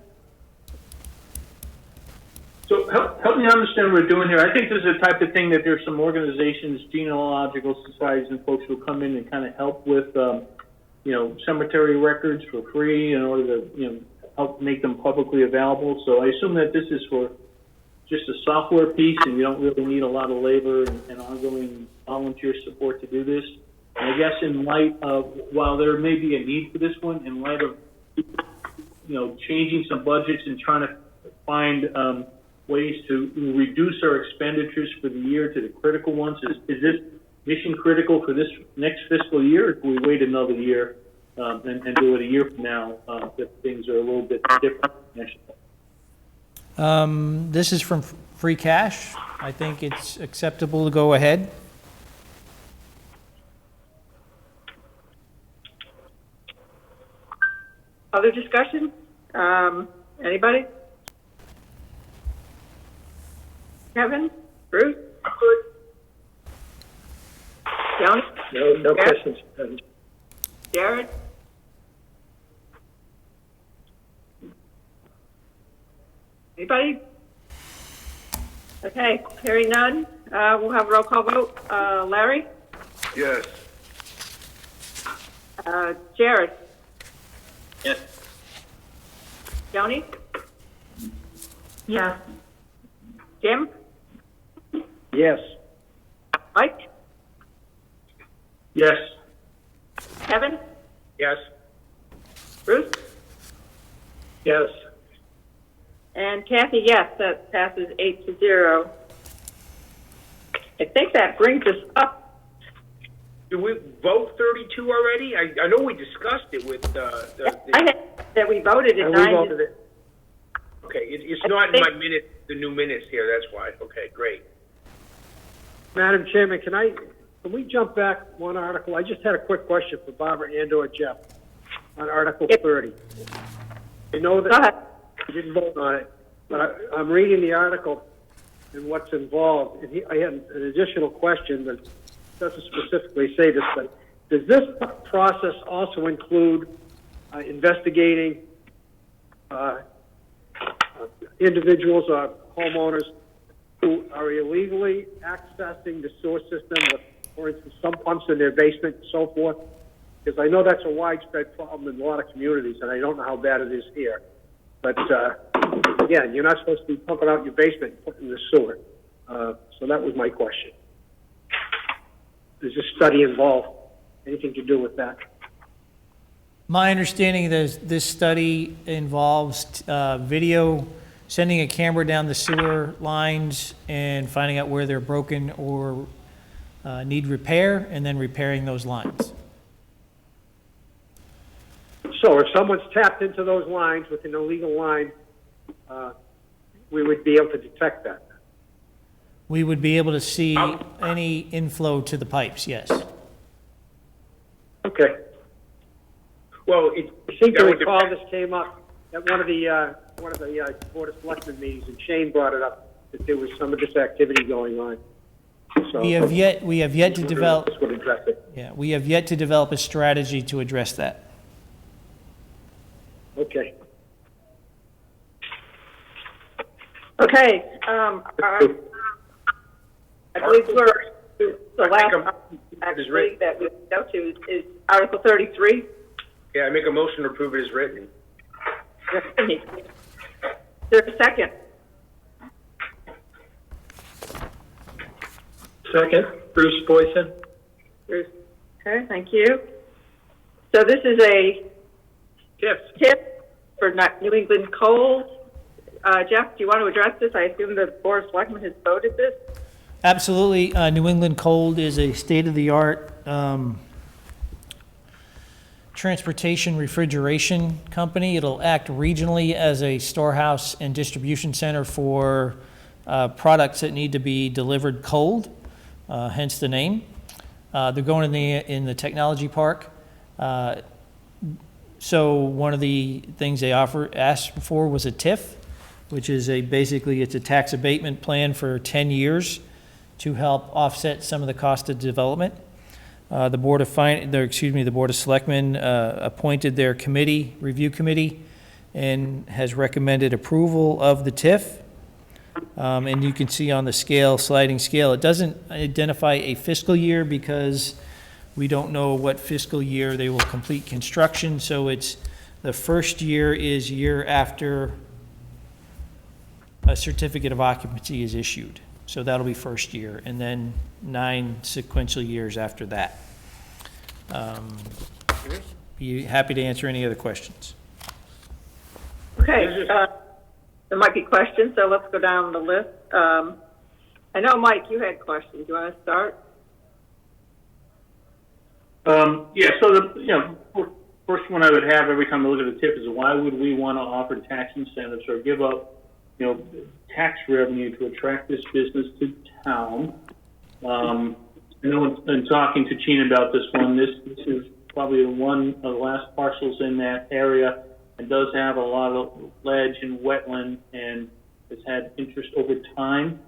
So help me understand what we're doing here. I think this is the type of thing that there's some organizations, genealogical societies and folks who come in and kind of help with, cemetery records for free in order to, help make them publicly available. So I assume that this is for just a software piece and you don't really need a lot of labor and ongoing volunteer support to do this. And I guess in light of, while there may be a need for this one, in light of, changing some budgets and trying to find ways to reduce our expenditures for the year to the critical ones, is this mission critical for this next fiscal year, or can we wait another year and do it a year from now if things are a little bit different?
This is from free cash. I think it's acceptable to go ahead.
Other discussion? Anybody? Kevin? Bruce? Joan?
No questions.
Jared? Anybody? Okay, hearing none, we'll have a roll call vote. Larry?
Yes.
Jared?
Yes.
Joni?
Yes.
Jim?
Yes.
Mike?
Yes.
Kevin?
Yes.
Bruce?
Yes.
And Kathy, yes, that passes 8-0. I think that brings us up.
Did we vote 32 already? I know we discussed it with
I had that we voted at 9.
Okay, it's not in my minute, the new minutes here, that's why. Okay, great.
Madam Chairman, can we jump back one article? I just had a quick question for Barbara and/or Jeff on Article 30. I know that you didn't vote on it, but I'm reading the article and what's involved. And I had an additional question that doesn't specifically say this, but does this process also include investigating individuals or homeowners who are illegally accessing the sewer system with, for instance, some pumps in their basement and so forth? Because I know that's a widespread problem in a lot of communities, and I don't know how bad it is here. But, again, you're not supposed to be pumping out your basement and putting in the sewer. So that was my question. Does this study involve anything to do with that?
My understanding is this study involves video, sending a camera down the sewer lines and finding out where they're broken or need repair, and then repairing those lines.
So if someone's tapped into those lines with an illegal line, we would be able to detect that.
We would be able to see any inflow to the pipes, yes.
Okay.
Well,
I seem to recall this came up at one of the Board of Selectmen meetings, and Shane brought it up, that there was some of this activity going on. So
We have yet to develop,
this would address it.
yeah, we have yet to develop a strategy to address that.
Okay.
Okay, I believe the last actually that we go to is Article 33.
Yeah, I make a motion to approve it as written.
Is there a second?
Second, Bruce Boyson.
Bruce. Okay, thank you. So this is a tip for New England Coal. Jeff, do you want to address this? I assume the Board of Selectmen has voted this.
Absolutely. New England Cold is a state-of-the-art transportation refrigeration company. It'll act regionally as a storehouse and distribution center for products that need to be delivered cold, hence the name. They're going in the technology park. So one of the things they asked for was a TIF, which is basically it's a tax abatement plan for 10 years to help offset some of the cost of development. The Board of Selectmen appointed their review committee, and has recommended approval of the TIF. And you can see on the sliding scale, it doesn't identify a fiscal year because we don't know what fiscal year they will complete construction. So it's the first year is year after a certificate of occupancy is issued. So that'll be first year, and then 9 sequential years after that. Be happy to answer any other questions.
Okay, there might be questions, so let's go down the list. I know, Mike, you had questions. You want to start?
Yeah, so the first one I would have every time I look at the TIF is why would we want to offer tax incentives or give up tax revenue to attract this business to town? I know in talking to Gene about this one, this is probably one of the last parcels in that area and does have a lot of ledge and wetland, and has had interest over time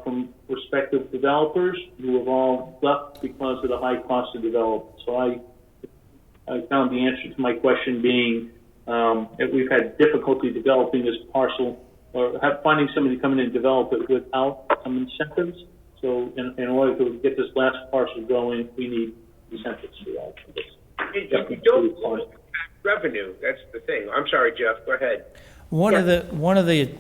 from prospective developers who have all left because of the high cost of development. So I found the answer to my question being that we've had difficulty developing this parcel or finding somebody to come in and develop it without some incentives. So in order to get this last parcel going, we need incentives for that.
You don't lose revenue. That's the thing. I'm sorry, Jeff. Go ahead.
One of the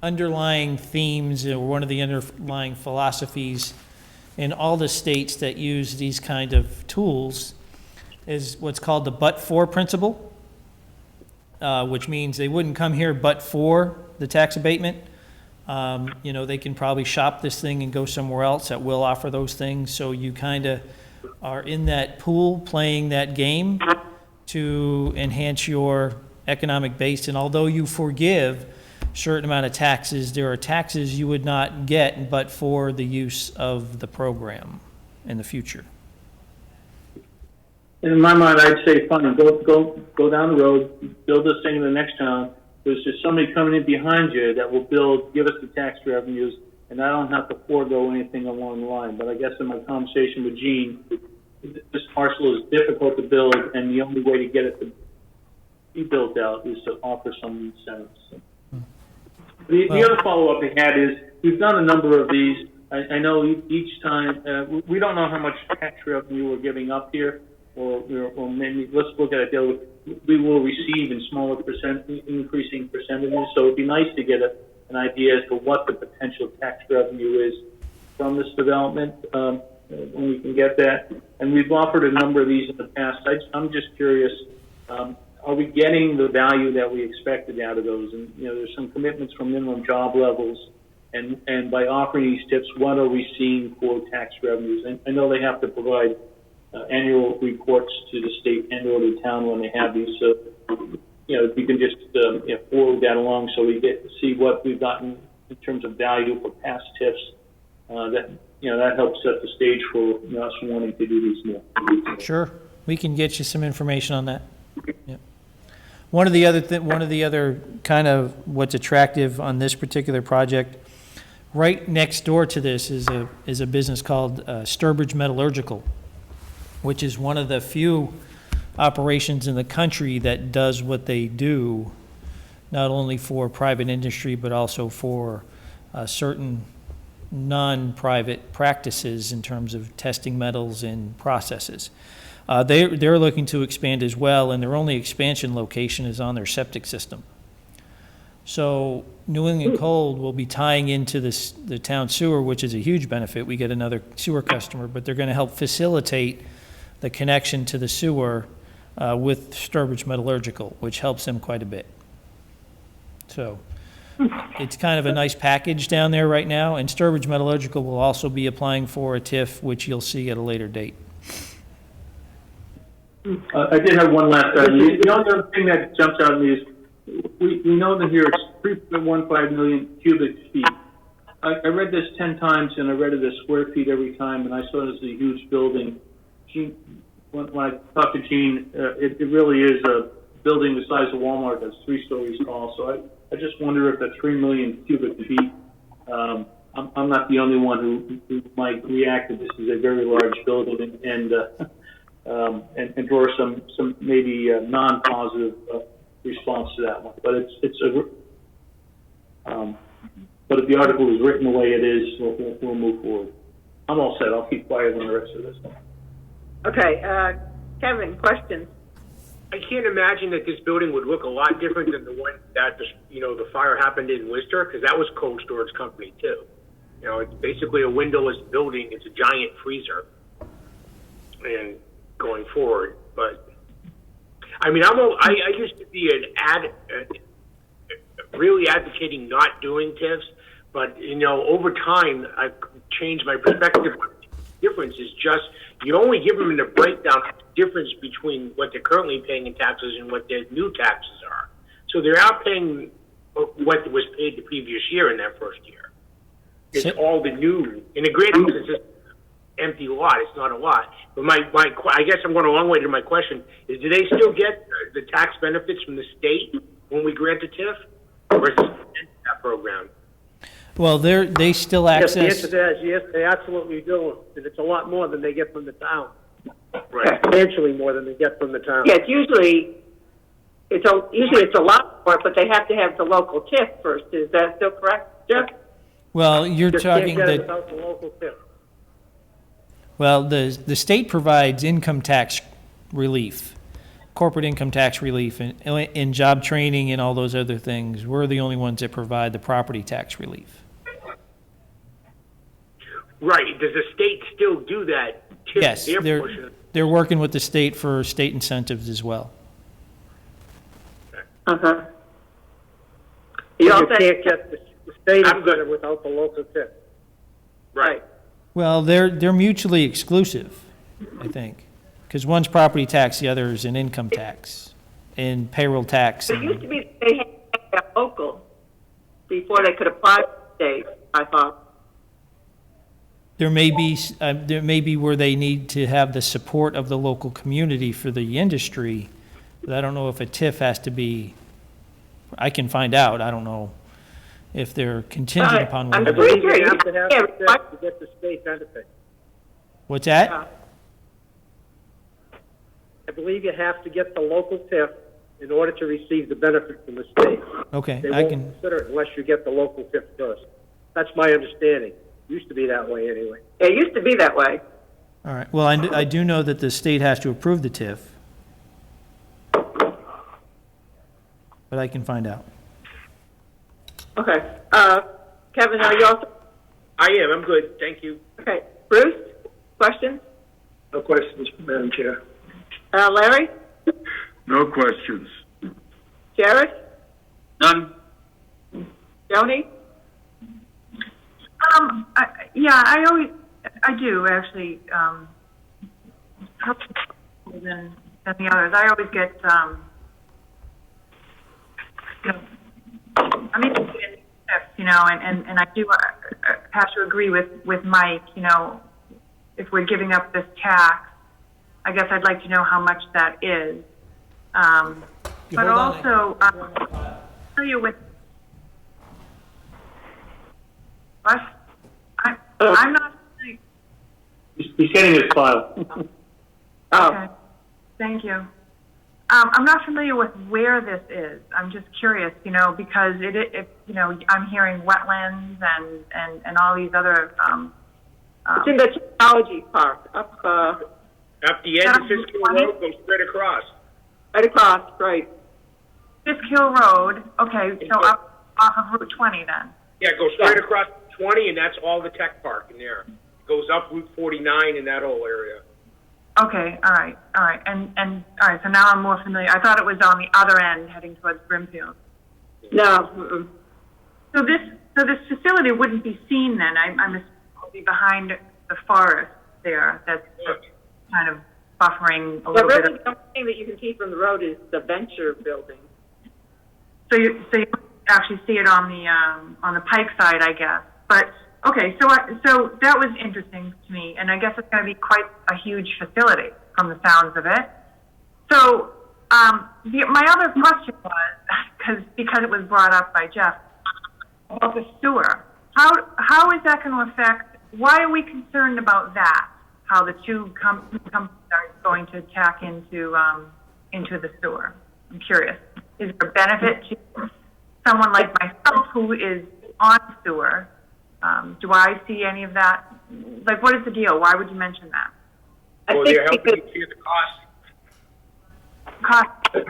underlying themes, or one of the underlying philosophies in all the states that use these kind of tools is what's called the but-for principle, which means they wouldn't come here but for the tax abatement. They can probably shop this thing and go somewhere else that will offer those things. So you kind of are in that pool playing that game to enhance your economic base. And although you forgive a certain amount of taxes, there are taxes you would not get but for the use of the program in the future.
In my mind, I'd say, fine, go down the road, build this thing in the next town. There's just somebody coming in behind you that will give us the tax revenues, and I don't have to forego anything along the line. But I guess in my conversation with Gene, this parcel is difficult to build, and the only way to get it to be built out is to offer some incentives. The other follow-up I had is, we've done a number of these. I know each time, we don't know how much tax revenue we're giving up here, or maybe let's look at it the other way. We will receive in smaller increasing percentages. So it'd be nice to get an idea as to what the potential tax revenue is from this development when we can get that. And we've offered a number of these in the past. I'm just curious, are we getting the value that we expected out of those? And there's some commitments from minimum job levels. And by offering these tips, what are we seeing for tax revenues? And I know they have to provide annual reports to the state and or the town when they have these. So, if we can just forward that along so we get to see what we've gotten in terms of value for past tips, that helps set the stage for us wanting to do these more.
Sure, we can get you some information on that. Yeah. One of the other kind of what's attractive on this particular project, right next door to this is a business called Sturbridge Metallurgical, which is one of the few operations in the country that does what they do, not only for private industry, but also for certain non-private practices in terms of testing metals and processes. They're looking to expand as well, and their only expansion location is on their septic system. So New England Cold will be tying into the town sewer, which is a huge benefit. We get another sewer customer, but they're going to help facilitate the connection to the sewer with Sturbridge Metallurgical, which helps them quite a bit. So it's kind of a nice package down there right now, and Sturbridge Metallurgical will also be applying for a TIF, which you'll see at a later date.
I did have one last item. The only other thing that jumps out at me is we know that here it's 3.15 million cubic feet. I read this 10 times, and I read it as square feet every time, and I saw it as a huge building. Gene, when I talked to Gene, it really is a building the size of Walmart that's 3 stories tall. So I just wonder if the 3 million cubic feet, I'm not the only one who might react that this is a very large building and draw some maybe non-positive response to that one. But but if the article is written the way it is, we'll move forward. I'm all set. I'll keep quiet on the rest of this.
Okay, Kevin, questions?
I can't imagine that this building would look a lot different than the one that the fire happened in Worcester, because that was Cold Storage Company too. It's basically a windowless building. It's a giant freezer. And going forward, but I mean, I used to be really advocating not doing TIFs, but over time I've changed my perspective. The difference is just you only give them the breakdown of the difference between what they're currently paying in taxes and what their new taxes are. So they're out paying what was paid the previous year in that first year. It's all the new. In the great scheme, it's just empty lot. It's not a lot. But I guess I'm going a long way to my question is: do they still get the tax benefits from the state when we grant a TIF, or is it that program?
Well, they still access.
Yes, the answer to that is yes, they absolutely do, and it's a lot more than they get from the town.
Right.
Substantially more than they get from the town.
Yeah, usually it's a lot more, but they have to have the local TIF first. Is that still correct, Jeff?
Well, you're
Just
talking
can't get it
that.
without the local TIF.
Well, the state provides income tax relief, corporate income tax relief, and job training and all those other things. We're the only ones that provide the property tax relief.
Right. Does the state still do that?
Yes, they're working with the state for state incentives as well.
Uh-huh.
You can't get the state incentive without the local TIF.
Right.
Well, they're mutually exclusive, I think, because one's property tax, the other is an income tax and payroll tax.
It used to be they had to have local before they could apply for state, I thought.
There may be where they need to have the support of the local community for the industry, but I don't know if a TIF has to be. I can find out. I don't know if they're contingent upon one.
I believe you have to have the TIF to get the state benefit.
What's that?
I believe you have to get the local TIF in order to receive the benefit from the state.
Okay,
They won't consider it unless you get the local TIF first. That's my understanding. Used to be that way anyway.
It used to be that way.
All right. Well, I do know that the state has to approve the TIF, but I can find out.
Okay. Kevin, are you also?
I am. I'm good. Thank you.
Okay. Bruce, questions?
No questions, Madam Chair.
Larry?
No questions.
Jared?
None.
Joni?
I do actually, than the others. I always get, I'm interested in tips, and I do have to agree with Mike, if we're giving up this tax, I guess I'd like to know how much that is. But also, I'm familiar with, what? I'm not.
He's getting his file.
Okay. Thank you. I'm not familiar with where this is. I'm just curious, because I'm hearing wetlands and all these other.
It's in the technology park up.
At the end of Fisk Hill Road, goes straight across.
Right across, right.
Fisk Hill Road. Okay, so up off of Route 20 then.
Yeah, it goes straight across 20, and that's all the tech park in there. It goes up Route 49 in that whole area.
Okay, all right, and all right. So now I'm more familiar. I thought it was on the other end, heading towards Brimfield.
No.
So this facility wouldn't be seen then. I'm be behind the forest there. That's kind of buffering a
But
little bit
really,
of.
the only thing that you can keep from the road is the Venture building.
So you actually see it on the Pike side, I guess. But okay, so that was interesting to me, and I guess it's going to be quite a huge facility from the sounds of it. So my other question was because it was brought up by Jeff about the sewer. How is that going to affect? Why are we concerned about that? How the two companies are going to tack into the sewer? I'm curious. Is there a benefit to someone like myself who is on sewer? Do I see any of that? Like, what is the deal? Why would you mention that?
Well, they're helping you figure the cost.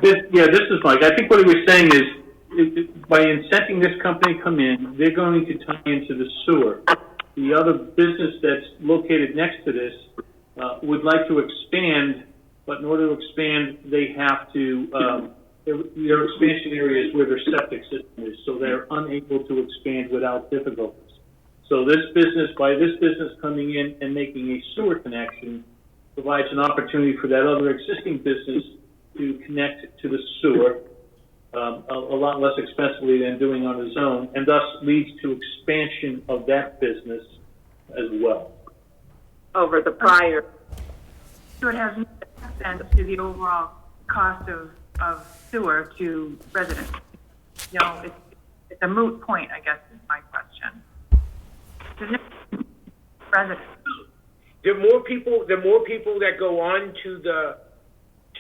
This is Mike. I think what he was saying is, by incenting this company to come in, they're going to tie into the sewer. The other business that's located next to this would like to expand, but in order to expand, they have to, their expansion area is where their septic system is, so they're unable to expand without difficulties. So by this business coming in and making a sewer connection, provides an opportunity for that other existing business to connect to the sewer a lot less expensively than doing on his own, and thus leads to expansion of that business as well.
Over the prior.
So it has no sense to the overall cost of sewer to residents. You know, it's a moot point, I guess, is my question. There's no residents.
The more people that go on to the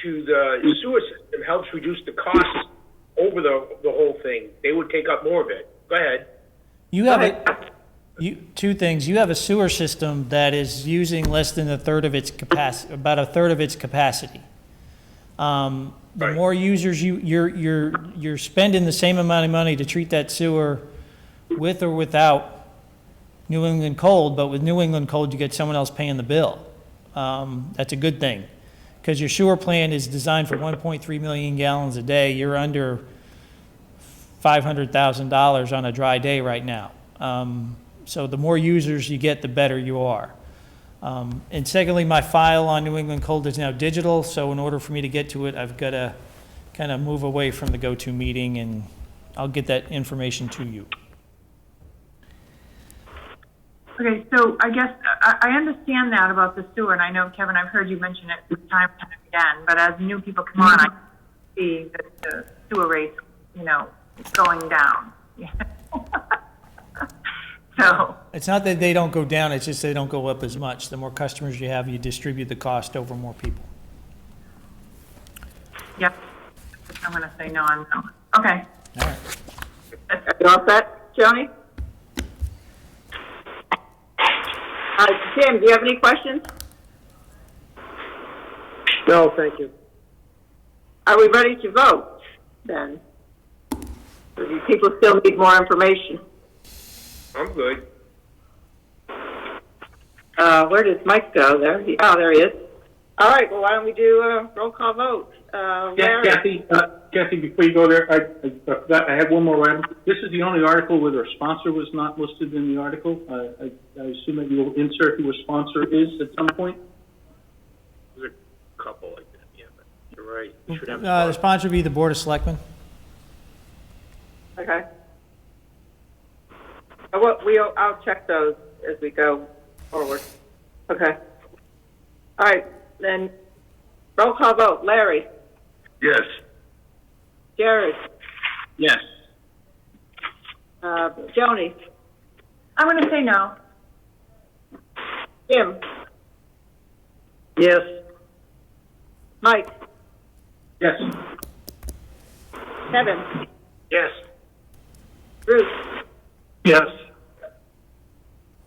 sewer system helps reduce the costs over the whole thing. They would take up more of it. Go ahead.
You have two things. You have a sewer system that is using less than a third of its capacity, about a third of its capacity. The
Right.
more users you're spending the same amount of money to treat that sewer with or without New England Cold, but with New England Cold, you get someone else paying the bill. That's a good thing, because your sewer plant is designed for 1.3 million gallons a day. You're under $500,000 on a dry day right now. So the more users you get, the better you are. And secondly, my file on New England Cold is now digital, so in order for me to get to it, I've got to kind of move away from the go-to meeting, and I'll get that information to you.
Okay, so I guess I understand that about the sewer, and I know, Kevin, I've heard you mention it time and time again, but as new people come on, I see that the sewer rates, going down. So
It's not that they don't go down, it's just they don't go up as much. The more customers you have, you distribute the cost over more people.
Yep, I'm going to say no on that one. Okay.
All right.
Are you all set, Joni? Tim, do you have any questions?
No, thank you.
Are we ready to vote then? Or do people still need more information?
I'm good.
Where does Mike go? There he is. All right, well, why don't we do a roll call vote? Larry?
Kathy, before you go there, I forgot, I have one more item. This is the only article where their sponsor was not listed in the article. I assume that you will insert who a sponsor is at some point?
There's a couple like that, yeah, but you're right. You should have
The sponsor would be the Board of Selectmen.
Okay. I'll check those as we go forward. Okay. All right, then roll call vote. Larry?
Yes.
Jared?
Yes.
Joni?
I'm going to say no.
Jim?
Yes.
Mike?
Yes.
Kevin?
Yes.
Bruce?
Yes.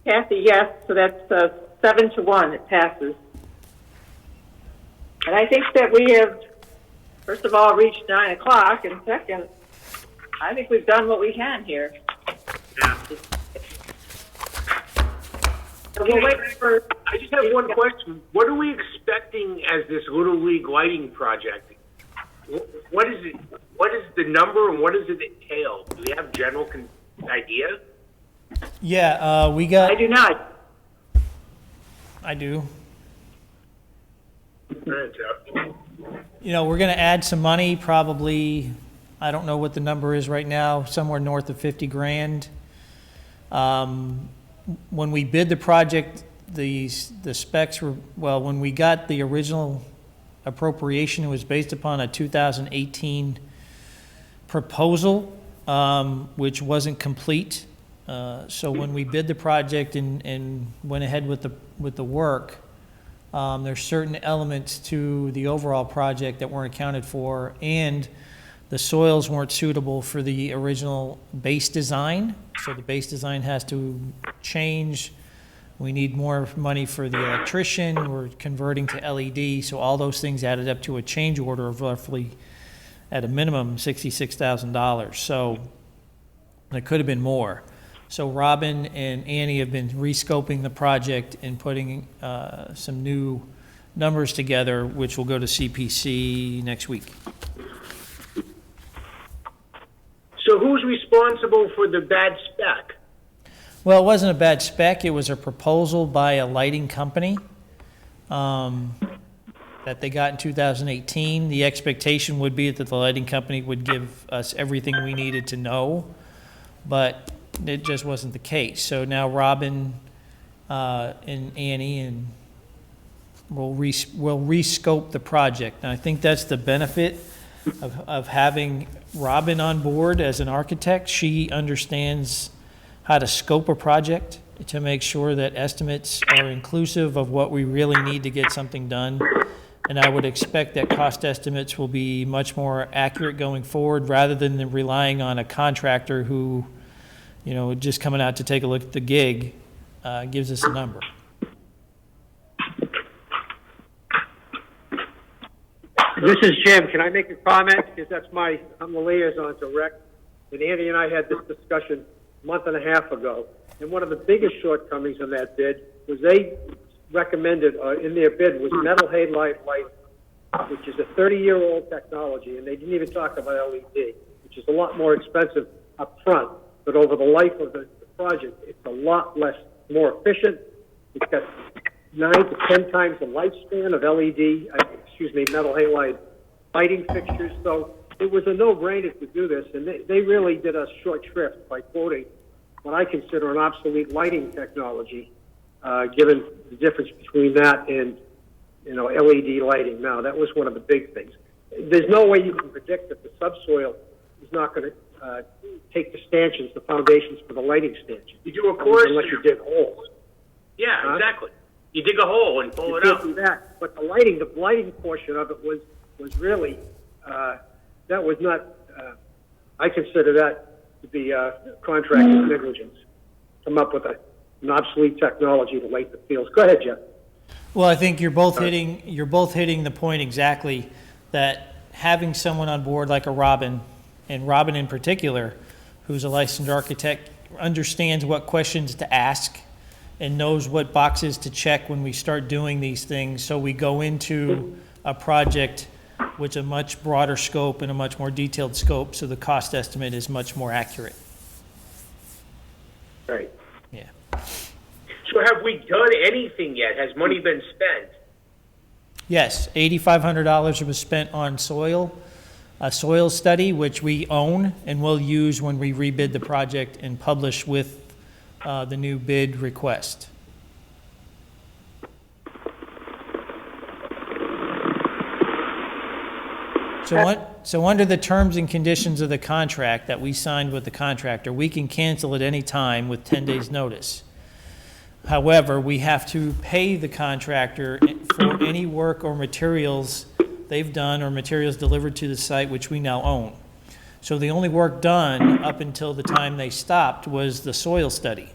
Kathy, yes, so that's 7-1, it passes. And I think that we have, first of all, reached 9 o'clock, and second, I think we've done what we can here.
Yeah.
So we'll wait for...
I just have one question. What are we expecting as this Little League lighting project? What is it? What is the number, and what does it entail? Do we have general idea?
Yeah, we got...
I do not.
I do.
Go ahead, Jeff.
You know, we're going to add some money, probably, I don't know what the number is right now, somewhere north of 50 grand. When we bid the project, the specs were, well, when we got the original appropriation, it was based upon a 2018 proposal, which wasn't complete. So when we bid the project and went ahead with the work, there's certain elements to the overall project that weren't accounted for, and the soils weren't suitable for the original base design. So the base design has to change. We need more money for the electrician. We're converting to LED. So all those things added up to a change order of roughly, at a minimum, $66,000. So it could have been more. So Robin and Annie have been rescoping the project and putting some new numbers together, which will go to CPC next week.
So who's responsible for the bad spec?
Well, it wasn't a bad spec. It was a proposal by a lighting company that they got in 2018. The expectation would be that the lighting company would give us everything we needed to know, but it just wasn't the case. So now Robin and Annie and will rescope the project. And I think that's the benefit of having Robin on board as an architect. She understands how to scope a project to make sure that estimates are inclusive of what we really need to get something done. And I would expect that cost estimates will be much more accurate going forward, rather than relying on a contractor who, you know, just coming out to take a look at the gig, gives us a number.
This is Jim. Can I make a comment? Because I'm the liaison to Rec. And Andy and I had this discussion a month and a half ago. And one of the biggest shortcomings in that bid was they recommended, in their bid, was metal halide lighting, which is a 30-year-old technology. And they didn't even talk about LED, which is a lot more expensive up front. But over the life of the project, it's a lot more efficient. It's got 9 to 10 times the lifespan of metal halide lighting fixtures. So it was a no-brainer to do this, and they really did us short shrift by quoting what I consider an obsolete lighting technology, given the difference between that and, you know, LED lighting. Now, that was one of the big things. There's no way you can predict that the subsoil is not going to take the stanchions, the foundations for the lighting stanchions.
You do a course
unless you dig holes.
Yeah, exactly. You dig a hole and pull it
You
out.
can't do that. But the lighting portion of it was really, that was not, I consider that to be contractor's negligence. Come up with an obsolete technology to light the fields. Go ahead, Jeff.
Well, I think you're both hitting the point exactly, that having someone on board like a Robin, and Robin in particular, who's a licensed architect, understands what questions to ask and knows what boxes to check when we start doing these things. So we go into a project with a much broader scope and a much more detailed scope, so the cost estimate is much more accurate.
Right.
Yeah.
So have we done anything yet? Has money been spent?
Yes, $8,500 was spent on a soil study, which we own and will use when we rebid the project and publish with the new bid request. So under the terms and conditions of the contract that we signed with the contractor, we can cancel at any time with 10 days' notice. However, we have to pay the contractor for any work or materials they've done or materials delivered to the site, which we now own. So the only work done up until the time they stopped was the soil study.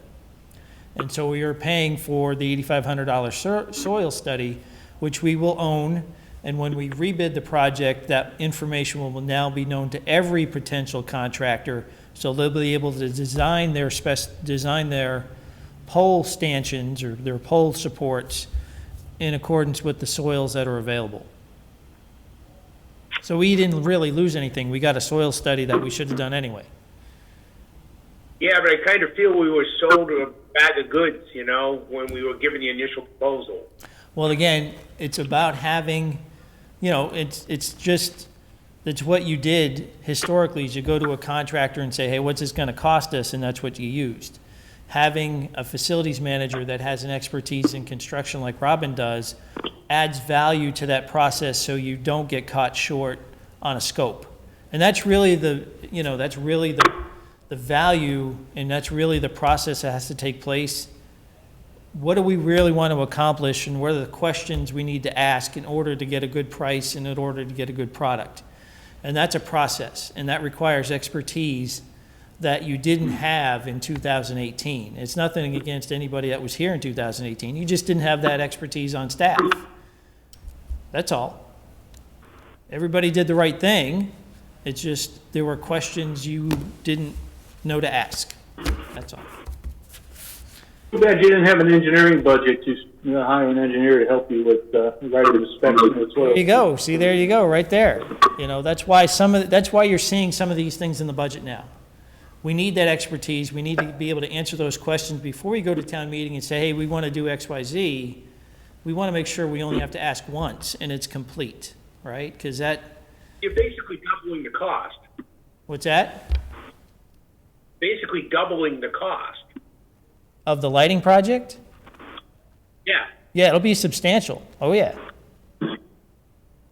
And so we are paying for the $8,500 soil study, which we will own. And when we rebid the project, that information will now be known to every potential contractor. So they'll be able to design their pole stanchions or their pole supports in accordance with the soils that are available. So we didn't really lose anything. We got a soil study that we should have done anyway.
Yeah, but I kind of feel we were sold a bag of goods, you know, when we were given the initial proposal.
Well, again, it's about having, it's what you did historically is you go to a contractor and say, hey, what's this going to cost us? And that's what you used. Having a facilities manager that has an expertise in construction like Robin does adds value to that process so you don't get caught short on a scope. And that's really the value, and that's really the process that has to take place. What do we really want to accomplish, and what are the questions we need to ask in order to get a good price and in order to get a good product? And that's a process, and that requires expertise that you didn't have in 2018. It's nothing against anybody that was here in 2018. You just didn't have that expertise on staff. That's all. Everybody did the right thing. It's just there were questions you didn't know to ask. That's all.
Too bad you didn't have an engineering budget to hire an engineer to help you with writing the specs and the soil.
There you go. See, there you go, right there. That's why you're seeing some of these things in the budget now. We need that expertise. We need to be able to answer those questions before we go to town meeting and say, hey, we want to do X, Y, Z. We want to make sure we only have to ask once and it's complete, right? Because
You're basically doubling the cost.
What's that?
Basically doubling the cost.
Of the lighting project?
Yeah.
Yeah, it'll be substantial. Oh, yeah.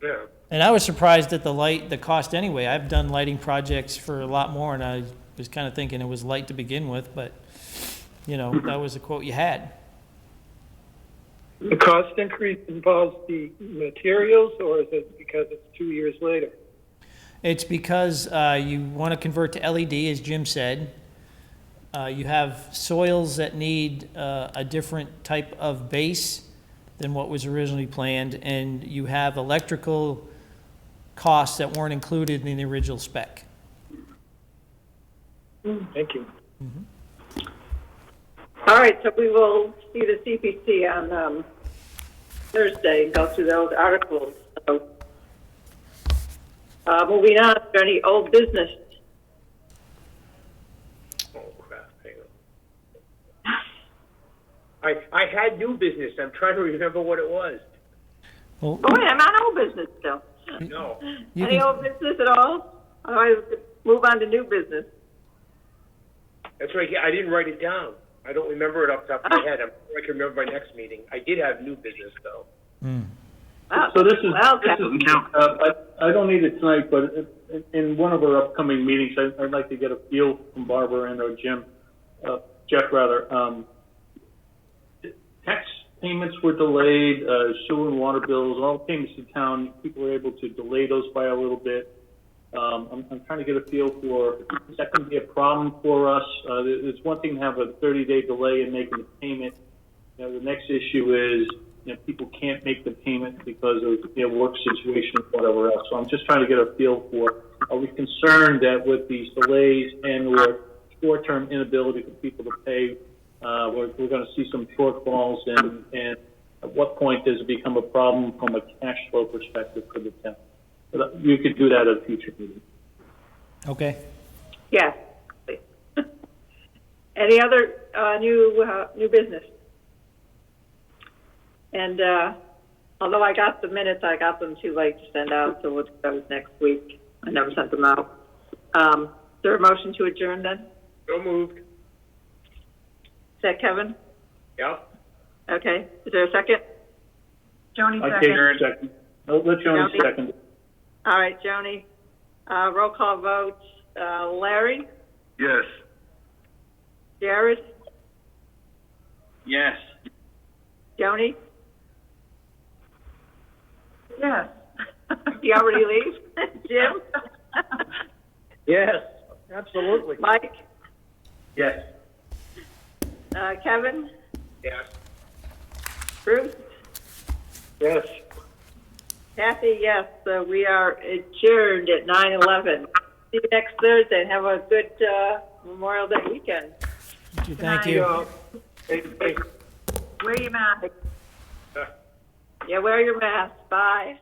Yeah.
And I was surprised at the cost anyway. I've done lighting projects for a lot more, and I was kind of thinking it was light to begin with, but, that was the quote you had.
The cost increase involves the materials, or is it because it's 2 years later?
It's because you want to convert to LED, as Jim said. You have soils that need a different type of base than what was originally planned, and you have electrical costs that weren't included in the original spec.
Thank you.
Mm-hmm.
All right, so we will see the CPC on Thursday and go through those articles. So, moving on, is there any old business?
Oh, crap. Hang on. I had new business. I'm trying to remember what it was.
Well,
Oh, wait, I'm on old business still.
No.
Any old business at all? Otherwise, move on to new business.
That's right. I didn't write it down. I don't remember it off the top of my head. I'm sure I can remember my next meeting. I did have new business, though.
So this is, I don't need it tonight, but in one of our upcoming meetings, I'd like to get a feel from Barbara and or Jim, Jeff rather. Tax payments were delayed, sewer and water bills, all payments to town, people were able to delay those by a little bit. I'm trying to get a feel for, is that going to be a problem for us? It's one thing to have a 30-day delay in making the payment. The next issue is, people can't make the payment because of their work situation or whatever else. So I'm just trying to get a feel for, are we concerned that with these delays and or short-term inability for people to pay, we're going to see some shortfalls, and at what point does it become a problem from a cash flow perspective for the town? But you could do that at a future meeting.
Okay.
Yes. Any other new business? And although I got the minutes, I got them too late to send out, so we'll do those next week. I never sent them out. Is there a motion to adjourn then?
So moved.
Is that Kevin?
Yeah.
Okay. Is there a second?
Joni
I
second.
take second. Let Joni
Joni?
second.
All right, Joni. Roll call vote. Larry?
Yes.
Jared?
Yes.
Joni?
Yes.
You already leave? Jim?
Yes, absolutely.
Mike?
Yes.
Kevin?
Yes.
Bruce?
Yes.
Kathy, yes. So we are adjourned at 9:11. See you next Thursday and have a good Memorial Day weekend.
Thank you.
Hey, hey.
Wear your mask.
Yeah, wear your mask. Bye.